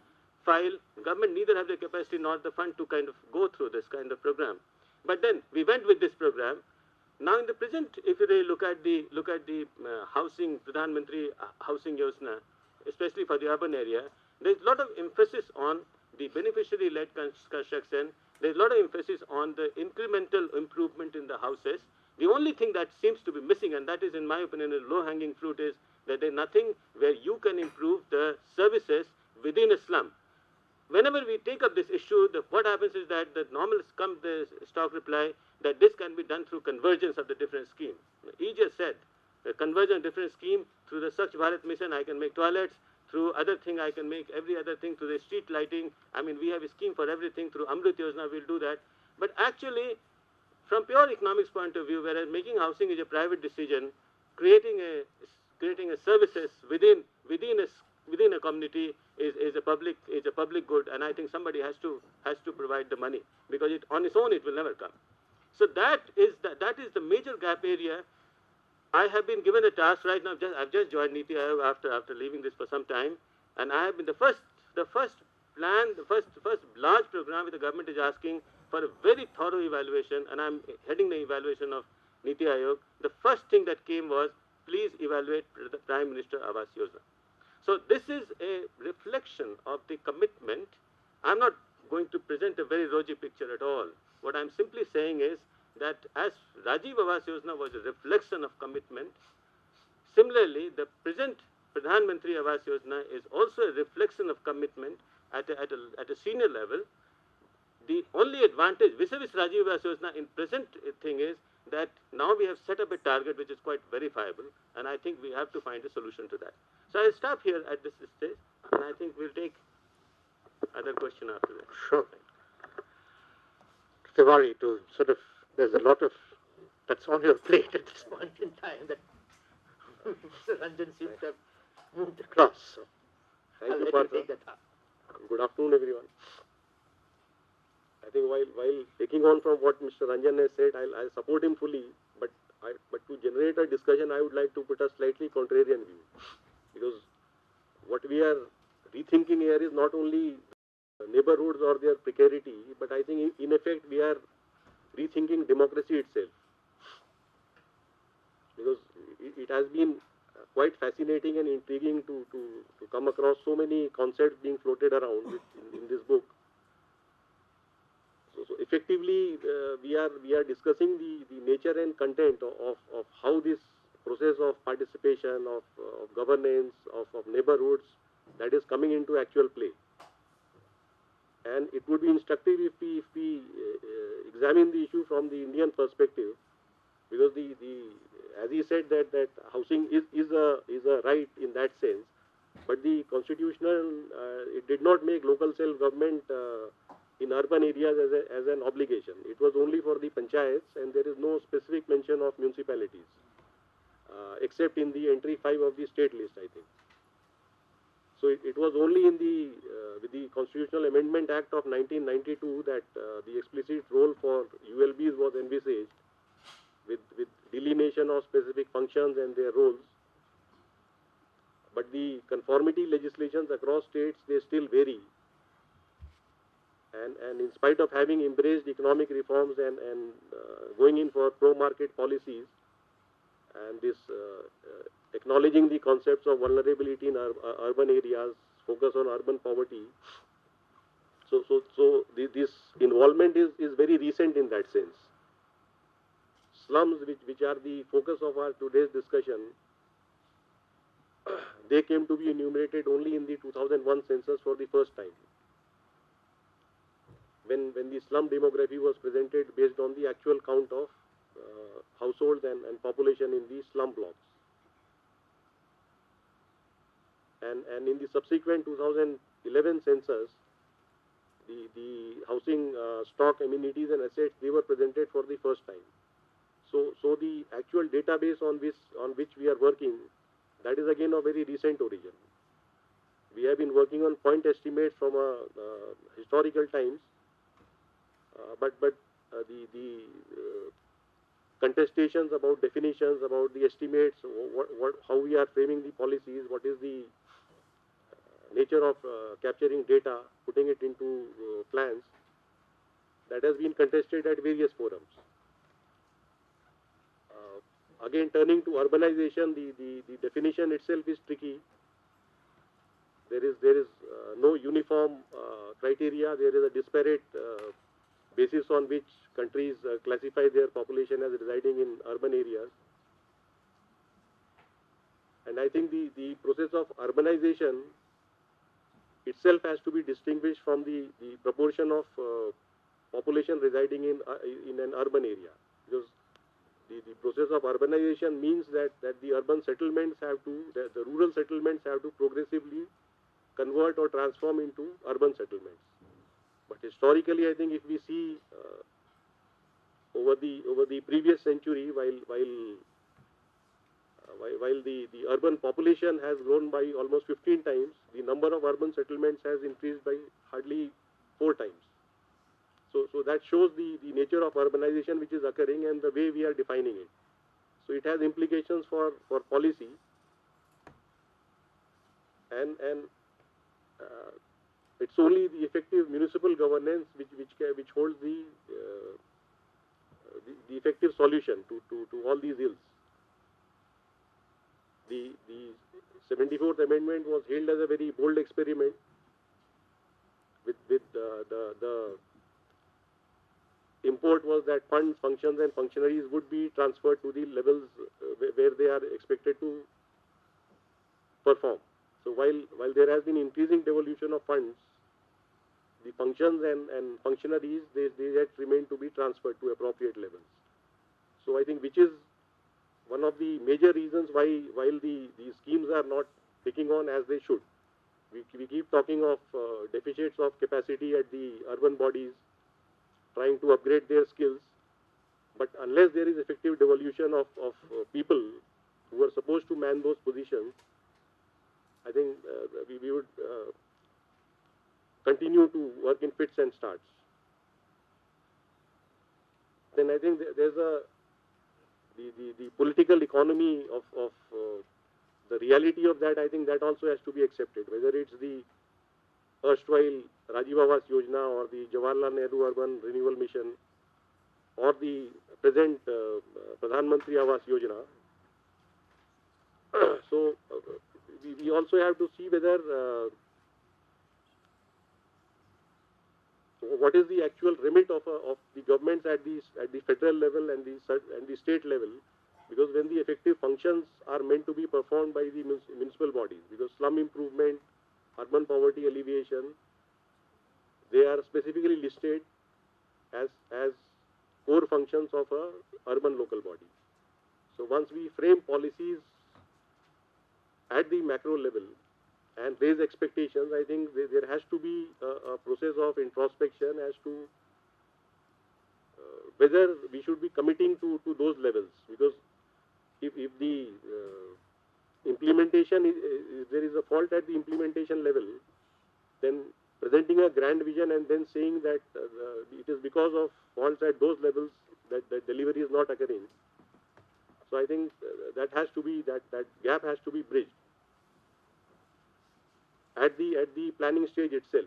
G: file, government neither have the capacity nor the fund to kind of go through this kind of program. But then we went with this program. Now in the present, if you really look at the housing, Pradhan Mantri Housing Yojana, especially for the urban area, there's a lot of emphasis on the beneficiary-led construction. There's a lot of emphasis on the incremental improvement in the houses. The only thing that seems to be missing, and that is in my opinion a low-hanging fruit, is that there's nothing where you can improve the services within a slum. Whenever we take up this issue, what happens is that the normal the stock reply that this can be done through convergence of the different schemes. He just said, the convergence of different scheme through the Swachh Bharat mission, I can make toilets. Through other thing, I can make every other thing through the street lighting. I mean, we have a scheme for everything. Through Amrit Yojana, we'll do that. But actually, from pure economics point of view, whereas making housing is a private decision, creating a services within a community is a public good, and I think somebody has to provide the money because on its own it will never come. So that is the major gap area. I have been given a task right now. I've just joined Niti Aayog after leaving this for some time, and I have been the first large program with the government is asking for a very thorough evaluation, and I'm heading the evaluation of Niti Aayog. The first thing that came was, please evaluate the Prime Minister Awas Yojana. So this is a reflection of the commitment. I'm not going to present a very rosy picture at all. What I'm simply saying is that as Rajiv Awas Yojana was a reflection of commitment, similarly the present Pradhan Mantri Awas Yojana is also a reflection of commitment at a senior level. The only advantage vis-a-vis Rajiv Awas Yojana in present thing is that now we have set up a target which is quite verifiable, and I think we have to find a solution to that. So I'll stop here at this stage, and I think we'll take other question after that.
A: Sure. Tiwari, to sort of, there's a lot of that's on your plate at this point in time that Mr. Ranjan seems to have moved across. So
H: Thank
A: I'll
H: you,
A: let
H: Partha.
A: you take that up.
H: Good afternoon, everyone. I think while taking on from what Mr. Ranjan has said, I'll support him fully, but to generate a discussion, I would like to put a slightly contrarian view, because what we are rethinking here is not only neighborhoods or their precarity, but I think in effect we are rethinking democracy itself, because it has been quite fascinating and intriguing to come across so many concepts being floated around in this book. So effectively, we are discussing the nature and content of how this process of participation, of governance, of neighborhoods, that is coming into actual play. And it would be instructive if we examine the issue from the Indian perspective, because as he said that housing is a right in that sense, but the constitutional it did not make local self-government in urban areas as an obligation. It was only for the panchayats, and there is no specific mention of municipalities, except in the entry 5 of the state list, I think. So it was only in with the Constitutional Amendment Act of 1992 that the explicit role for ULBs was envisaged, with delineation of specific functions and their roles. But the conformity legislations across states, they still vary. And in spite of having embraced economic reforms and going in for pro-market policies, and this acknowledging the concepts of vulnerability in urban areas, focus on urban poverty, so this involvement is very recent in that sense. Slums, which are the focus of our today's discussion, they came to be enumerated only in the 2001 census for the first time, when the slum demography was presented based on the actual count of households and population in the slum blocks. And in the subsequent 2011 census, the housing stock, amenities and assets, they were presented for the first time. So the actual database on which we are working, that is again of very recent origin. We have been working on point estimates from historical times, but the contestations about definitions, about the estimates, how we are framing the policies, what is the nature of capturing data, putting it into plans, that has been contested at various forums. Again, turning to urbanization, the definition itself is tricky. There is no uniform criteria. There is a disparate basis on which countries classify their population as residing in urban areas. And I think the process of urbanization itself has to be distinguished from the proportion of population residing in an urban area, because the process of urbanization means that the urban settlements the rural settlements have to progressively convert or transform into urban settlements. But historically, I think if we see over the previous century, while the urban population has grown by almost 15 times, the number of urban settlements has increased by hardly 4 times. So that shows the nature of urbanization which is occurring and the way we are defining it. So it has implications for policy, and it's only the effective municipal governance which holds the effective solution to all these ills. The 74th Amendment was hailed as a very bold experiment, with the import was that funds, functions and functionaries would be transferred to the levels where they are expected to perform. So while there has been increasing devolution of funds, the functions and functionaries, they yet remain to be transferred to appropriate levels. So I think which is one of the major reasons why while these schemes are not taking on as they should. We keep talking of deficits of capacity at the urban bodies, trying to upgrade their skills, but unless there is effective devolution of people who are supposed to man those positions, I think we would continue to work in fits and starts. Then I think there's the political economy of the reality of that. I think that also has to be accepted, whether it's the erstwhile Rajiv Awas Yojana or the Jawaharlal Nehru Urban Renewal Mission or the present Pradhan Mantri Awas Yojana. So we also have to see whether what is the actual remit of the governments at the federal level and the state level, because when the effective functions are meant to be performed by the municipal bodies, because slum improvement, urban poverty alleviation, they are specifically listed as core functions of a urban local body. So once we frame policies at the macro level and raise expectations, I think there has to be a process of introspection as to whether we should be committing to those levels, because if the implementation if there is a fault at the implementation level, then presenting a grand vision and then saying that it is because of faults at those levels that delivery is not occurring. So I think that has to be that gap has to be bridged at the planning stage itself.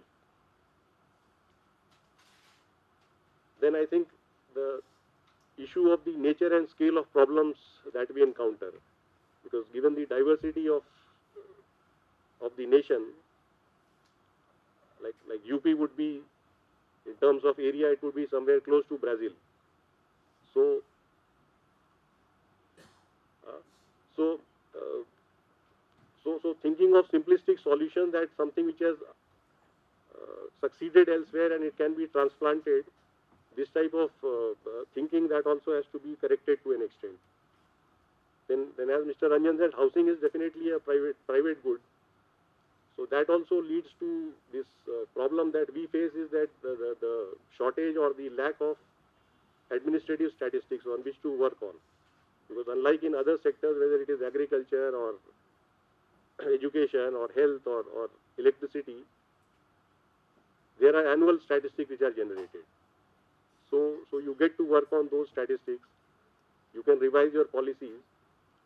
H: Then I think the issue of the nature and scale of problems that we encounter, because given the diversity of the nation, like UP would be, in terms of area, it would be somewhere close to Brazil. So so thinking of simplistic solution, that something which has succeeded elsewhere and it can be transplanted, this type of thinking, that also has to be corrected to an extent. Then as Mr. Ranjan said, housing is definitely a private good. So that also leads to this problem that we face, is that the shortage or the lack of administrative statistics on which to work on. Because unlike in other sectors, whether it is agriculture or education or health or electricity, there are annual statistics which are generated. So you get to work on those statistics. You can revise your policies,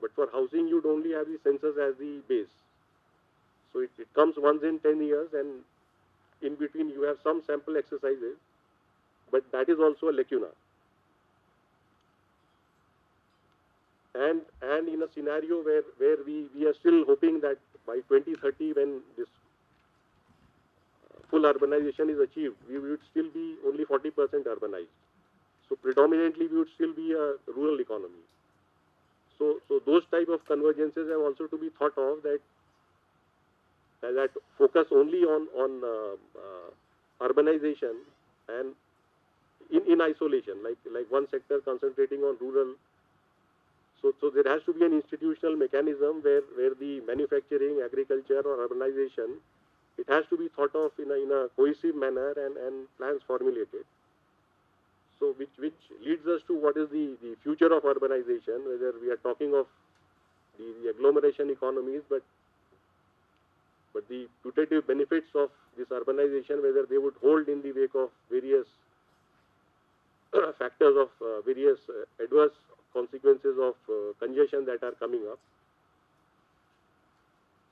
H: but for housing, you'd only have the census as the base. So it comes once in 10 years, and in between you have some sample exercises, but that is also a lacuna. And in a scenario where we are still hoping that by 2030, when this full urbanization is achieved, we would still be only 40% urbanized. So predominantly we would still be a rural economy. So those type of convergences have also to be thought of, that focus only on urbanization and in isolation, like one sector concentrating on rural. So there has to be an institutional mechanism where the manufacturing, agriculture or urbanization, it has to be thought of in a cohesive manner and plans formulated. So which leads us to what is the future of urbanization, whether we are talking of the agglomeration economies, but the putative benefits of this urbanization, whether they would hold in the wake of various factors of various adverse consequences of congestion that are coming up.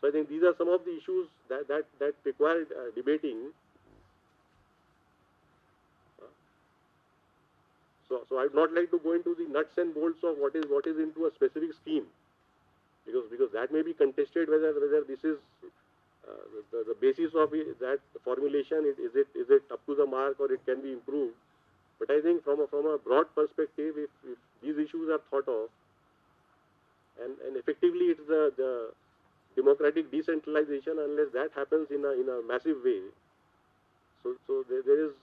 H: So I think these are some of the issues that require debating. So I would not like to go into the nuts and bolts of what is into a specific scheme, because that may be contested, whether this is the basis of that formulation, is it up to the mark or it can be improved. But I think from a broad perspective, if these issues are thought of, and effectively it's the democratic decentralization, unless that happens in a massive way, so there's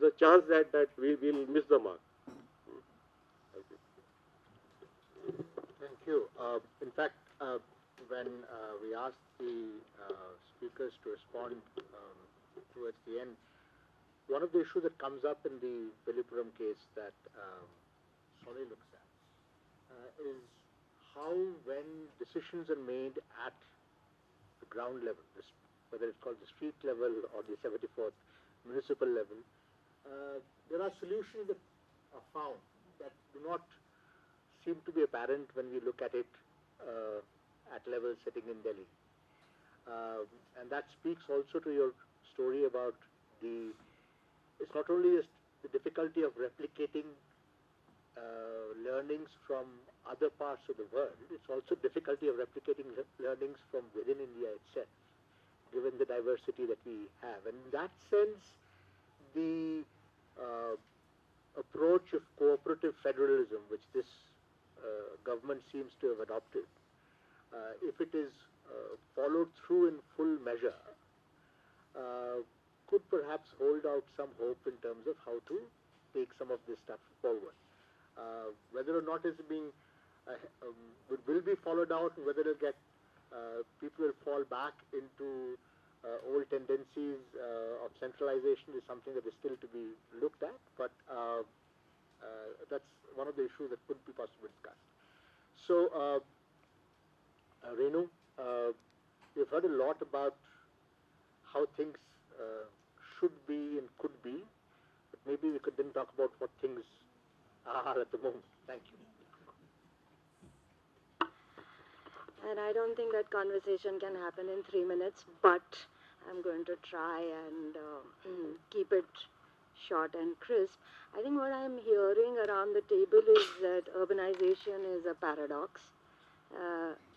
H: a chance that we will miss the mark.
A: you. In fact, when we asked the speakers to respond towards the end, one of the issues that comes up in the Villupuram case that Sonny looks at is how, when decisions are made at the ground level, whether it's called the street level or the 74th municipal level, there are solutions that are found that do not seem to be apparent when we look at it at levels sitting in Delhi. And that speaks also to your story about it's not only just the difficulty of replicating learnings from other parts of the world, it's also difficulty of replicating learnings from within India itself, given the diversity that we have. And in that sense, the approach of cooperative federalism, which this government seems to have adopted, if it is followed through in full measure, could perhaps hold out some hope in terms of how to take some of this stuff forward. Whether or not it's being will be followed out, and whether it'll get people will fall back into old tendencies of centralization is something that is still to be looked at. But that's one of the issues that could be possibly discussed. So, Renu, we've heard a lot about how things should be and could be, but maybe we could then talk about what things are at the moment. Thank you.
I: And I don't think that conversation can happen in 3 minutes, but I'm going to try and keep it short and crisp. I think what I'm hearing around the table is that urbanization is a paradox.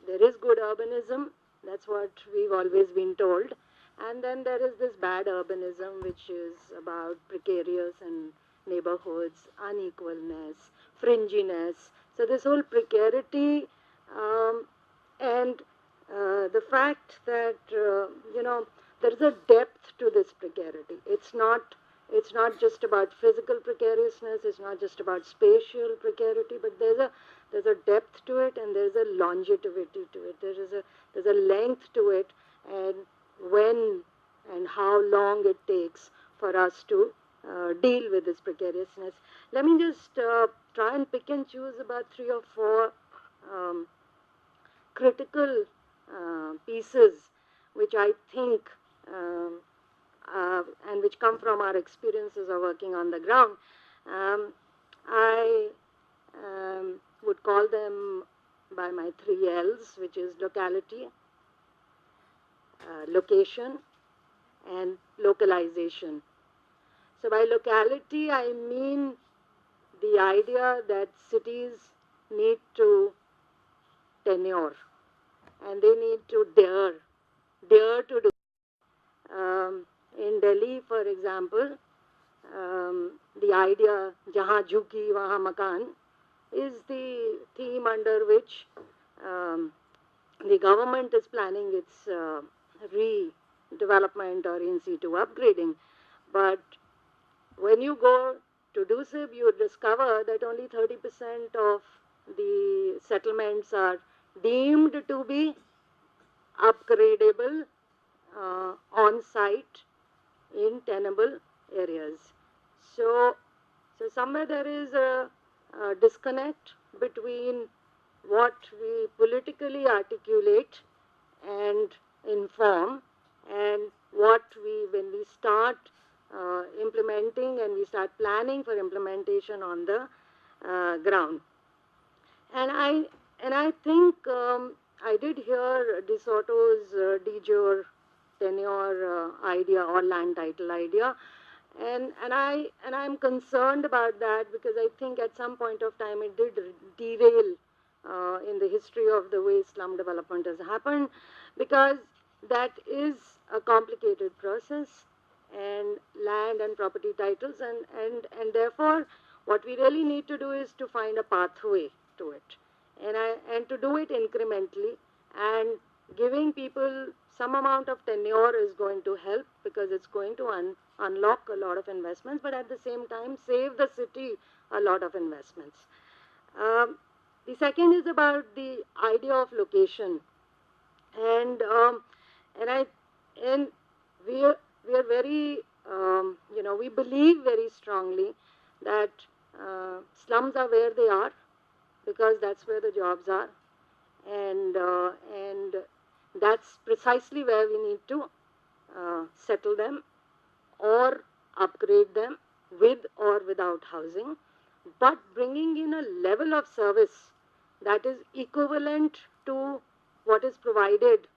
I: There is good urbanism, that's what we've always been told. And then there is this bad urbanism, which is about precarious and neighborhoods, unequalness, fringiness. So this whole precarity and the fact that, there is a depth to this precarity. It's not just about physical precariousness, it's not just about spatial precarity, but there's a depth to it, and there's a longevity to it. There's a length to it, and when and how long it takes for us to deal with this precariousness. Let me just try and pick and choose about 3 or 4 critical pieces which I think and which come from our experiences of working on the ground. I would call them by my 3 L's, which is locality, location, and localization. So by locality, I mean the idea that cities need to tenure, and they need to dare to do. In Delhi, for example, the idea "Jahan jhuki wahan makan" is the theme under which the government is planning its redevelopment or in situ upgrading. But when you go to Dusib, you discover that only 30% of the settlements are deemed to be upgradable on site in tenable areas. So somewhere there is a disconnect between what we politically articulate and inform, and when we start implementing and we start planning for implementation on the ground. And I think I did hear De Soto's de jure tenure idea or land title idea, and I'm concerned about that, because I think at some point of time it did derail in the history of the way slum development has happened, because that is a complicated process, and land and property titles, and therefore what we really need to do is to find a pathway to it, and to do it incrementally, and giving people some amount of tenure is going to help, because it's going to unlock a lot of investments, but at the same time save the city a lot of investments. The second is about the idea of location, and and I and we are very we believe very strongly that slums are where they are because that's where the jobs are, and that's precisely where we need to settle them or upgrade them with or without housing, but bringing in a level of service that is equivalent to what is provided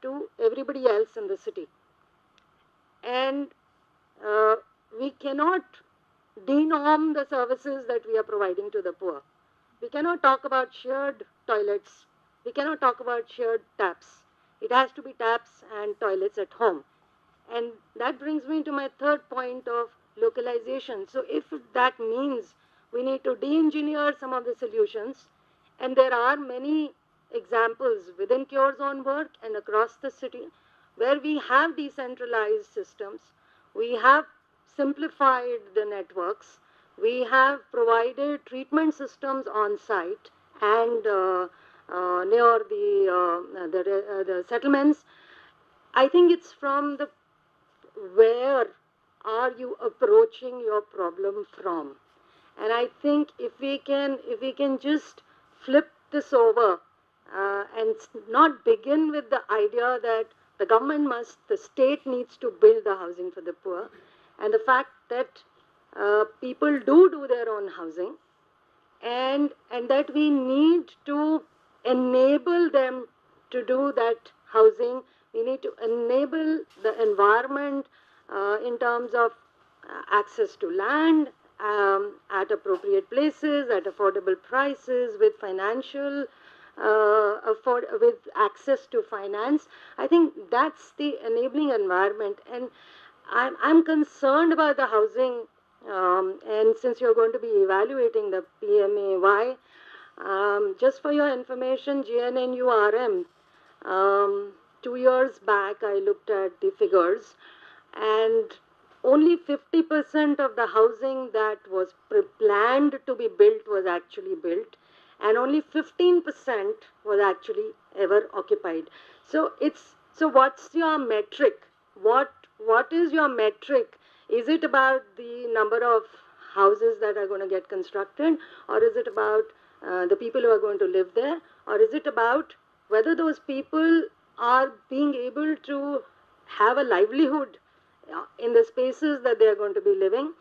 I: to everybody else in the city. And we cannot denorm the services that we are providing to the poor. We cannot talk about shared toilets. We cannot talk about shared taps. It has to be taps and toilets at home. And that brings me to my third point of localization. So if that means we need to de-engineer some of the solutions, and there are many examples within Cure Zone work and across the city where we have decentralized systems, we have simplified the networks, we have provided treatment systems on site and near the settlements. I think it's from the where are you approaching your problem from? And I think if we can just flip this over and not begin with the idea that the state needs to build the housing for the poor, and the fact that people do their own housing, and that we need to enable them to do that housing. We need to enable the environment in terms of access to land at appropriate places, at affordable prices, with financial with access to finance. I think that's the enabling environment, and I'm concerned about the housing. And since you're going to be evaluating the PMAY, just for your information, GNNURM, 2 years back I looked at the figures, and only 50% of the housing that was planned to be built was actually built, and only 15% was actually ever occupied. So what's your metric? What is your metric? Is it about the number of houses that are going to get constructed, or is it about the people who are going to live there, or is it about whether those people are being able to have a livelihood in the spaces that they are going to be living?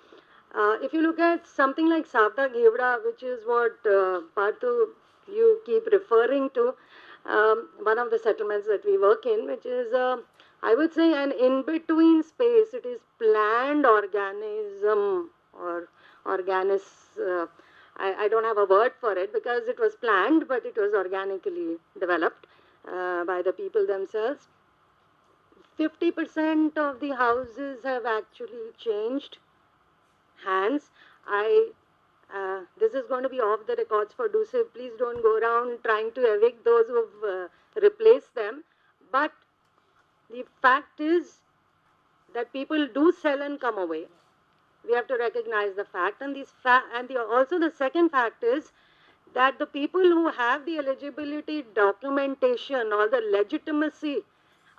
I: If you look at something like Savda Ghevra, which is what Parthu you keep referring to, one of the settlements that we work in, which is I would say an in-between space. It is planned organism or organis. I don't have a word for it because it was planned, but it was organically developed by the people themselves. 50% of the houses have actually changed hands. This is going to be off the records for DUSIP. Please don't go around trying to evict those who've replaced them. But the fact is that people do sell and come away. We have to recognize the fact, and also the second fact is that the people who have the eligibility documentation or the legitimacy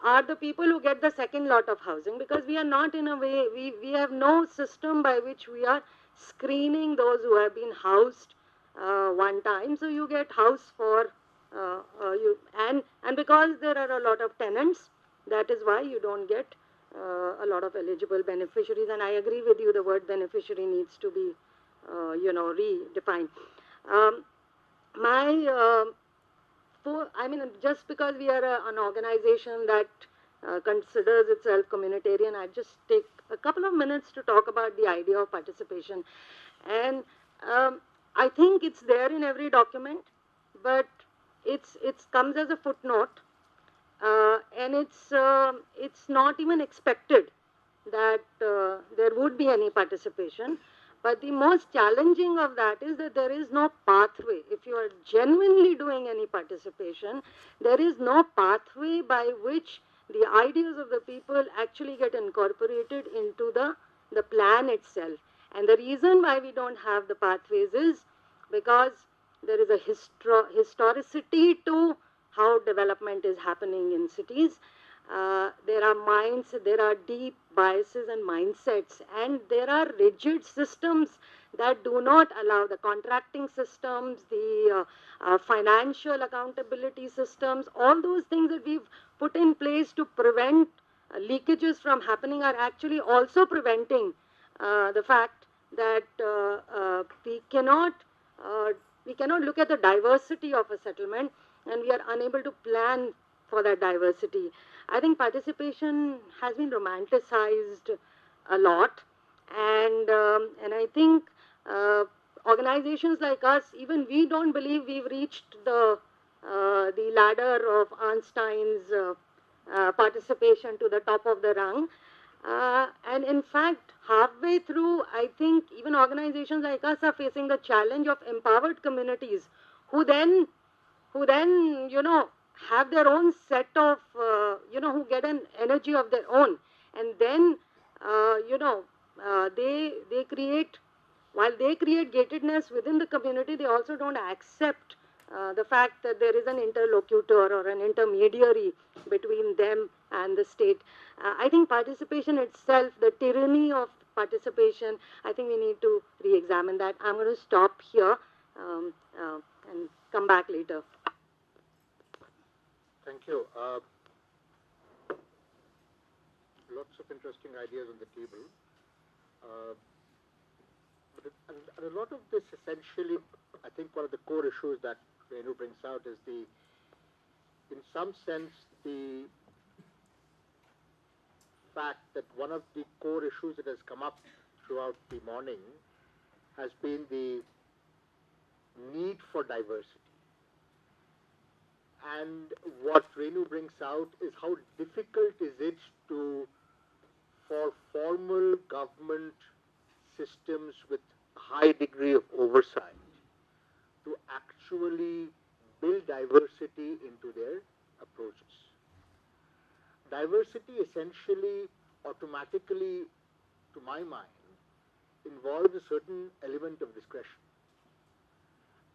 I: are the people who get the second lot of housing, because we are not in a way, we have no system by which we are screening those who have been housed one time. So you get house for you, and because there are a lot of tenants, that is why you don't get a lot of eligible beneficiaries. And I agree with you, the word beneficiary needs to be redefined. Just because we are an organization that considers itself communitarian, I just take a couple of minutes to talk about the idea of participation. And I think it's there in every document, but it comes as a footnote, and it's not even expected that there would be any participation. But the most challenging of that is that there is no pathway. If you are genuinely doing any participation, there is no pathway by which the ideas of the people actually get incorporated into the plan itself. And the reason why we don't have the pathways is because there is a historicity to how development is happening in cities. There are minds, there are deep biases and mindsets, and there are rigid systems that do not allow the contracting systems, the financial accountability systems, all those things that we've put in place to prevent leakages from happening are actually also preventing the fact that uh, we cannot look at the diversity of a settlement, and we are unable to plan for that diversity. I think participation has been romanticized a lot, and I think organizations like us, even we don't believe we've reached the ladder of Einstein's participation to the top of the rung. And in fact, halfway through, I think even organizations like us are facing the challenge of empowered communities who then, have their own set of, who get an energy of their own. And then, they create, while they create gatedness within the community, they also don't accept the fact that there is an interlocutor or an intermediary between them and the state. I think participation itself, the tyranny of participation, I think we need to re-examine that. I'm going to stop here and come back later.
A: Thank you. Lots of interesting ideas on the table. But a lot of this essentially, I think one of the core issues that Renu brings out is in some sense, the fact that one of the core issues that has come up throughout the morning has been the need for diversity. And what Renu brings out is how difficult is it for formal government systems with high degree of oversight to actually build diversity into their approaches. Diversity essentially, automatically, to my mind, involves a certain element of discretion.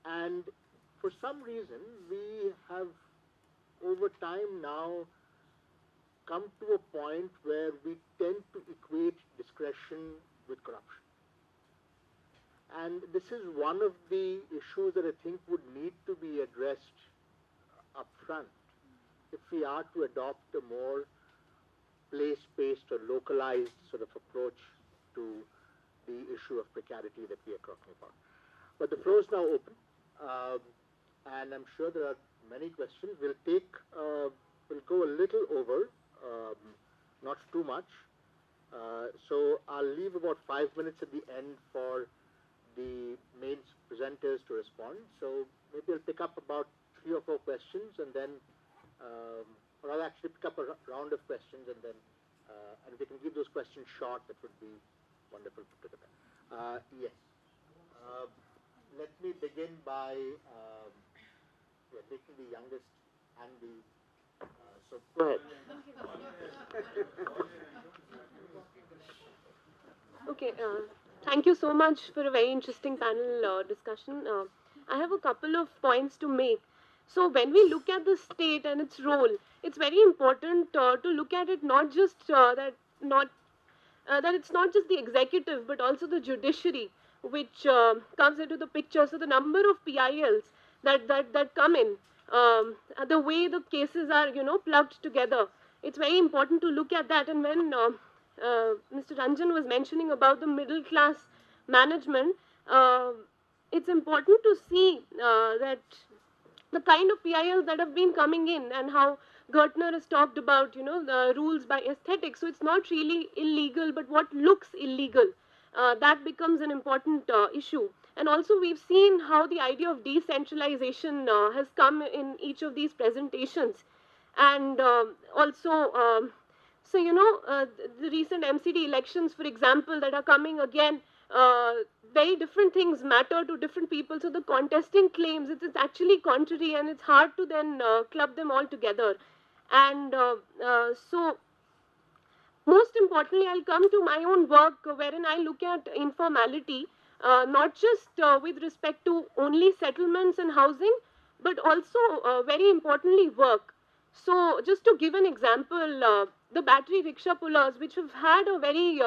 A: And for some reason, we have, over time now, come to a point where we tend to equate discretion with corruption. And this is one of the issues that I think would need to be addressed up front if we are to adopt a more place-based or localized sort of approach to the issue of precarity that we are talking about. But the floor is now open, and I'm sure there are many questions. We'll go a little over, not too much. So I'll leave about 5 minutes at the end for the main presenters to respond. So maybe I'll pick up about 3 or 4 questions, and then, or I'll actually pick up a round of questions, and then, and if we can keep those questions short, that would be wonderful put together. Yes. Let me begin by taking the youngest and the. So go ahead.
B: Okay, thank you so much for a very interesting panel discussion. I have a couple of points to make. So when we look at the state and its role, it's very important to look at it not just that it's not just the executive, but also the judiciary, which comes into the picture. So the number of PILs that come in, the way the cases are, plugged together, it's very important to look at that. And when Mr. Ranjan was mentioning about the middle class management, it's important to see that the kind of PILs that have been coming in, and how Gertner has talked about, the rules by aesthetics. So it's not really illegal, but what looks illegal, that becomes an important issue. And also we've seen how the idea of decentralization has come in each of these presentations. And also, the recent MCD elections, for example, that are coming again, very different things matter to different people. So the contesting claims, it is actually contrary, and it's hard to then club them all together. And so most importantly, I'll come to my own work, wherein I look at informality. not just with respect to only settlements and housing, but also very importantly work. So just to give an example, the battery rickshaw pullers, which have had a very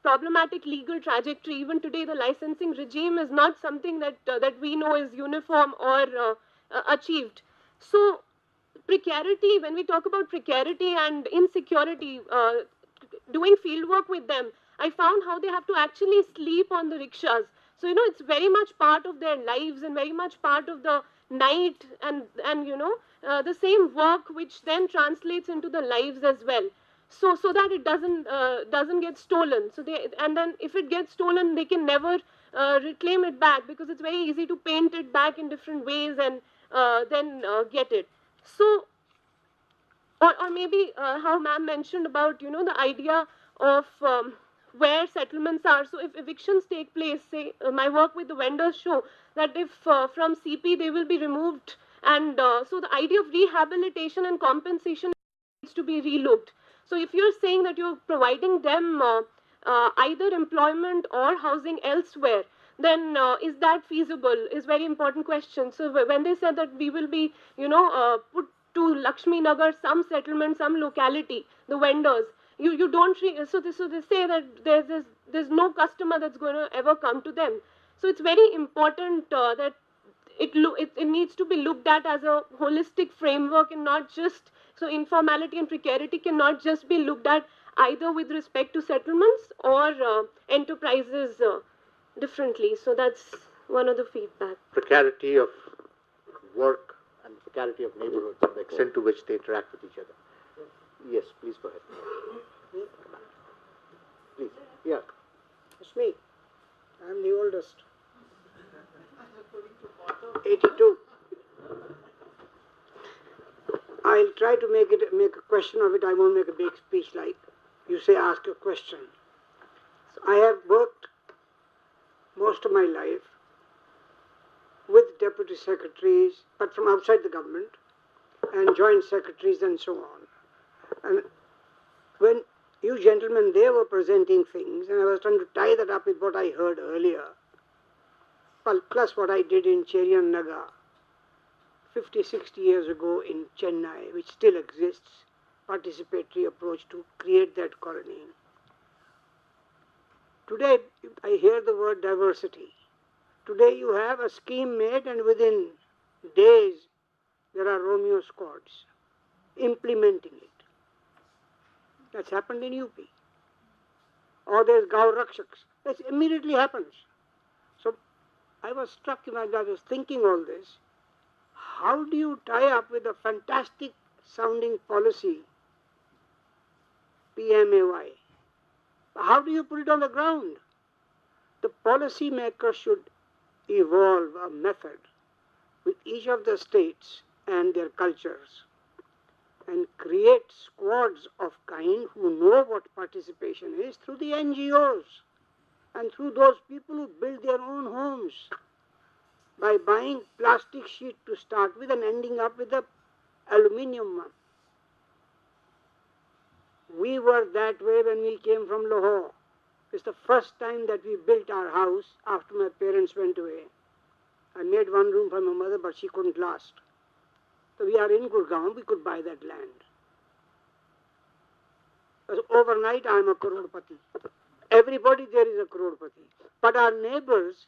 B: problematic legal trajectory. Even today, the licensing regime is not something that we know is uniform or achieved. So precarity, when we talk about precarity and insecurity, doing field work with them, I found how they have to actually sleep on the rickshaws. So, it's very much part of their lives and very much part of the night and the same work which then translates into the lives as well. So that it doesn't get stolen. So and then if it gets stolen, they can never reclaim it back, because it's very easy to paint it back in different ways and then get it. So, or maybe how ma'am mentioned about, the idea of where settlements are. So if evictions take place, say, my work with the vendors show that if from CP they will be removed, and so the idea of rehabilitation and compensation needs to be relooked. So if you're saying that you're providing them either employment or housing elsewhere, then is that feasible is very important question. So when they said that we will be, put to Lakshmi Nagar, some settlement, some locality, the vendors, you don't so they say that there's no customer that's going to ever come to them. So it's very important that it needs to be looked at as a holistic framework, and not just, so informality and precarity cannot just be looked at either with respect to settlements or enterprises differently. So that's one of the feedback.
A: Precarity of work and precarity of neighborhoods and the extent to which they interact with each other. Yes, please go ahead. Please. Yeah.
J: It's me. I'm the oldest. 82. I'll try to make a question of it. I won't make a big speech like you say, ask a question. So I have worked most of my life with deputy secretaries, but from outside the government, and joint secretaries and so on. And when you gentlemen, they were presenting things, and I was trying to tie that up with what I heard earlier, plus what I did in Cherian Naga 50, 60 years ago in Chennai, which still exists, participatory approach to create that colony. Today, I hear the word diversity. Today you have a scheme made, and within days there are Romeo squads implementing it. That's happened in UP. Or there's Gaur Rakshaks. That immediately happens. So I was struck when I was thinking all this. How do you tie up with a fantastic sounding policy, PMAY? How do you put it on the ground? The policy maker should evolve a method with each of the states and their cultures, and create squads of kind who know what participation is through the NGOs and through those people who build their own homes by buying plastic sheet to start with and ending up with a aluminium one. We were that way when we came from Lahore. It's the first time that we built our house after my parents went away. I made one room for my mother, but she couldn't last. So we are in Gurgaon, we could buy that land. So overnight I am a crorepati. Everybody there is a crorepati. But our neighbors,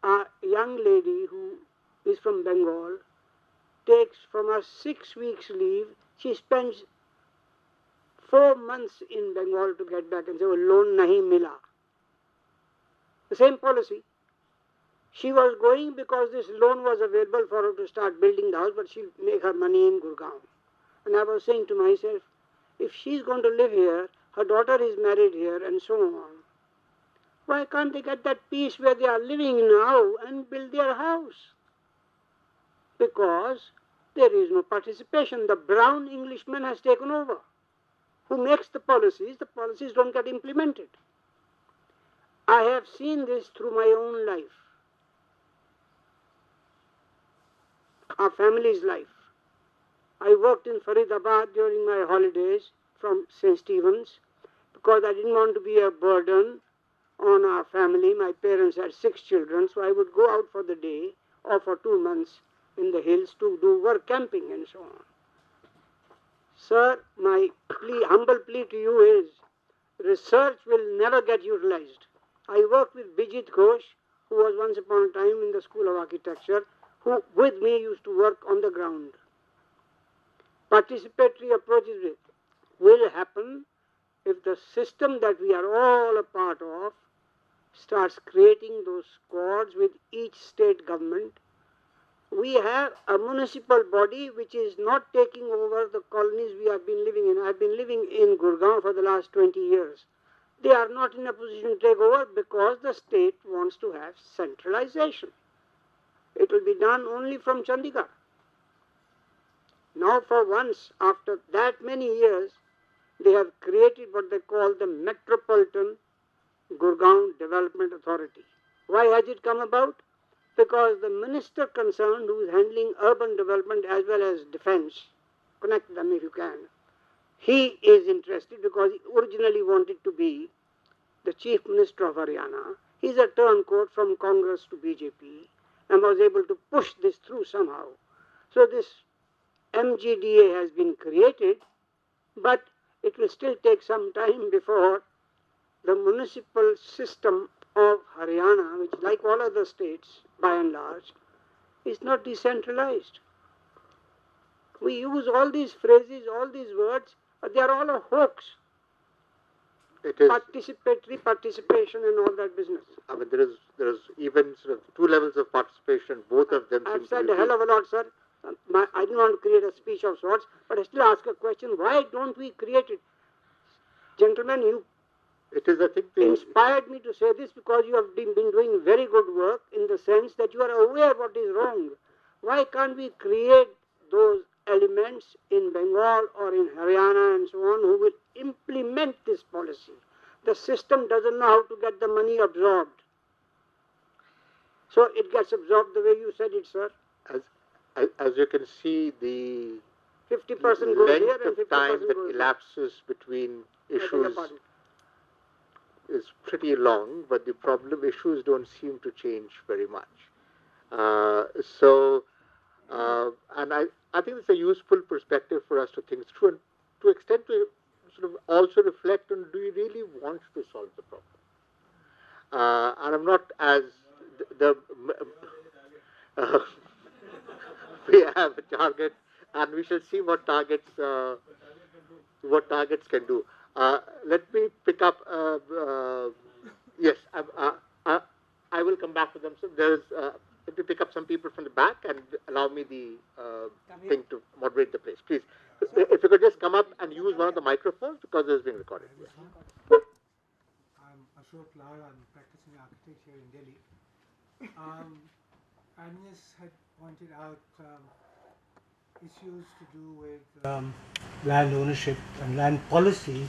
J: a young lady who is from Bengal, takes from us 6 weeks leave. She spends 4 months in Bengal to get back and say, oh, loan nahi mila. The same policy. She was going because this loan was available for her to start building the house, but she'll make her money in Gurgaon. And I was saying to myself, if she's going to live here, her daughter is married here, and so on, why can't they get that peace where they are living now and build their house? Because there is no participation. The brown Englishman has taken over. Who makes the policies don't get implemented. I have seen this through my own life. Our family's life. I worked in Faridabad during my holidays from St. Stephen's because I didn't want to be a burden on our family. My parents had 6 children, so I would go out for the day or for 2 months in the hills to do work camping and so on. Sir, my humble plea to you is, research will never get utilized. I worked with Bijit Ghosh, who was once upon a time in the School of Architecture, who with me used to work on the ground. Participatory approaches will happen if the system that we are all a part of starts creating those squads with each state government. We have a municipal body which is not taking over the colonies we have been living in. I've been living in Gurgaon for the last 20 years. They are not in a position to take over because the state wants to have centralization. It will be done only from Chandigarh. Now for once, after that many years, they have created what they call the Metropolitan Gurgaon Development Authority. Why has it come about? Because the minister concerned, who is handling urban development as well as defense, connect them if you can, he is interested because he originally wanted to be the chief minister of Haryana. He's a turncoat from Congress to BJP and was able to push this through somehow. So this MGDA has been created, but it will still take some time before the municipal system of Haryana, which like all other states by and large, is not decentralized. We use all these phrases, all these words, but they are all a hoax.
A: It is
J: Participatory participation and all that business.
A: I mean, there is even sort of 2 levels of participation. Both of them
J: I've
A: seem
J: said
A: to
J: a
A: be
J: hell of a lot, sir. I didn't want to create a speech of sorts, but I still ask a question. Why don't we create it? Gentlemen, you
A: It is, I think,
J: inspired me to say this because you have been doing very good work in the sense that you are aware what is wrong. Why can't we create those elements in Bengal or in Haryana and so on who will implement this policy? The system doesn't know how to get the money absorbed. So it gets absorbed the way you said it, sir.
A: as you can see, the
J: 50% goes here
A: length
J: and 50%
A: of time that
J: goes there.
A: elapses between
J: I beg your
A: issues
J: pardon.
A: is pretty long, but the problem issues don't seem to change very much. And I think it's a useful perspective for us to think through and to extend to sort of also reflect on, do we really want to solve the problem? And I'm not as we have a target, and we shall see what targets can do. Let me pick up. Yes, I will come back to them. So let me pick up some people from the back and allow me the thing to moderate the place, please. If you could just come up and use one of the microphones because this is being recorded. Yes.
K: I'm Ashok Lal. I'm practicing architecture in Delhi. Agnes had pointed out issues to do with land ownership and land policy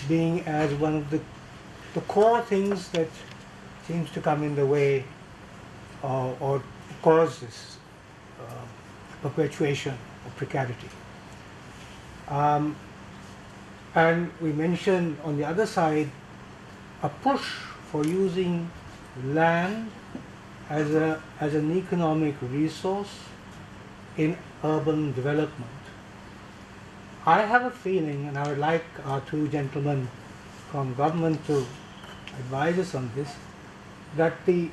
K: being as one of the core things that seems to come in the way or cause this perpetuation of precarity. And we mentioned on the other side a push for using land as an economic resource in urban development. I have a feeling, and I would like our 2 gentlemen from government to advise us on this, that the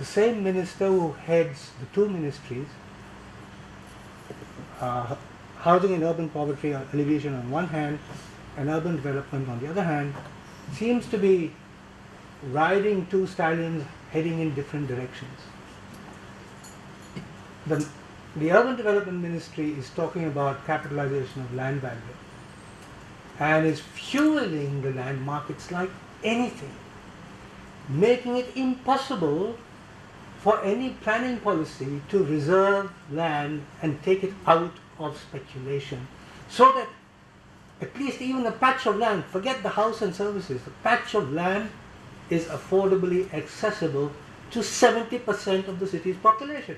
K: same minister who heads the 2 ministries, housing and urban poverty or alleviation on one hand, and urban development on the other hand, seems to be riding 2 stallions heading in different directions. The Urban Development Ministry is talking about capitalization of land value and is fueling the land markets like anything, making it impossible for any planning policy to reserve land and take it out of speculation, so that at least even a patch of land, forget the house and services, the patch of land is affordably accessible to 70% of the city's population.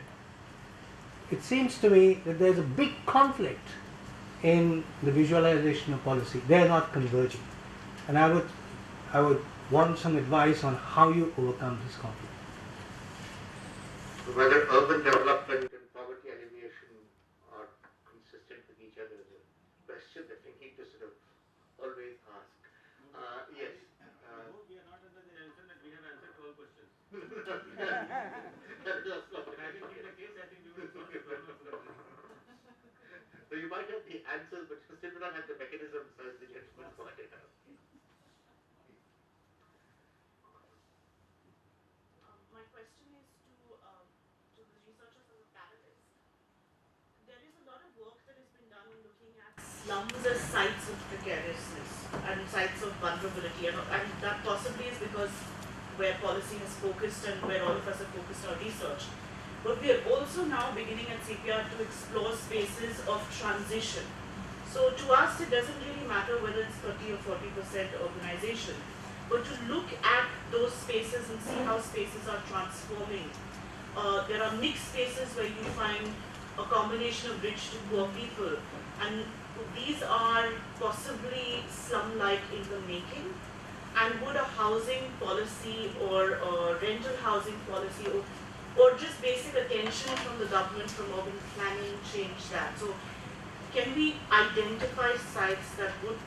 K: It seems to me that there's a big conflict in the visualization of policy. They are not converging. And I would want some advice on how you overcome this conflict.
A: Whether urban development and poverty alleviation are consistent with each other is a question that we need to sort of always ask. Yes.
G: No, we are not under the answer that we have answered all questions. I can make the case, I think we will solve the problem.
A: So you might have the answers, but you still do not have the mechanisms as the gentleman pointed out.
L: My question is to the researchers and the panelists. There is a lot of work that has been done in looking at slums as sites of precariousness and sites of vulnerability, and that possibly is because where policy has focused and where all of us have focused our research. But we are also now beginning at CPR to explore spaces of transition. So to us, it doesn't really matter whether it's 30 or 40% urbanization, but to look at those spaces and see how spaces are transforming. There are mixed spaces where you find a combination of rich to poor people, and these are possibly slum-like in the making. And would a housing policy or rental housing policy or just basic attention from the government, from urban planning, change that? So can we identify sites that would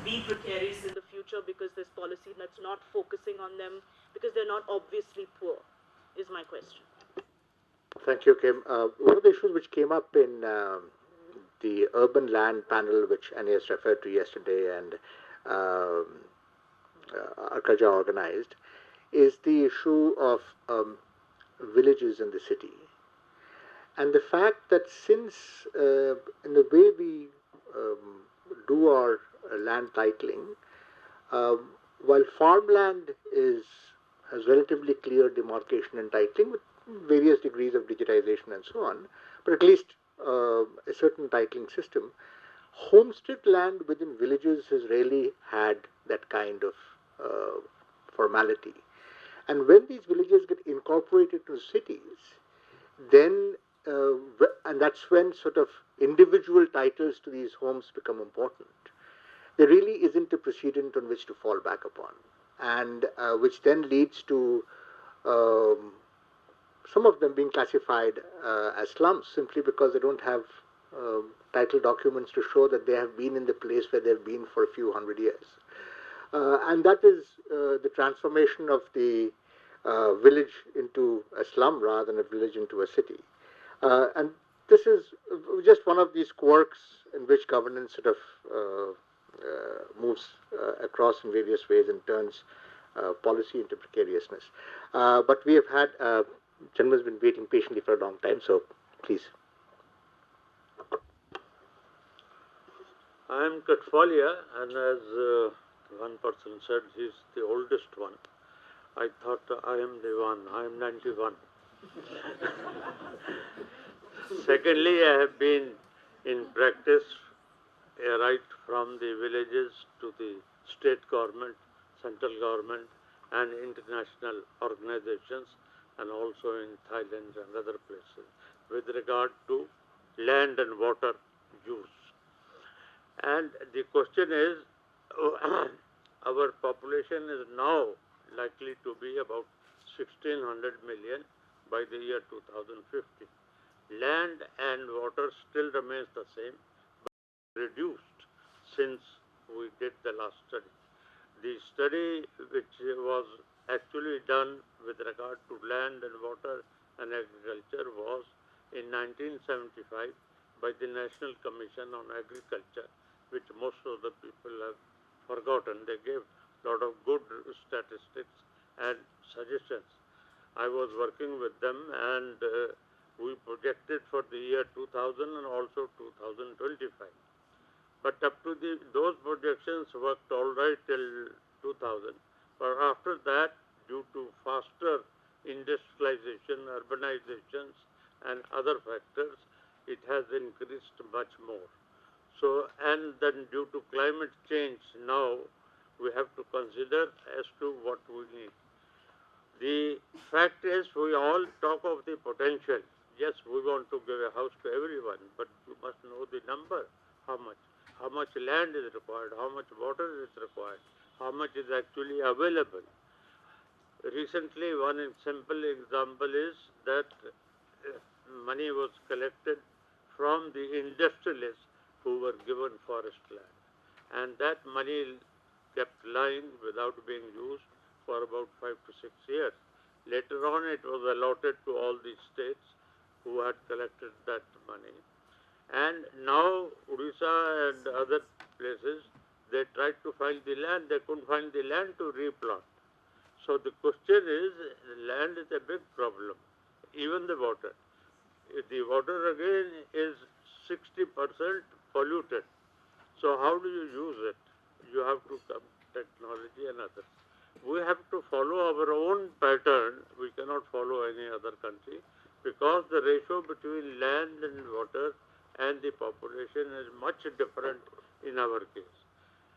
L: be precarious in the future because there's policy that's not focusing on them because they're not obviously poor, is my question.
A: Thank you, Kim. One of the issues which came up in the urban land panel, which Anias referred to yesterday and Arkaja organized, is the issue of villages in the city. And the fact that since, in the way we do our land titling, while farmland has relatively clear demarcation and titling with various degrees of digitization and so on, but at least a certain titling system, homestead land within villages has really had that kind of formality. And when these villages get incorporated to cities, then, and that's when sort of individual titles to these homes become important. There really isn't a precedent on which to fall back upon, and which then leads to some of them being classified as slums simply because they don't have title documents to show that they have been in the place where they've been for a few hundred years. And that is the transformation of the village into a slum rather than a village into a city. And this is just one of these quirks in which governance sort of moves across in various ways and turns policy into precariousness. But we have had, gentleman's been waiting patiently for a long time, so please.
M: I am Katfalia, and as one person said, he is the oldest one. I thought I am the one. I am 91. Secondly, I have been in practice right from the villages to the state government, central government, and international organizations, and also in Thailand and other places, with regard to land and water use. And the question is, our population is now likely to be about 1600 million by the year 2050. Land and water still remains the same, but reduced since we did the last study. The study which was actually done with regard to land and water and agriculture was in 1975 by the National Commission on Agriculture, which most of the people have forgotten. They gave a lot of good statistics and suggestions. I was working with them, and we projected for the year 2000 and also 2025. But up to those projections worked all right till 2000. But after that, due to faster industrialization, urbanizations, and other factors, it has increased much more. So, and then due to climate change now, we have to consider as to what we need. The fact is, we all talk of the potential. Yes, we want to give a house to everyone, but you must know the number, how much land is required, how much water is required, how much is actually available. Recently, one simple example is that money was collected from the industrialists who were given forest land. And that money kept lying without being used for about 5 to 6 years. Later on, it was allotted to all the states who had collected that money. And now, Odisha and other places, they tried to find the land, they couldn't find the land to replant. So the question is, land is a big problem, even the water. The water again is 60% polluted. So how do you use it? You have to come technology and others. We have to follow our own pattern. We cannot follow any other country because the ratio between land and water and the population is much different in our case.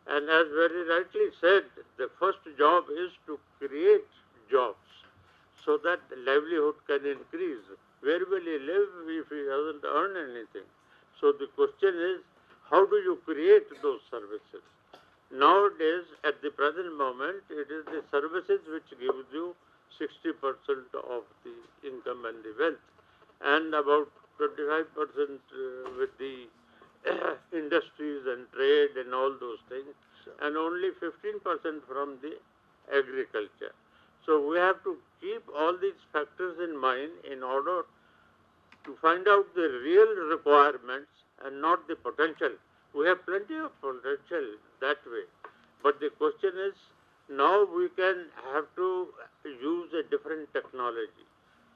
M: And as very rightly said, the first job is to create jobs so that the livelihood can increase. Where will he live if he hasn't earned anything? So the question is, how do you create those services? Nowadays, at the present moment, it is the services which gives you 60% of the income and the wealth, and about 25% with the industries and trade and all those things, and only 15% from the agriculture. So we have to keep all these factors in mind in order to find out the real requirements and not the potential. We have plenty of potential that way. But the question is, now we can have to use a different technology.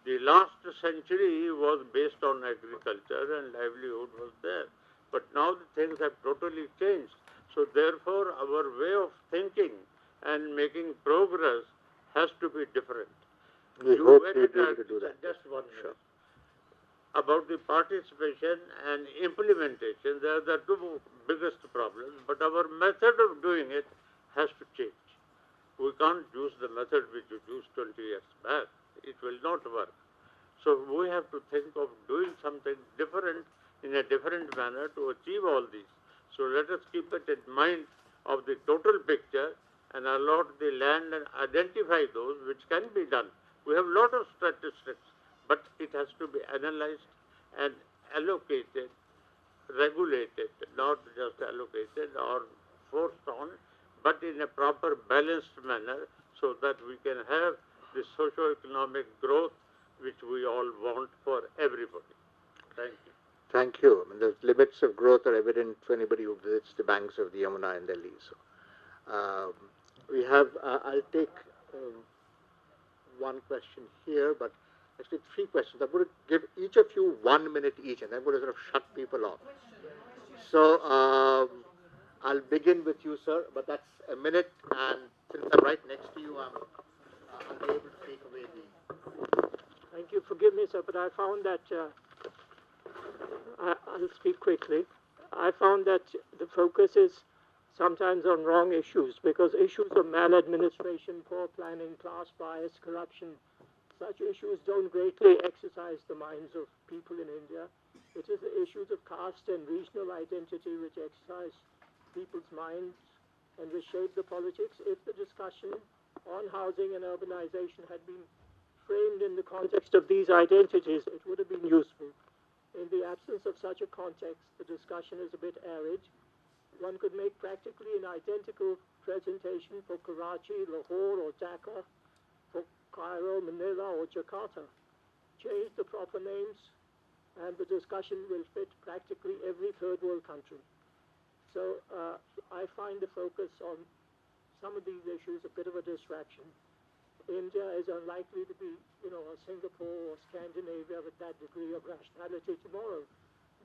M: The last century was based on agriculture and livelihood was there. But now the things have totally changed. So therefore, our way of thinking and making progress has to be different.
A: We hope we'll be able to do that.
M: Just one minute. About the participation and implementation, they are the two biggest problems, but our method of doing it has to change. We can't use the method which we used 20 years back. It will not work. So we have to think of doing something different in a different manner to achieve all these. So let us keep it in mind of the total picture and allot the land and identify those which can be done. We have a lot of statistics, but it has to be analyzed and allocated, regulated, not just allocated or forced on, but in a proper balanced manner so that we can have the socio-economic growth which we all want for everybody. Thank you.
A: Thank you. I mean, the limits of growth are evident to anybody who visits the banks of the Yamuna in Delhi. So, we have, I'll take one question here, but actually 3 questions. I'm going to give each of you 1 minute each, and I'm going to sort of shut people off. So, I'll begin with you, sir, but that's a minute, and since I'm right next to you, I'll be able to take away the...
J: Thank you. Forgive me, sir, but I found that, I'll speak quickly. I found that the focus is sometimes on wrong issues, because issues of maladministration, poor planning, class bias, corruption, such issues don't greatly exercise the minds of people in India. It is the issues of caste and regional identity which exercise people's minds and which shape the politics. If the discussion on housing and urbanization had been framed in the context of these identities, it would have been useful. In the absence of such a context, the discussion is a bit arid. One could make practically an identical presentation for Karachi, Lahore, or Dhaka, for Cairo, Manila, or Jakarta. Change the proper names, and the discussion will fit practically every third world country. So I find the focus on some of these issues a bit of a distraction. India is unlikely to be, a Singapore or Scandinavia with that degree of rationality tomorrow.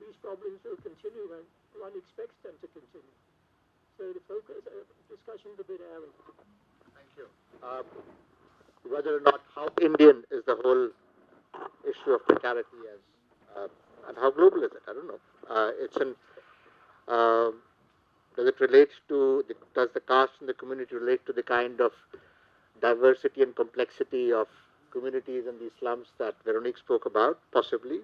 J: These problems will continue, and one expects them to continue. So the focus, discussion is a bit arid.
A: Thank you. Whether or not how Indian is the whole issue of precarity as, and how global is it? I don't know. Does it relate to, does the caste in the community relate to the kind of diversity and complexity of communities in these slums that Veronique spoke about? Possibly.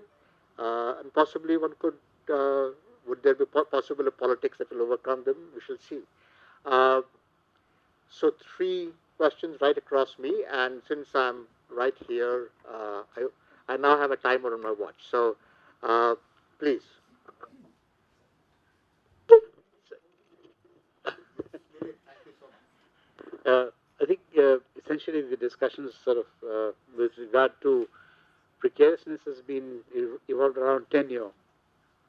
A: And possibly one could, would there be possible a politics that will overcome them? We shall see. So 3 questions right across me, and since I'm right here, I now have a timer on my watch. So please.
N: I think essentially the discussion is sort of with regard to precariousness has been evolved around tenure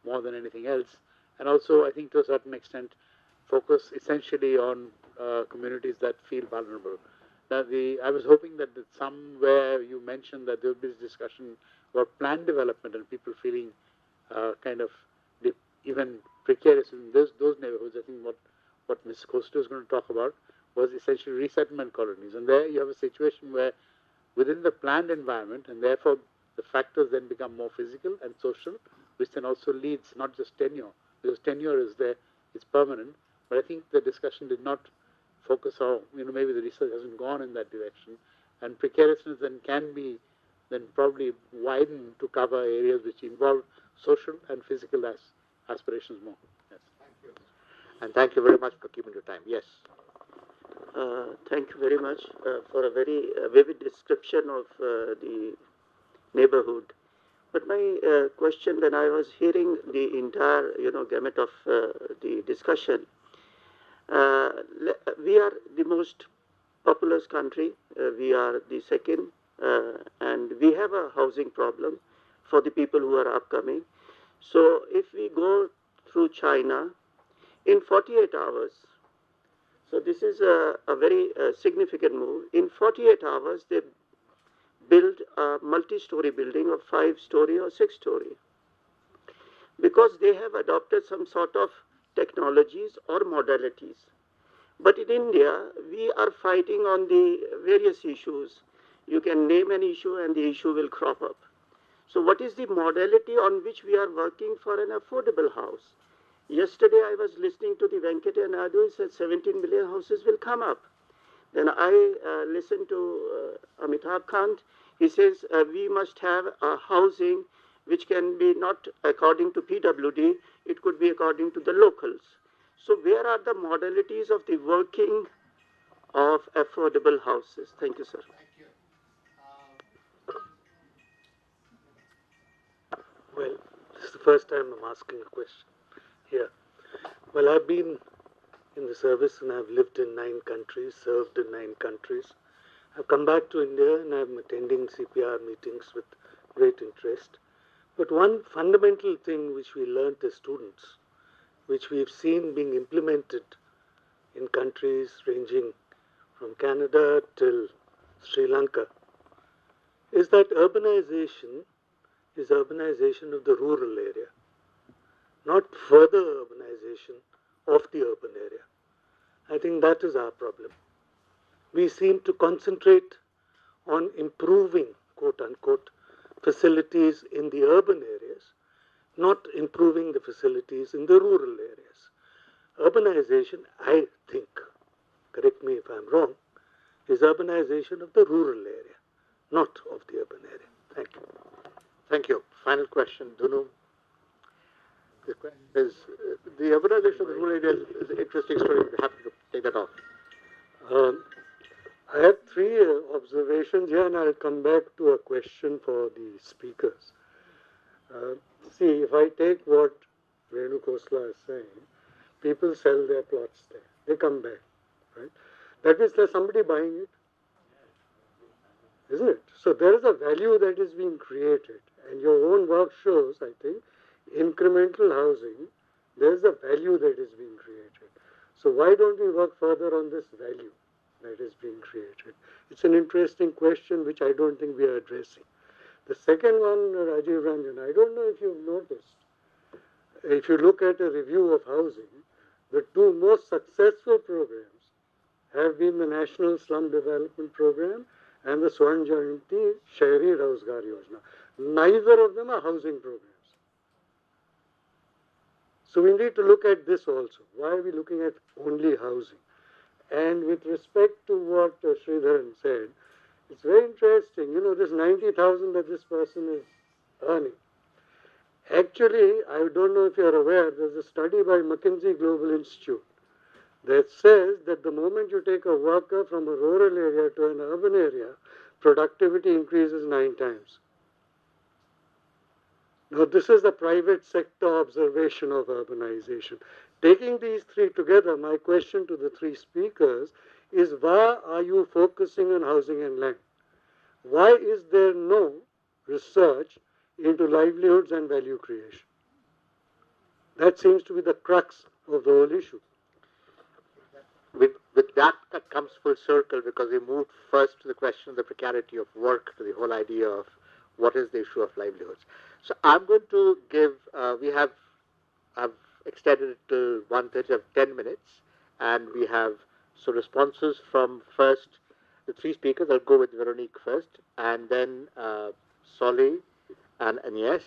N: more than anything else, and also I think to a certain extent focus essentially on communities that feel vulnerable. Now, I was hoping that somewhere you mentioned that there would be this discussion about plan development and people feeling kind of even precarious in those neighborhoods. I think what Ms. Costa is going to talk about was essentially resettlement colonies. And there you have a situation where within the planned environment, and therefore the factors then become more physical and social, which then also leads not just tenure, because tenure is there, it's permanent, but I think the discussion did not focus on, maybe the research hasn't gone in that direction, and precariousness then can be then probably widened to cover areas which involve social and physical aspirations more. Yes.
A: Thank you. And thank you very much for keeping your time. Yes.
O: Thank you very much for a very vivid description of the neighborhood. But my question, when I was hearing the entire, gamut of the discussion, we are the most populous country. We are the second, and we have a housing problem for the people who are upcoming. So if we go through China in 48 hours, so this is a very significant move. In 48 hours, they build a multi-story building of 5-story or 6-story because they have adopted some sort of technologies or modalities. But in India, we are fighting on the various issues. You can name an issue and the issue will crop up. So what is the modality on which we are working for an affordable house? Yesterday I was listening to the Venkataya Naidu, he said 17 million houses will come up. Then I listened to Amitabh Kant, he says we must have a housing which can be not according to PWD, it could be according to the locals. So where are the modalities of the working of affordable houses? Thank you, sir.
A: Thank you.
P: Well, this is the first time I'm asking a question here. Well, I've been in the service and I've lived in 9 countries, served in 9 countries. I've come back to India and I'm attending CPR meetings with great interest. But one fundamental thing which we learnt as students, which we've seen being implemented in countries ranging from Canada till Sri Lanka, is that urbanization is urbanization of the rural area, not further urbanization of the urban area. I think that is our problem. We seem to concentrate on improving, quote unquote, facilities in the urban areas, not improving the facilities in the rural areas. Urbanization, I think, correct me if I'm wrong, is urbanization of the rural area, not of the urban area. Thank you.
A: Thank you. Final question, Dunu. The question is, the urbanization of the rural areas is an interesting story. We're happy to take that off.
P: I have 3 observations here, and I'll come back to a question for the speakers. See, if I take what Renu Khosla is saying, people sell their plots there. They come back, right? That means there's somebody buying it, isn't it? So there is a value that is being created. And your own work shows, I think, incremental housing, there's a value that is being created. So why don't we work further on this value that is being created? It's an interesting question which I don't think we are addressing. The second one, Rajiv Ranjan, I don't know if you've noticed, if you look at a review of housing, the 2 most successful programs have been the National Slum Development Program and the Swarn Jayanti Shahri Rozgar Yojana. Neither of them are housing programs. So we need to look at this also. Why are we looking at only housing? And with respect to what Sridharan said, it's very interesting. This 90,000 that this person is earning. Actually, I don't know if you're aware, there's a study by McKinsey Global Institute
Q: that says that the moment you take a worker from a rural area to an urban area, productivity increases 9 times. Now, this is the private sector observation of urbanization. Taking these three together, my question to the three speakers is, why are you focusing on housing and land? Why is there no research into livelihoods and value creation? That seems to be the crux of the whole issue.
A: With that comes full circle, because we moved first to the question of the precarity of work to the whole idea of what is the issue of livelihoods. So I'm going to give, I've extended it till 1:30 of 10 minutes, and we have responses from first the three speakers. I'll go with Veronique first, and then Solly and Agnes,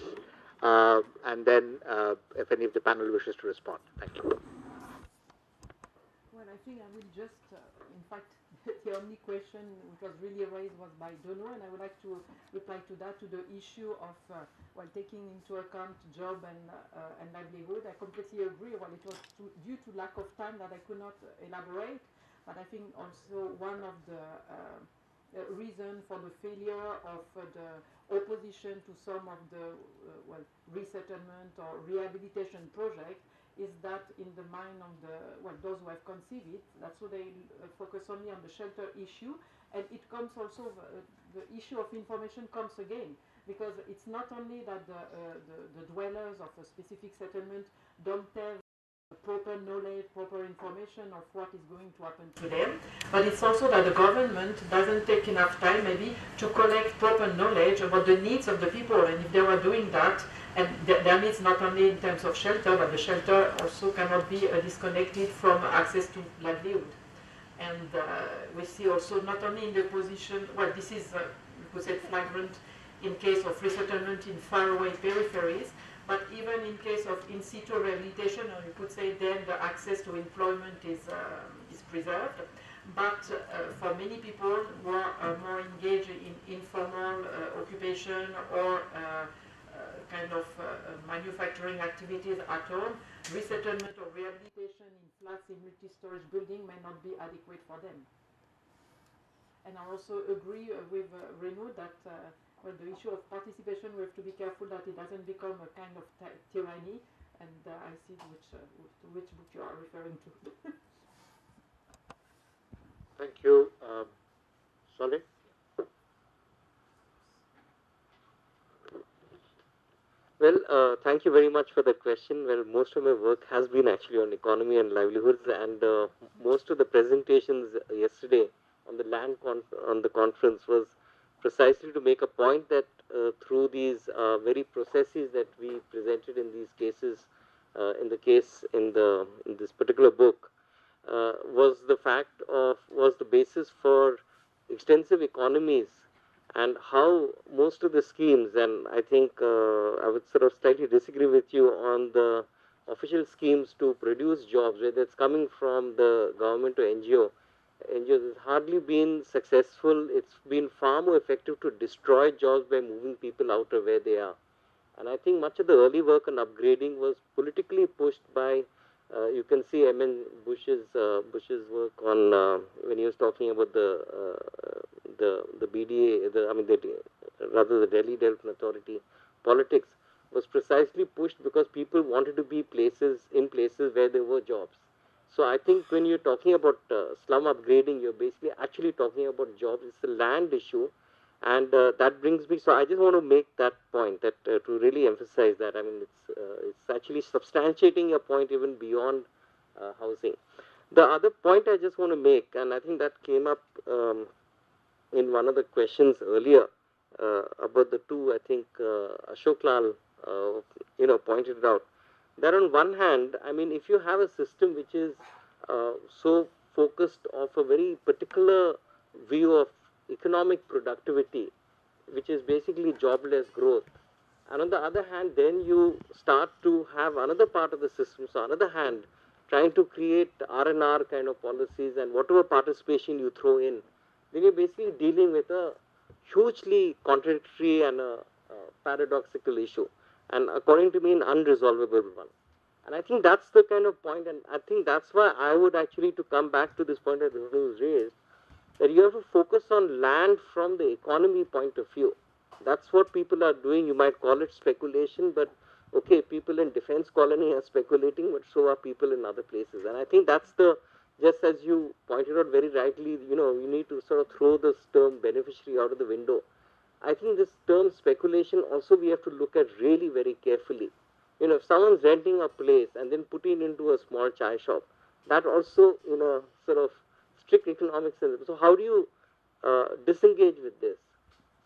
A: and then if any of the panel wishes to respond. Thank you.
R: Well, I think I will just, in fact, the only question which was really raised was by Dono, and I would like to reply to that, to the issue of, well, taking into account job and livelihood. I completely agree. Well, it was due to lack of time that I could not elaborate, but I think also one of the reason for the failure of the opposition to some of the, well, resettlement or rehabilitation projects is that in the mind of the, well, those who have conceived it, that's why they focus only on the shelter issue, and it comes also, the issue of information comes again, because it's not only that the dwellers of a specific settlement don't have proper knowledge, proper information of what is going to happen to them, but it's also that the government doesn't take enough time maybe to collect proper knowledge about the needs of the people, and if they were doing that, and their needs not only in terms of shelter, but the shelter also cannot be disconnected from access to livelihood. And we see also not only in the position, well, this is, you could say, flagrant in case of resettlement in faraway peripheries, but even in case of in situ rehabilitation, or you could say then the access to employment is preserved. But for many people who are more engaged in informal occupation or kind of manufacturing activities at home, resettlement or rehabilitation in flats in multi-storage building may not be adequate for them. And I also agree with Renaud that well, the issue of participation, we have to be careful that it doesn't become a kind of tyranny, and I see to which book you are referring to.
A: Thank you. Solly?
D: Well, thank you very much for the question. Well, most of my work has been actually on economy and livelihoods, and most of the presentations yesterday on the on the conference was precisely to make a point that through these very processes that we presented in these cases, in this particular book, was the basis for extensive economies, and how most of the schemes, and I think I would slightly disagree with you on the official schemes to produce jobs, whether it's coming from the government or NGOs has hardly been successful. It's been far more effective to destroy jobs by moving people out of where they are. And I think much of the early work on upgrading was politically pushed by, you can see Bush's work on when he was talking about the BDA, rather the Delhi Development Authority politics was precisely pushed because people wanted to be in places where there were jobs. So I think when you're talking about slum upgrading, you're basically actually talking about jobs. It's a land issue, and that brings me. So I just want to make that point, that to really emphasize that. I mean, it's actually substantiating a point even beyond housing. The other point I just want to make, and I think that came up in one of the questions earlier about the two. I think Ashok Lal, pointed it out. That on one hand, I mean, if you have a system which is so focused of a very particular view of economic productivity, which is basically jobless growth, and on the other hand, then you start to have another part of the system. So on the other hand, trying to create R&R kind of policies and whatever participation you throw in, then you're basically dealing with a hugely contradictory and a paradoxical issue, and according to me, an unresolvable one. And I think that's the kind of point, and I think that's why I would actually, to come back to this point that was raised, that you have to focus on land from the economy point of view. That's what people are doing. You might call it speculation, but okay, people in defense colony are speculating, but so are people in other places. And I think that's the, just as you pointed out very rightly, you need to sort of throw this term beneficiary out of the window. I think this term speculation also we have to look at really very carefully. If someone's renting a place and then putting it into a small chai shop, that also, sort of strict economic sense. So how do you disengage with this?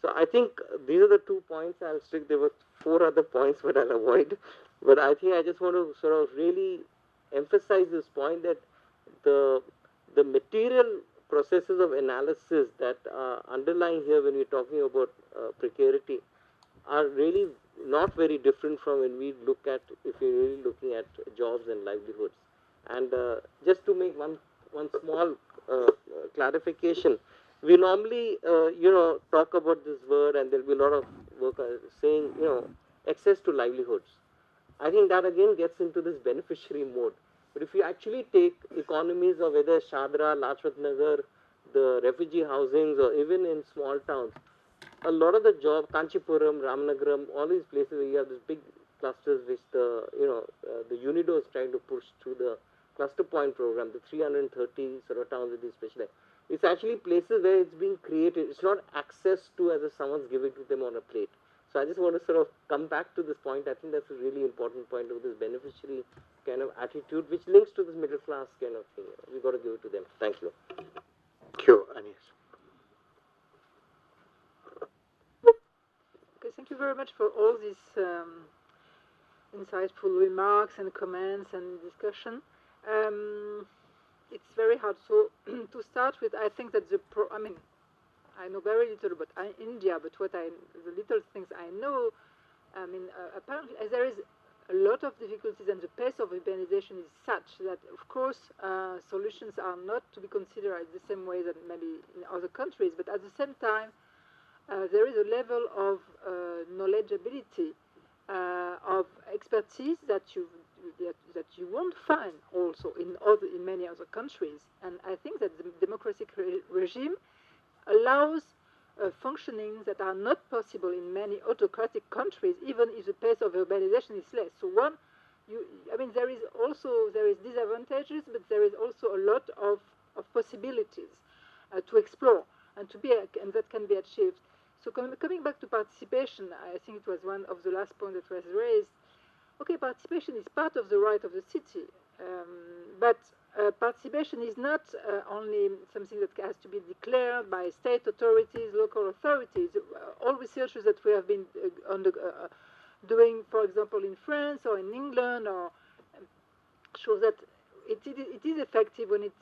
D: So I think these are the 2 points I'll stick. There were 4 other points, but I'll avoid. But I think I just want to sort of really emphasize this point that the material processes of analysis that are underlying here when we're talking about precarity are really not very different from when we look at, if you're really looking at jobs and livelihoods. And just to make one small clarification, we normally, talk about this word, and there'll be a lot of work saying, access to livelihoods. I think that again gets into this beneficiary mode. But if you actually take economies of whether Shadra, Lajpat Nagar, the refugee housings, or even in small towns, a lot of the job, Kanchipuram, Ramnagaram, all these places where you have these big clusters which the UNIDO is trying to push through the cluster point program, the 330 sort of towns with these special. It's actually places where it's being created. It's not access to as if someone's giving to them on a plate. So I just want to sort of come back to this point. I think that's a really important point of this beneficiary kind of attitude, which links to this middle class kind of thing. We've got to give it to them. Thank you.
N: Thank you, Anis.
C: Okay, thank you very much for all these insightful remarks and comments and discussion. It's very hard. So to start with, I think that I know very little about India, but the little things I know, apparently there is a lot of difficulties, and the pace of urbanization is such that, of course, solutions are not to be considered the same way that maybe in other countries, but at the same time, there is a level of knowledgeability, of expertise that you won't find also in many other countries. And I think that the democratic regime allows functioning that are not possible in many autocratic countries, even if the pace of urbanization is less. So there is disadvantages, but there is also a lot of possibilities to explore and that can be achieved. So coming back to participation, I think it was one of the last points that was raised. Okay, participation is part of the right of the city, but participation is not only something that has to be declared by state authorities, local authorities. All researches that we have been doing, for example, in France or in England, show that it is effective when it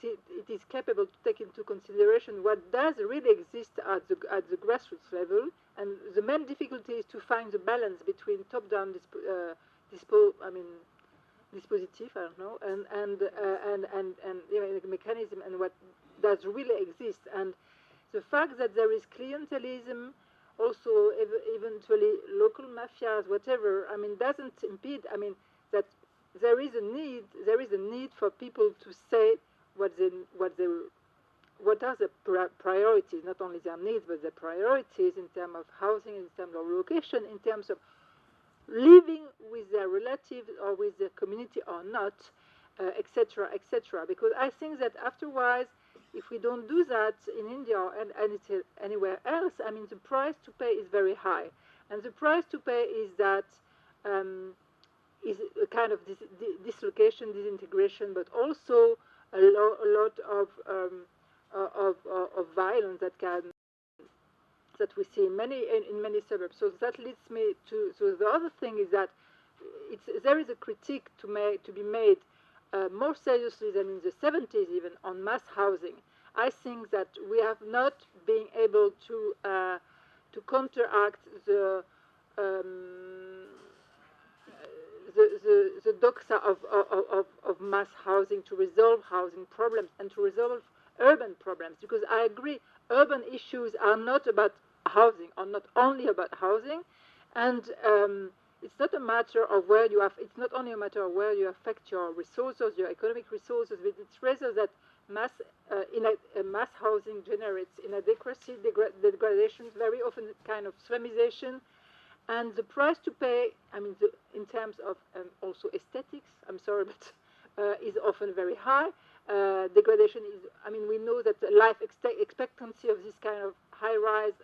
C: is capable to take into consideration what does really exist at the grassroots level. And the main difficulty is to find the balance between top-down dispositif, I don't know, and mechanism, and what does really exist. And the fact that there is clientelism, also eventually local mafias, whatever, doesn't impede. That there is a need for people to say what are the priorities, not only their needs, but the priorities in terms of housing, in terms of location, in terms of living with their relatives or with their community or not, etc., etc. Because I think that afterwards, if we don't do that in India and anywhere else, the price to pay is very high. And the price to pay is that is a kind of dislocation, disintegration, but also a lot of violence that we see in many suburbs. So that leads me to. So the other thing is that there is a critique to be made more seriously than in the 70s, even on mass housing. I think that we have not been able to counteract the doxa of mass housing, to resolve housing problems and to resolve urban problems. Because I agree, urban issues are not about housing, or not only about housing, and it's not a matter of where you have, it's not only a matter of where you affect your resources, your economic resources, but it's rather that mass housing generates inadequacy, degradation, very often kind of Islamization, and the price to pay, I mean, in terms of also aesthetics, I'm sorry, but is often very high. Degradation is, I mean, we know that the life expectancy of this kind of high-rise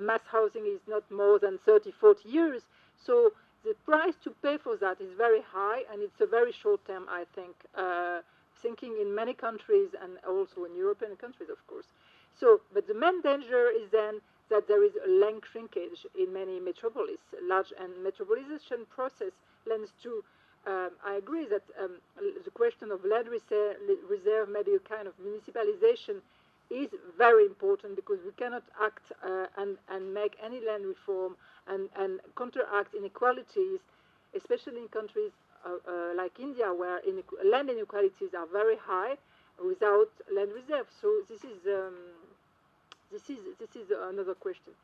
C: mass housing is not more than 30, 40 years. So the price to pay for that is very high, and it's a very short term, I think, thinking in many countries and also in European countries, of course. So, but the main danger is then that there is a land shrinkage in many metropolis. Large and metropolization process lends to, I agree that the question of land reserve, maybe a kind of municipalization, is very important, because we cannot act and make any land reform and counteract inequalities, especially in countries like India, where land inequalities are very high without land reserve. So this is another question.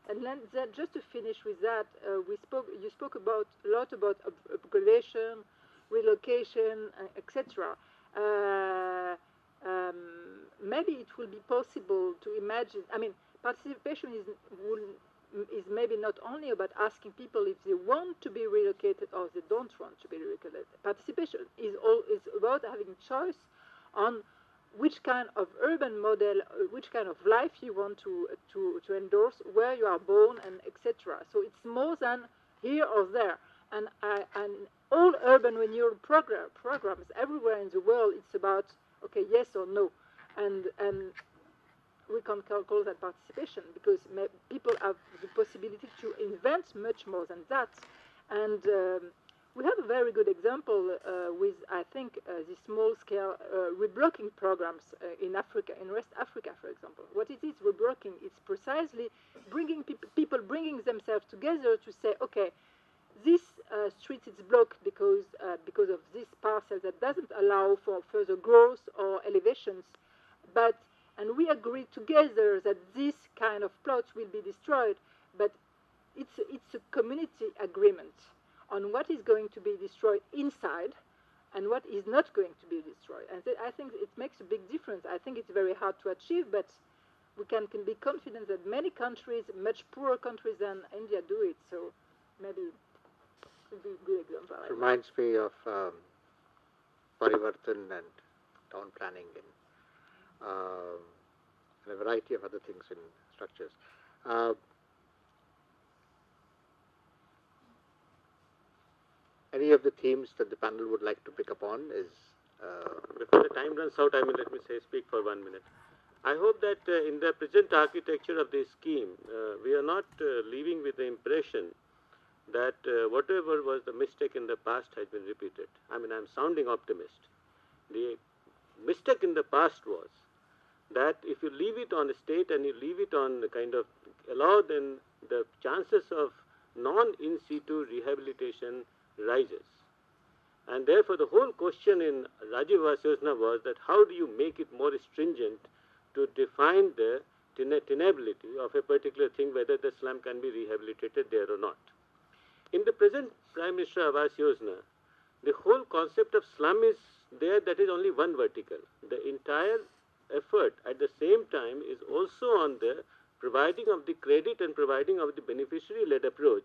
C: And then just to finish with that, you spoke a lot about population, relocation, etc. Maybe it will be possible to imagine. I mean, participation is maybe not only about asking people if they want to be relocated or they don't want to be relocated. Participation is about having choice on which kind of urban model, which kind of life you want to endorse, where you are born, and etc. So it's more than here or there. And all urban renewal programs everywhere in the world, it's about, okay, yes or no. And we can call that participation, because people have the possibility to invent much more than that. And we have a very good example with, I think, the small-scale reblocking programs in Africa, in West Africa, for example. What it is, reblocking, it's precisely bringing people bringing themselves together to say, okay, this street is blocked because of this parcel that doesn't allow for further growth or elevations, and we agree together that this kind of plot will be destroyed, but it's a community agreement on what is going to be destroyed inside and what is not going to be destroyed. And I think it makes a big difference. I think it's very hard to achieve, but we can be confident that many countries, much poorer countries than India, do it. So maybe it would be a good example.
A: It reminds me of Parivartan and town planning and a variety of other things in structures. Any of the themes that the panel would like to pick up on is...
G: Before the time runs out, let me speak for 1 minute. I hope that in the present architecture of this scheme, we are not leaving with the impression that whatever was the mistake in the past has been repeated. I mean, I'm sounding optimist. The mistake in the past was that if you leave it on a state and you leave it on the kind of allow, then the chances of non-in situ rehabilitation rises. And therefore, the whole question in Rajiv Awas Yojana was that how do you make it more stringent to define the tenability of a particular thing, whether the slum can be rehabilitated there or not. In the present Prime Minister Awas Yojana, the whole concept of slum is there, that is only one vertical. The entire effort at the same time is also on the providing of the credit and providing of the beneficiary-led approach,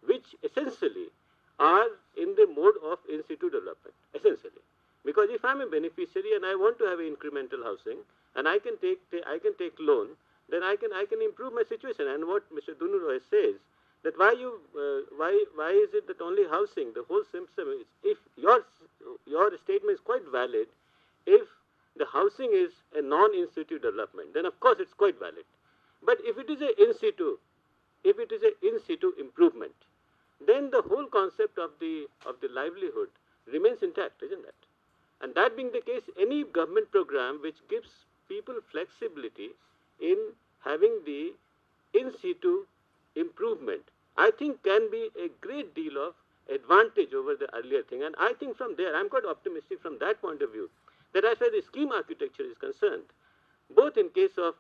G: which essentially are in the mode of in situ development, essentially. Because if I'm a beneficiary and I want to have incremental housing and I can take loan, then I can improve my situation. And what Mr. Dunuroy says, that why is it that only housing? The whole system is, if your statement is quite valid, if the housing is a non-in situ development, then of course it's quite valid. But if it is a in situ improvement, then the whole concept of the livelihood remains intact, isn't it? And that being the case, any government program which gives people flexibility in having the in situ improvement, I think can be a great deal of advantage over the earlier thing. And I think from there, I'm quite optimistic from that point of view, that as far as the scheme architecture is concerned, both in case of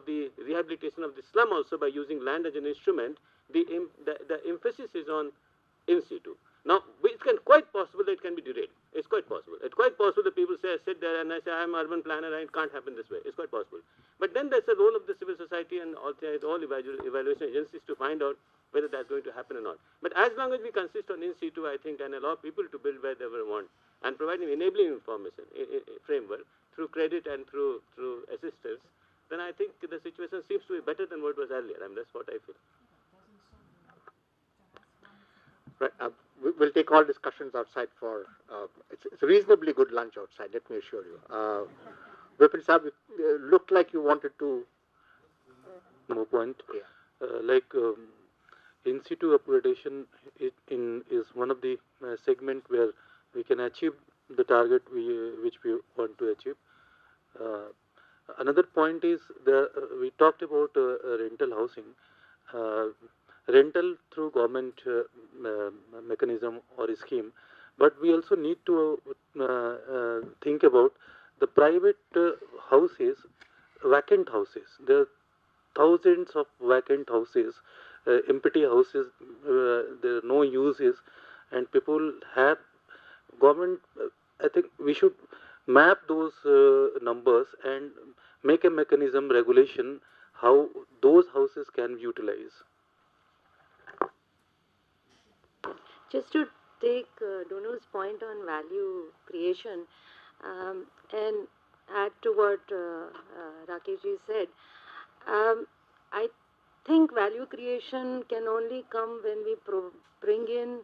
G: the rehabilitation of the slum, also by using land as an instrument, the emphasis is on in situ. Now, it's quite possible that it can be derailed. It's quite possible. It's quite possible that people say, I sit there and I say, I'm an urban planner and it can't happen this way. It's quite possible. But then there's a role of the civil society and all evaluation agencies to find out whether that's going to happen or not. But as long as we consist on in situ, I think, and allow people to build where they want and provide an enabling information framework through credit and through assistance, then I think the situation seems to be better than what was earlier. I mean, that's what I feel.
A: Right. We'll take all discussions outside for, it's a reasonably good lunch outside, let me assure you. Vipin Saab, looked like you wanted to...
F: More point.
A: Yeah.
F: In situ upgradation is one of the segment where we can achieve the target which we want to achieve. Another point is we talked about rental housing. Rental through government mechanism or scheme, but we also need to think about the private houses, vacant houses. There are thousands of vacant houses, empty houses, there are no uses, and people have government. I think we should map those numbers and make a mechanism, regulation, how those houses can be utilized.
I: Just to take Dono's point on value creation and add to what Rakeshji said, I think value creation can only come when we bring in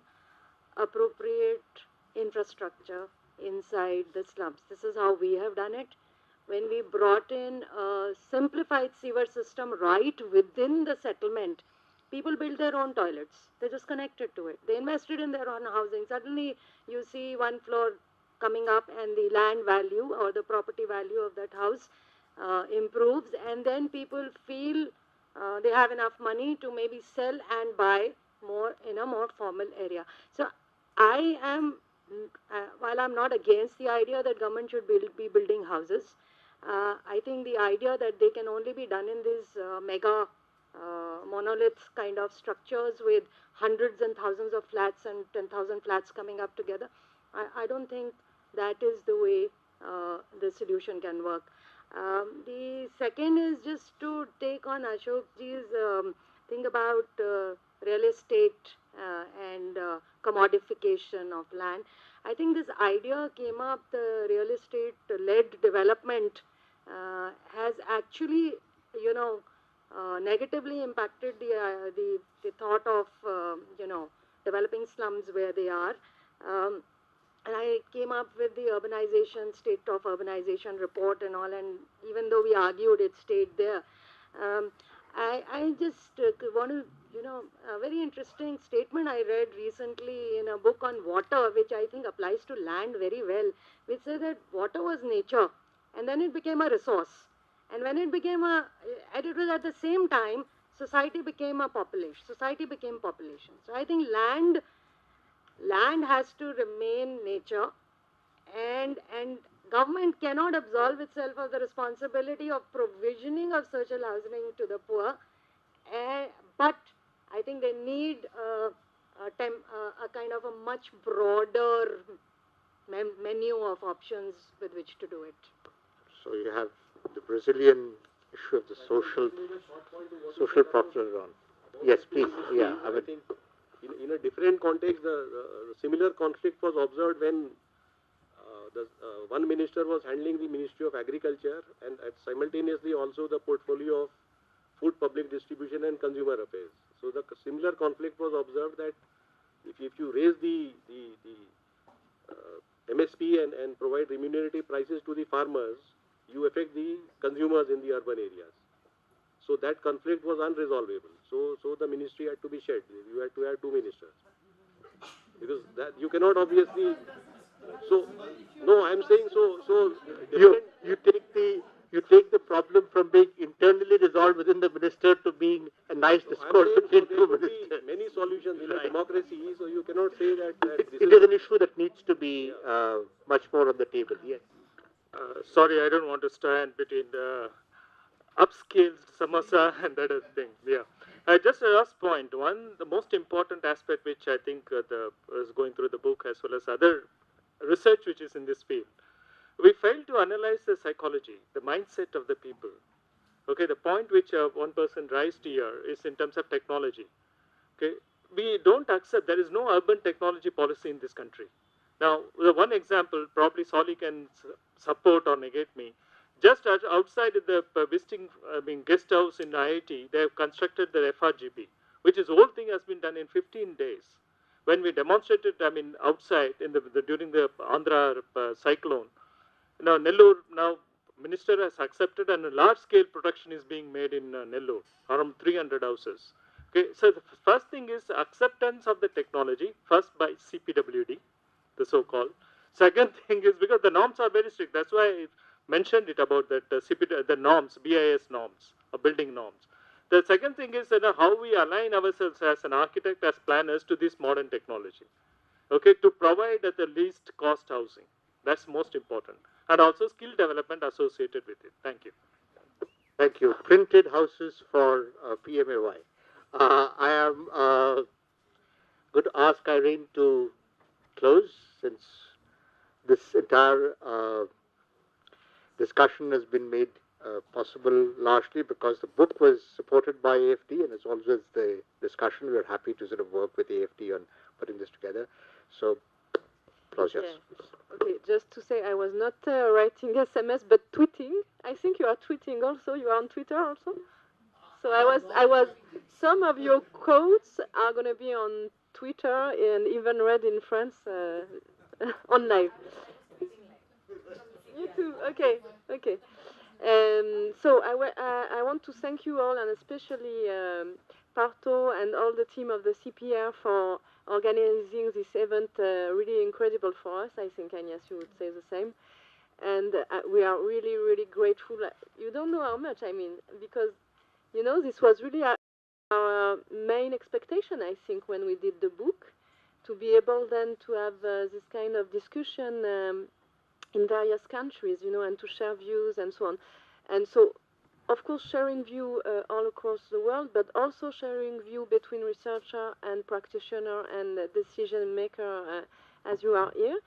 I: appropriate infrastructure inside the slums. This is how we have done it. When we brought in a simplified sewer system right within the settlement, people built their own toilets. They just connected to it. They invested in their own housing. Suddenly, you see one floor coming up and the land value or the property value of that house improves, and then people feel they have enough money to maybe sell and buy more in a more formal area. So I am, while I'm not against the idea that government should be building houses, I think the idea that they can only be done in these mega monoliths kind of structures with hundreds and thousands of flats and 10,000 flats coming up together, I don't think that is the way the solution can work. The second is just to take on Ashokji's thing about real estate and commodification of land. I think this idea came up, the real estate-led development has actually, negatively impacted the thought of, developing slums where they are. And I came up with the urbanization, state of urbanization report and all, and even though we argued, it stayed there. I just want to, a very interesting statement I read recently in a book on water, which I think applies to land very well, which says that water was nature, and then it became a resource. And when it became it was at the same time, society became a population. Society became population. So I think land has to remain nature, and government cannot absolve itself of the responsibility of provisioning of social housing to the poor, but I think they need a kind of a much broader menu of options with which to do it.
A: So you have the Brazilian issue of the social problem on. Yes, please. Yeah,
H: I think in a different context, the similar conflict was observed when one minister was handling the Ministry of Agriculture and simultaneously also the portfolio of food public distribution and consumer affairs. So the similar conflict was observed that if you raise the MSP and provide remunerative prices to the farmers, you affect the consumers in the urban areas. So that conflict was unresolvable. So the ministry had to be shed. You had to have two ministers. Because that you cannot obviously. So no, I'm saying so.
A: You take the problem from being internally resolved within the minister to being a nice discourse between two ministers.
H: Many solutions in a democracy, so you cannot say that.
A: It is an issue that needs to be much more on the table. Yes.
E: Sorry, I don't want to stand between the upscale samosa and that other thing. Yeah. Just a last point. The most important aspect which I think is going through the book as well as other research which is in this field, we fail to analyze the psychology, the mindset of the people. Okay, the point which one person raised here is in terms of technology. Okay, we don't accept, there is no urban technology policy in this country. Now, the one example, probably Solly can support or negate me. Just outside the visiting, guest house in IIT, they have constructed the FRGB, which is whole thing has been done in 15 days. When we demonstrated, outside in during the Andhra cyclone, now Nellore, now minister has accepted, and a large-scale production is being made in Nellore, around 300 houses. Okay, so the first thing is acceptance of the technology, first by CPWD, the so-called. Second thing is because the norms are very strict. That's why I mentioned it about that the norms, BIS norms, or building norms. The second thing is how we align ourselves as an architect, as planners to this modern technology. Okay, to provide at the least cost housing. That's most important. And also skill development associated with it. Thank you.
A: Thank you. Printed houses for PMAY. I am going to ask Irene to close, since this entire discussion has been made possible largely because the book was supported by AFD, and as always the discussion, we are happy to sort of work with AFD on putting this together. So, applause yours.
B: Yeah. Okay, just to say, I was not writing SMS, but tweeting. I think you are tweeting also. You are on Twitter also. So I was. Some of your quotes are going to be on Twitter and even read in France on live. You too. Okay. Okay. So I want to thank you all, and especially Parto and all the team of the CPR for organizing this event. Really incredible for us. I think, Agnes, you would say the same. And we are really, really grateful. You don't know how much, because, this was really our main expectation, I think, when we did the book, to be able then to have this kind of discussion in various countries, and to share views and so on. And so, of course, sharing view all across the world, but also sharing view between researcher and practitioner and decision maker, as you are here.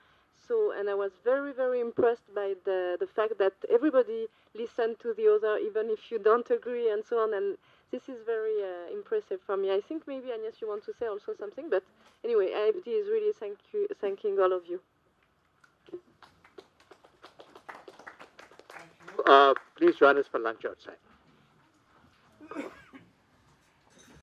B: So, and I was very, very impressed by the fact that everybody listened to the other, even if you don't agree and so on. And this is very impressive for me. I think maybe, Agnes, you want to say also something, but anyway, AFD is really thanking all of you.
A: Please join us for lunch outside.